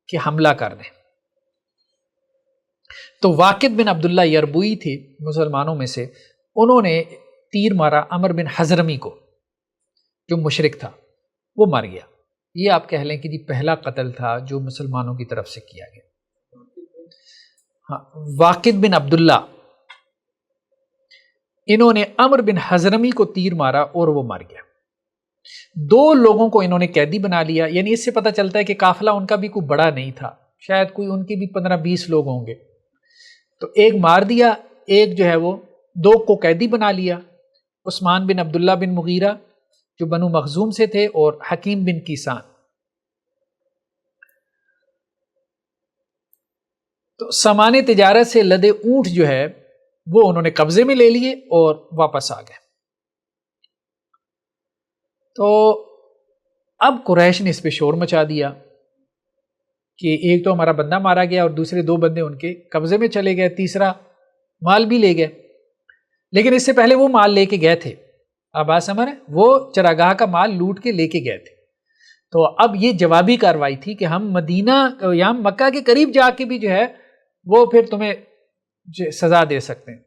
کہ حملہ کر دیں۔ تو واقد بن عبداللہ یربوئی تھے مسلمانوں میں سے، انہوں نے تیر مارا عمر بن حضرمی کو جو مشرک تھا، وہ مر گیا۔ یہ آپ کہہ لیں کہ جی پہلا قتل تھا جو مسلمانوں کی طرف سے کیا گیا۔ ہاں، واقد بن عبداللہ، انہوں نے عمر بن حضرمی کو تیر مارا اور وہ مر گیا۔ 2 لوگوں کو انہوں نے قیدی بنا لیا، یعنی اس سے پتہ چلتا ہے کہ قافلہ ان کا بھی کوئی بڑا نہیں تھا، شاید کوئی ان کے بھی 15-20 لوگ ہوں گے۔ تو ایک مار دیا، ایک جو ہے وہ 2 کو قیدی بنا لیا، عثمان بن عبداللہ بن مغیرہ جو بنو مخزوم سے تھے، اور حکیم بن کیسان۔ تو سامان تجارت سے لدے اونٹ جو ہے وہ انہوں نے قبضے میں لے لیے اور واپس آ گئے۔ تو اب قریش نے اس پہ شور مچا دیا کہ ایک تو ہمارا بندہ مارا گیا اور دوسرے 2 بندے ان کے قبضے میں چلے گئے، تیسرا مال بھی لے گئے، لیکن اس سے پہلے وہ مال لے کے گئے تھے، آپ بات سمجھ رہے ہیں، وہ چراگاہ کا مال لوٹ کے لے کے گئے تھے۔ تو اب یہ جوابی کارروائی تھی کہ ہم مدینہ یا مکہ کے قریب جا کے بھی جو ہے وہ پھر تمہیں سزا دے سکتے ہیں۔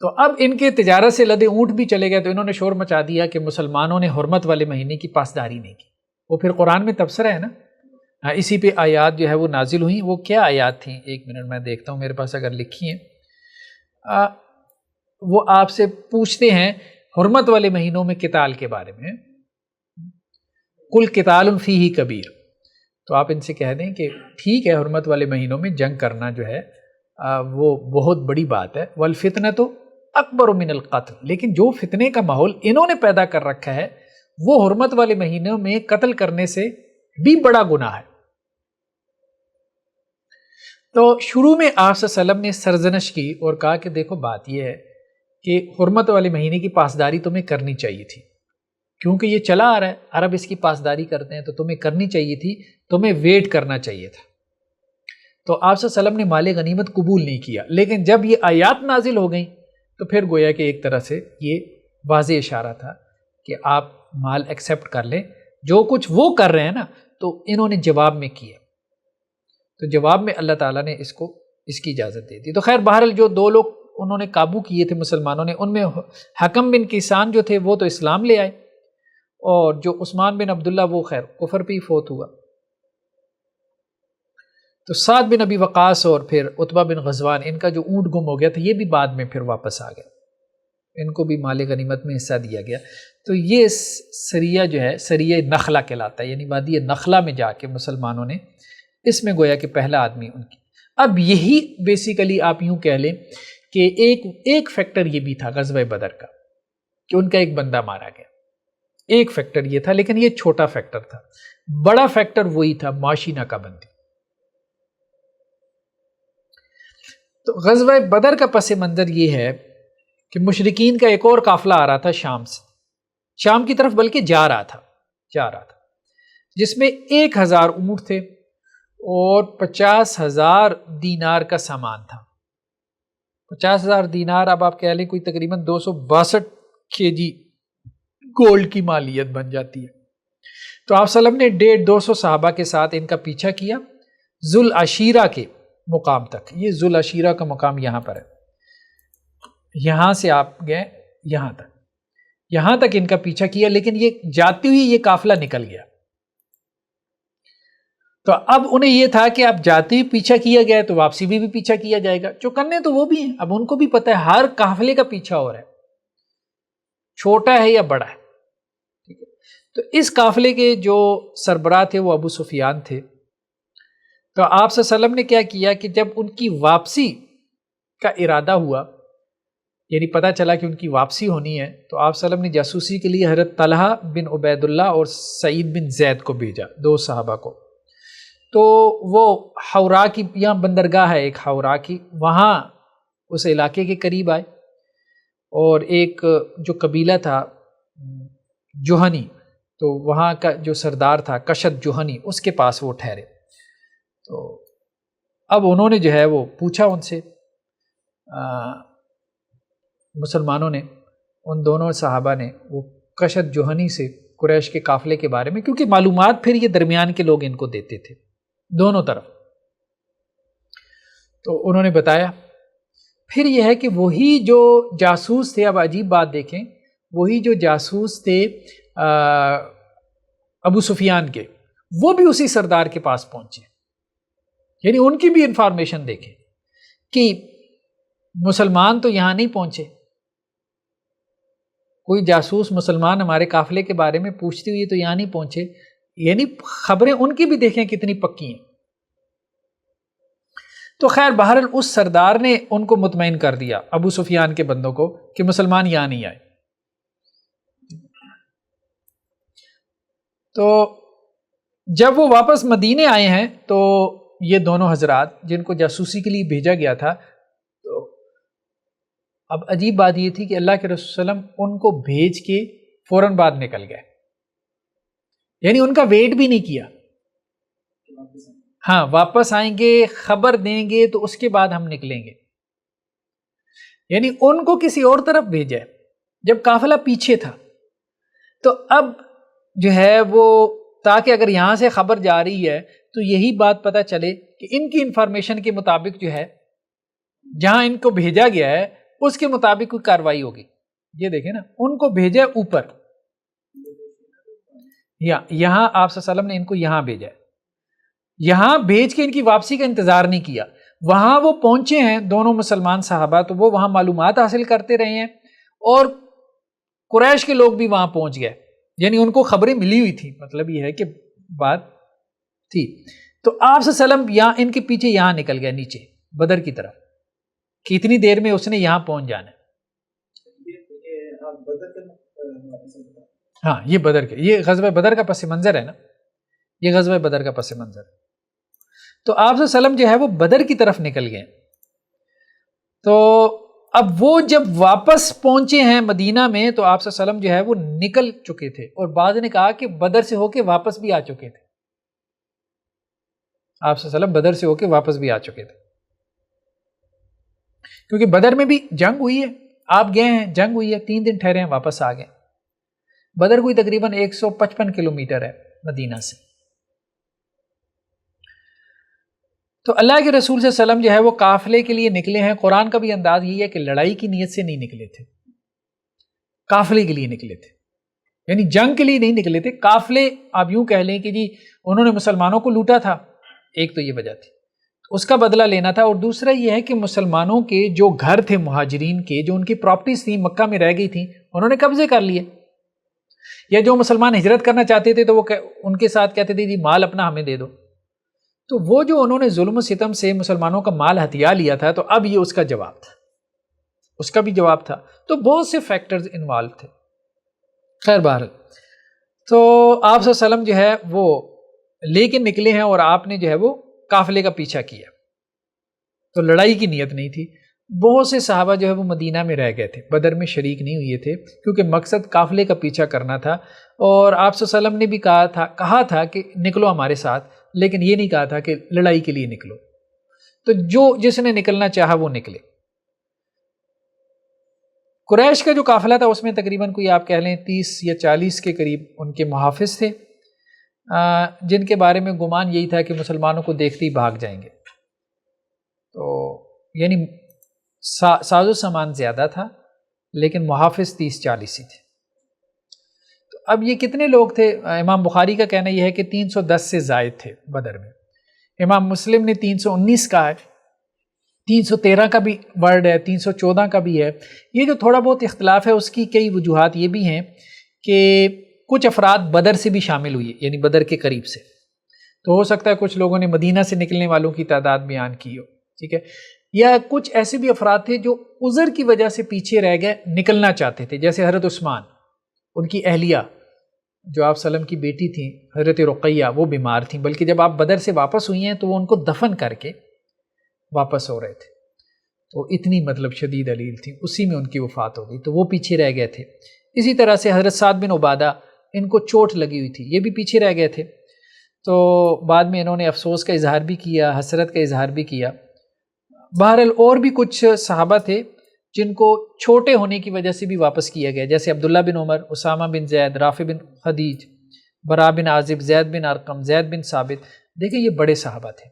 تو اب ان کے تجارت سے لدے اونٹ بھی چلے گئے، تو انہوں نے شور مچا دیا کہ مسلمانوں نے حرمت والے مہینے کی پاسداری نہیں کی۔ وہ پھر قرآن میں تبصرہ ہے نا، اسی پہ آیات جو ہے وہ نازل ہوئیں۔ وہ کیا آیات تھیں؟ 1 منٹ میں دیکھتا ہوں، میرے پاس اگر لکھی ہیں۔ وہ آپ سے پوچھتے ہیں حرمت والے مہینوں میں قتال کے بارے میں، کل قتال فیہ کبیر، تو آپ ان سے کہہ دیں کہ ٹھیک ہے حرمت والے مہینوں میں جنگ کرنا جو ہے وہ بہت بڑی بات ہے، والفتنۃ اکبر من القتل، لیکن جو فتنے کا ماحول انہوں نے پیدا کر رکھا ہے وہ حرمت والے مہینوں میں قتل کرنے سے بھی بڑا گناہ ہے۔ تو شروع میں آپ صلی اللہ علیہ وسلم نے سرزنش کی اور کہا کہ دیکھو بات یہ ہے کہ حرمت والے مہینے کی پاسداری تمہیں کرنی چاہیے تھی، کیونکہ یہ چلا آ رہا ہے، عرب اس کی پاسداری کرتے ہیں، تو تمہیں کرنی چاہیے تھی، تمہیں ویٹ کرنا چاہیے تھا۔ تو آپ صلی اللہ علیہ وسلم نے مال غنیمت قبول نہیں کیا، لیکن جب یہ آیات نازل ہو گئیں تو پھر گویا کہ ایک طرح سے یہ واضح اشارہ تھا کہ آپ مال ایکسیپٹ کر لیں، جو کچھ وہ کر رہے ہیں نا تو انہوں نے جواب میں کیا، تو جواب میں اللہ تعالیٰ نے اس کی اجازت دے دی۔ تو خیر بہرحال جو دو لوگ انہوں نے قابو کیے تھے مسلمانوں نے، ان میں حکم بن کیسان جو تھے وہ تو اسلام لے آئے، اور جو عثمان بن عبداللہ وہ خیر کفر پہ ہی فوت ہوا۔ تو سعد بن ابی وقاص اور پھر عتبہ بن غزوان، ان کا جو اونٹ گم ہو گیا تھا یہ بھی بعد میں پھر واپس آ گیا، ان کو بھی مال غنیمت میں حصہ دیا گیا۔ تو یہ سریہ جو ہے سریہ نخلہ کہلاتا ہے، یعنی وادی نخلہ میں جا کے مسلمانوں نے، اس میں گویا کہ پہلا آدمی ان کی۔ اب یہی بیسیکلی آپ یوں کہہ لیں کہ ایک فیکٹر یہ بھی تھا غزوہ بدر کا کہ ان کا ایک بندہ مارا گیا، ایک فیکٹر یہ تھا، لیکن یہ چھوٹا فیکٹر تھا۔ بڑا فیکٹر وہی تھا معاشی ناکہ بندی۔ تو غزوہ بدر کا پس منظر یہ ہے کہ مشرکین کا ایک اور قافلہ آ رہا تھا شام سے، شام کی طرف بلکہ جا رہا تھا، جس میں 1000 اونٹ تھے اور 50,000 دینار کا سامان تھا۔ 50,000 دینار اب آپ کہہ لیں کوئی تقریباً 262 kg گولڈ کی مالیت بن جاتی ہے۔ تو آپ صلی اللہ علیہ وسلم نے 150 صحابہ کے ساتھ ان کا پیچھا کیا ذوالعشیرہ کے مقام تک۔ یہ ذوالعشیرہ کا مقام یہاں پر ہے، یہاں سے آپ گئے یہاں تک ان کا پیچھا کیا، لیکن یہ جاتی ہوئی یہ قافلہ نکل گیا۔ تو اب انہیں یہ تھا کہ اب جاتے ہی پیچھا کیا گیا تو واپسی بھی پیچھا کیا جائے گا، جو کرنے تو وہ بھی ہیں، اب ان کو بھی پتہ ہے ہر قافلے کا پیچھا ہو رہا ہے، چھوٹا ہے یا بڑا ہے، ٹھیک ہے۔ تو اس قافلے کے جو سربراہ تھے وہ ابو سفیان تھے۔ تو آپ صلی اللہ علیہ وسلم نے کیا کیا کہ جب ان کی واپسی کا ارادہ ہوا، یعنی پتہ چلا کہ ان کی واپسی ہونی ہے، تو آپ صلی اللہ علیہ وسلم نے جاسوسی کے لیے حضرت طلحہ بن عبید اللہ اور سعید بن زید کو بھیجا، 2 صحابہ کو۔ تو وہ حورا کی، یہاں بندرگاہ ہے ایک حورا کی، وہاں اس علاقے کے قریب آئے، اور ایک جو قبیلہ تھا جوہنی، تو وہاں کا جو سردار تھا کشت جوہنی، اس کے پاس وہ ٹھہرے۔ تو اب انہوں نے جو ہے وہ پوچھا ان سے، مسلمانوں نے، ان دونوں صحابہ نے وہ کشت جوہنی سے قریش کے قافلے کے بارے میں، کیونکہ معلومات پھر یہ درمیان کے لوگ ان کو دیتے تھے دونوں طرف، تو انہوں نے بتایا۔ پھر یہ ہے کہ وہی جو جاسوس تھے، اب عجیب بات دیکھیں، وہی جو جاسوس تھے ابو سفیان کے، وہ بھی اسی سردار کے پاس پہنچے، یعنی ان کی بھی انفارمیشن دیکھیں کہ مسلمان تو یہاں نہیں پہنچے، کوئی جاسوس مسلمان ہمارے قافلے کے بارے میں پوچھتے ہوئے تو یہاں نہیں پہنچے، یعنی خبریں ان کی بھی دیکھیں کتنی پکی ہیں۔ تو خیر بہرحال اس سردار نے ان کو مطمئن کر دیا ابو سفیان کے بندوں کو کہ مسلمان یہاں نہیں آئے۔ تو جب وہ واپس مدینے آئے ہیں تو یہ دونوں حضرات جن کو جاسوسی کے لیے بھیجا گیا تھا، تو اب عجیب بات یہ تھی کہ اللہ کے رسول صلی اللہ علیہ وسلم ان کو بھیج کے فوراً بعد نکل گئے، یعنی ان کا ویٹ بھی نہیں کیا، ہاں واپس آئیں گے خبر دیں گے تو اس کے بعد ہم نکلیں گے، یعنی ان کو کسی اور طرف بھیجا جب قافلہ پیچھے تھا۔ تو اب جو ہے وہ تاکہ اگر یہاں سے خبر جا رہی ہے تو یہی بات پتہ چلے کہ ان کی انفارمیشن کے مطابق جو ہے جہاں ان کو بھیجا گیا ہے اس کے مطابق کوئی کارروائی ہوگی۔ یہ دیکھیں نا، ان کو بھیجا اوپر، یہاں آپ صلی اللہ علیہ وسلم نے ان کو یہاں بھیجا، یہاں بھیج کے ان کی واپسی کا انتظار نہیں کیا، وہاں وہ پہنچے ہیں دونوں مسلمان صحابہ، تو وہ وہاں معلومات حاصل کرتے رہے ہیں، اور قریش کے لوگ بھی وہاں پہنچ گئے، یعنی ان کو خبریں ملی ہوئی تھی، مطلب یہ ہے کہ بات تھی۔ تو آپ صلی اللہ علیہ وسلم یہاں ان کے پیچھے یہاں نکل گیا نیچے بدر کی طرف کہ اتنی دیر میں اس نے یہاں پہنچ جانا ہے۔ ہاں یہ بدر کے، یہ غزوہ بدر کا پس منظر ہے نا، یہ غزوہ بدر کا پس منظر ہے۔ تو آپ صلی اللہ علیہ وسلم جو ہے وہ بدر کی طرف نکل گئے۔ تو اب وہ جب واپس پہنچے ہیں مدینہ میں تو آپ صلی اللہ علیہ وسلم جو ہے وہ نکل چکے تھے، اور بعض نے کہا کہ بدر سے ہو کے واپس بھی آ چکے تھے، آپ صلی اللہ علیہ وسلم بدر سے ہو کے واپس بھی آ چکے تھے، کیونکہ بدر میں بھی جنگ ہوئی ہے، آپ گئے ہیں، جنگ ہوئی ہے، 3 دن ٹھہرے ہیں، واپس آ گئے۔ بدر کوئی تقریباً 155 کلومیٹر ہے مدینہ سے۔ تو اللہ کے رسول صلی اللہ علیہ وسلم جو ہے وہ قافلے کے لیے نکلے ہیں۔ قرآن کا بھی انداز یہی ہے کہ لڑائی کی نیت سے نہیں نکلے تھے، قافلے کے لیے نکلے تھے، یعنی جنگ کے لیے نہیں نکلے تھے، قافلے آپ یوں کہہ لیں کہ جی انہوں نے مسلمانوں کو لوٹا تھا، ایک تو یہ وجہ تھی، اس کا بدلہ لینا تھا، اور دوسرا یہ ہے کہ مسلمانوں کے جو گھر تھے مہاجرین کے، جو ان کی پراپرٹیز تھیں مکہ میں رہ گئی تھیں، انہوں نے قبضے کر لیے، یا جو مسلمان ہجرت کرنا چاہتے تھے تو وہ ان کے ساتھ کہتے تھے جی مال اپنا ہمیں دے دو۔ تو وہ جو انہوں نے ظلم و ستم سے مسلمانوں کا مال ہتھیا لیا تھا، تو اب یہ اس کا جواب تھا، اس کا بھی جواب تھا۔ تو بہت سے فیکٹرز انوالو تھے۔ خیر بہرحال تو آپ صلی اللہ علیہ وسلم جو ہے وہ لے کے نکلے ہیں، اور آپ نے جو ہے وہ قافلے کا پیچھا کیا، تو لڑائی کی نیت نہیں تھی۔ بہت سے صحابہ جو ہے وہ مدینہ میں رہ گئے تھے، بدر میں شریک نہیں ہوئے تھے، کیونکہ مقصد قافلے کا پیچھا کرنا تھا، اور آپ صلی اللہ علیہ وسلم نے بھی کہا تھا کہ نکلو ہمارے ساتھ، لیکن یہ نہیں کہا تھا کہ لڑائی کے لیے نکلو۔ تو جو جس نے نکلنا چاہا وہ نکلے۔ قریش کا جو قافلہ تھا اس میں تقریباً کوئی آپ کہہ لیں 30 یا 40 کے قریب ان کے محافظ تھے، جن کے بارے میں گمان یہی تھا کہ مسلمانوں کو دیکھتے ہی بھاگ جائیں گے۔ تو یعنی ساز و سامان زیادہ تھا، لیکن محافظ 30-40 ہی تھے۔ تو اب یہ کتنے لوگ تھے؟ امام بخاری کا کہنا یہ ہے کہ 310 سے زائد تھے بدر میں، امام مسلم نے 319 کا ہے، 313 کا بھی ورڈ ہے، 314 کا بھی ہے۔ یہ جو تھوڑا بہت اختلاف ہے اس کی کئی وجوہات یہ بھی ہیں کہ کچھ افراد بدر سے بھی شامل ہوئی، یعنی بدر کے قریب سے، تو ہو سکتا ہے کچھ لوگوں نے مدینہ سے نکلنے والوں کی تعداد بیان کی ہو، ٹھیک ہے، یا کچھ ایسے بھی افراد تھے جو عذر کی وجہ سے پیچھے رہ گئے، نکلنا چاہتے تھے، جیسے حضرت عثمان، ان کی اہلیہ جو آپ صلی اللہ علیہ وسلم کی بیٹی تھیں حضرت رقیہ، وہ بیمار تھیں، بلکہ جب آپ بدر سے واپس ہوئی ہیں تو وہ ان کو دفن کر کے واپس ہو رہے تھے، تو اتنی مطلب شدید علیل تھی، اسی میں ان کی وفات ہو گئی، تو وہ پیچھے رہ گئے تھے۔ اسی طرح سے حضرت سعد بن عبادہ، ان کو چوٹ لگی ہوئی تھی، یہ بھی پیچھے رہ گئے تھے، تو بعد میں انہوں نے افسوس کا اظہار بھی کیا، حسرت کا اظہار بھی کیا۔ بہرحال اور بھی کچھ صحابہ تھے جن کو چھوٹے ہونے کی وجہ سے بھی واپس کیا گیا، جیسے عبداللہ بن عمر، اسامہ بن زید، رافع بن خدیج، برا بن عازب، زید بن ارقم، زید بن ثابت۔ دیکھیں یہ بڑے صحابہ تھے،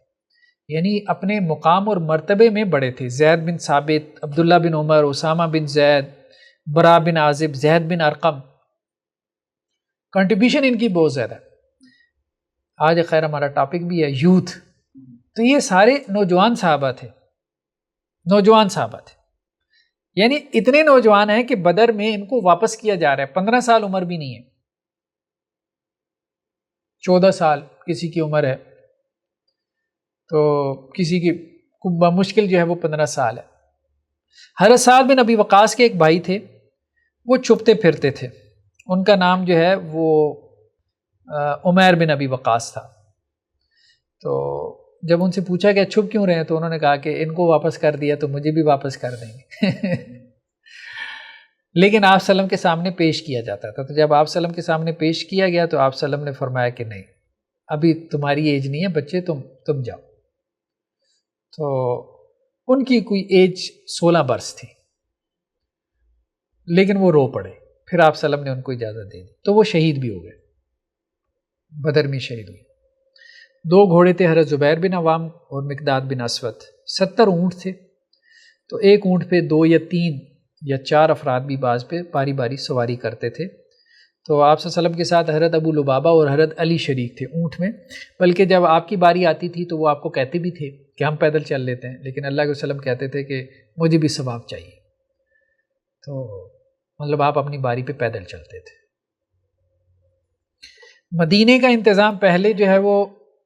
یعنی اپنے مقام اور مرتبے میں بڑے تھے، زید بن ثابت، عبداللہ بن عمر، اسامہ بن زید، برا بن عازب، زید بن ارقم، کنٹریبیوشن ان کی بہت زیادہ ہے۔ آج خیر ہمارا ٹاپک بھی ہے یوتھ، تو یہ سارے نوجوان صحابہ تھے، نوجوان صحابہ تھے، یعنی اتنے نوجوان ہیں کہ بدر میں ان کو واپس کیا جا رہا ہے، 15 سال عمر بھی نہیں ہے، 14 سال کسی کی عمر ہے، تو کسی کی بمشکل جو ہے وہ 15 سال ہے۔ حضرت سعد بن ابی وقاص کے ایک بھائی تھے، وہ چھپتے پھرتے تھے، ان کا نام جو ہے وہ عمیر بن ابی وقاص تھا۔ تو جب ان سے پوچھا کہ چھپ کیوں رہے ہیں تو انہوں نے کہا کہ ان کو واپس کر دیا تو مجھے بھی واپس کر دیں گے لیکن آپ وسلم کے سامنے پیش کیا جاتا تھا، تو جب آپ وسلم کے سامنے پیش کیا گیا تو آپ وسلم نے فرمایا کہ نہیں، ابھی تمہاری ایج نہیں ہے بچے، تم جاؤ۔ تو ان کی کوئی ایج 16 برس تھی، لیکن وہ رو پڑے، پھر آپ وسلم نے ان کو اجازت دے دی، تو وہ شہید بھی ہو گئے، بدر میں شہید ہوئے۔ 2 گھوڑے تھے، حضرت زبیر بن عوام اور مقداد بن اسود، 70 اونٹ تھے، تو ایک اونٹ پہ 2 یا 3 یا 4 افراد بھی بعض پہ باری باری سواری کرتے تھے۔ تو آپ صلی اللہ علیہ وسلم کے ساتھ حضرت ابو لبابہ اور حضرت علی شریک تھے اونٹ میں، بلکہ جب آپ کی باری آتی تھی تو وہ آپ کو کہتے بھی تھے کہ ہم پیدل چل لیتے ہیں، لیکن اللہ کے وسلم کہتے تھے کہ مجھے بھی ثواب چاہیے۔ تو مطلب آپ اپنی باری پہ پیدل چلتے تھے۔ مدینے کا انتظام پہلے جو ہے وہ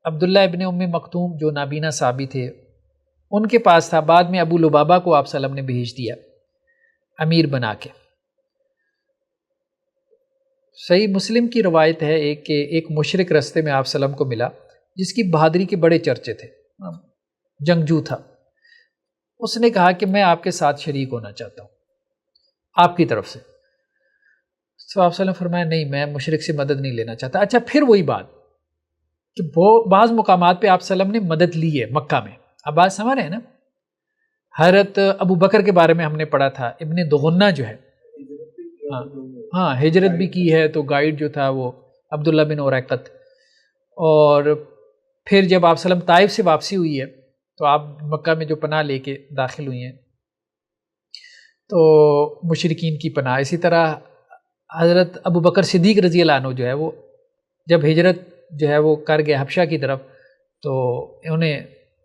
عبداللہ ابن ام مکتوم جو نابینا صحابی تھے ان کے پاس تھا، بعد میں ابو لبابہ کو آپ صلی اللہ علیہ وسلم نے بھیج دیا امیر بنا کے۔ صحیح مسلم کی روایت ہے ایک مشرک رستے میں آپ صلی اللہ علیہ وسلم کو ملا جس کی بہادری کے بڑے چرچے تھے، جنگجو تھا۔ اس نے کہا کہ میں آپ کے ساتھ شریک ہونا چاہتا ہوں آپ کی طرف سے۔ تو آپ صلی اللہ علیہ وسلم فرمایا نہیں، میں مشرک سے مدد نہیں لینا چاہتا۔ اچھا پھر وہی بات کہ بعض مقامات پہ آپ صلی اللہ علیہ وسلم نے مدد لی ہے مکہ میں، اب بات سمجھ رہے ہیں نا؟ حضرت ابو بکر کے بارے میں ہم نے پڑھا تھا، ابن دغنہ جو ہے ہاں ہجرت بھی کی ہے، تو گائیڈ جو تھا وہ عبداللہ بن اریقط۔ اور پھر جب آپ صلی اللہ علیہ وسلم طائف سے واپسی ہوئی ہے تو آپ مکہ میں جو پناہ لے کے داخل ہوئی ہیں تو مشرکین کی پناہ۔ اسی طرح حضرت ابو بکر صدیق رضی اللہ عنہ جو ہے وہ جب ہجرت جو ہے وہ کر گئے حبشہ کی طرف تو انہیں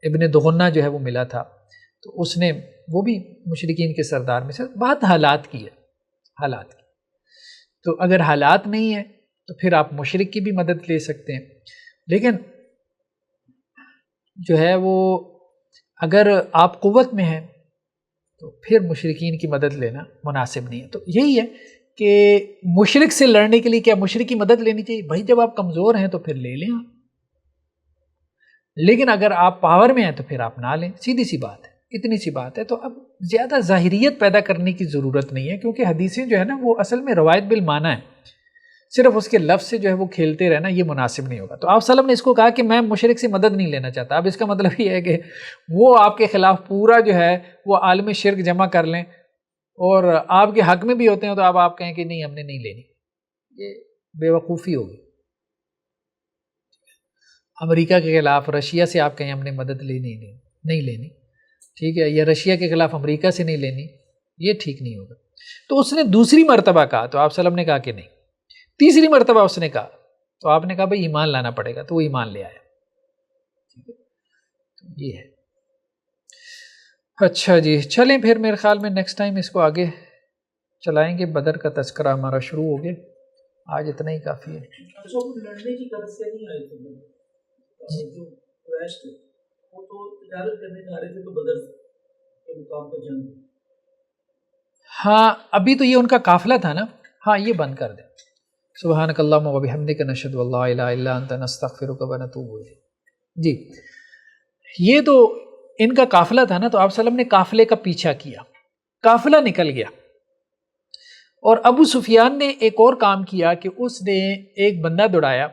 ابن دغنہ جو ہے وہ ملا تھا، تو اس نے وہ بھی مشرکین کے سردار میں سے۔ بات حالات کی ہے، حالات کی، تو اگر حالات نہیں ہیں تو پھر آپ مشرک کی بھی مدد لے سکتے ہیں، لیکن جو ہے وہ اگر آپ قوت میں ہیں تو پھر مشرکین کی مدد لینا مناسب نہیں ہے۔ تو یہی ہے کہ مشرک سے لڑنے کے لیے کیا مشرک کی مدد لینی چاہیے؟ بھائی جب آپ کمزور ہیں تو پھر لے لیں آپ، لیکن اگر آپ پاور میں ہیں تو پھر آپ نہ لیں، سیدھی سی بات ہے، اتنی سی بات ہے۔ تو اب زیادہ ظاہریت پیدا کرنے کی ضرورت نہیں ہے، کیونکہ حدیثیں جو ہے نا وہ اصل میں روایت بالمعنی ہے، صرف اس کے لفظ سے جو ہے وہ کھیلتے رہنا یہ مناسب نہیں ہوگا۔ تو آپ صلی اللہ علیہ وسلم نے اس کو کہا کہ میں مشرک سے مدد نہیں لینا چاہتا، اب اس کا مطلب یہ ہے کہ وہ آپ کے خلاف پورا جو ہے وہ عالم شرک جمع کر لیں اور آپ کے حق میں بھی ہوتے ہیں تو اب آپ کہیں کہ نہیں ہم نے نہیں لینی، یہ بے وقوفی ہوگی۔ امریکہ کے خلاف رشیا سے آپ کہیں ہم نے مدد نہیں لینی، ٹھیک ہے، یا رشیا کے خلاف امریکہ سے نہیں لینی، یہ ٹھیک نہیں ہوگا۔ تو اس نے دوسری مرتبہ کہا تو آپ صلی اللہ علیہ وسلم نے کہا کہ نہیں، تیسری مرتبہ اس نے کہا تو آپ نے کہا بھائی ایمان لانا پڑے گا، تو وہ ایمان لے آیا، ٹھیک ہے، تو یہ ہے۔ اچھا جی چلیں پھر، میرے خیال میں نیکسٹ ٹائم اس کو آگے چلائیں گے، بدر کا تذکرہ ہمارا شروع ہو گیا، آج اتنا ہی کافی ہے۔ اچھا وہ لڑنے کی غرض سے نہیں آئے تھے جو قریش تھے، وہ تو تجارت کرنے جا رہے تھے، تو بدر کے مقام پر جنگ۔ ہاں ابھی تو یہ ان کا قافلہ تھا نا، ہاں یہ بند کر دیں۔ سبحانک اللہم و بحمدک نشہد ان لا الہ الا انت نستغفرک و نتوب الیک۔ جی یہ تو ان کا قافلہ تھا نا، تو آپ صلی اللہ علیہ وسلم نے قافلے کا پیچھا کیا، قافلہ نکل گیا، اور ابو سفیان نے ایک اور کام کیا کہ اس نے ایک بندہ دوڑایا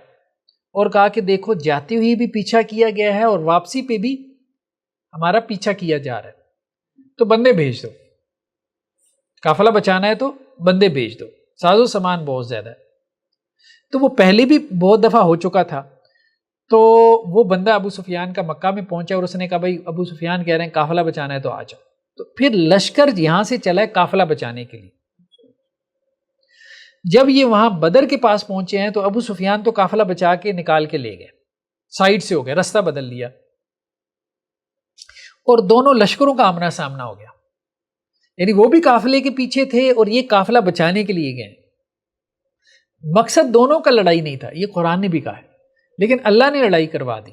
اور کہا کہ دیکھو جاتے ہوئی بھی پیچھا کیا گیا ہے اور واپسی پہ بھی ہمارا پیچھا کیا جا رہا ہے، تو بندے بھیج دو، قافلہ بچانا ہے تو بندے بھیج دو، ساز و سامان بہت زیادہ ہے۔ تو وہ پہلے بھی بہت دفعہ ہو چکا تھا، تو وہ بندہ ابو سفیان کا مکہ میں پہنچا اور اس نے کہا بھائی ابو سفیان کہہ رہے ہیں قافلہ بچانا ہے تو آ جاؤ، تو پھر لشکر یہاں سے چلا ہے قافلہ بچانے کے لیے۔ جب یہ وہاں بدر کے پاس پہنچے ہیں تو ابو سفیان تو قافلہ بچا کے نکال کے لے گئے، سائیڈ سے ہو گیا، رستہ بدل لیا، اور دونوں لشکروں کا آمنا سامنا ہو گیا، یعنی وہ بھی قافلے کے پیچھے تھے اور یہ قافلہ بچانے کے لیے گئے۔ مقصد دونوں کا لڑائی نہیں تھا، یہ قرآن نے بھی کہا ہے، لیکن اللہ نے لڑائی کروا دی۔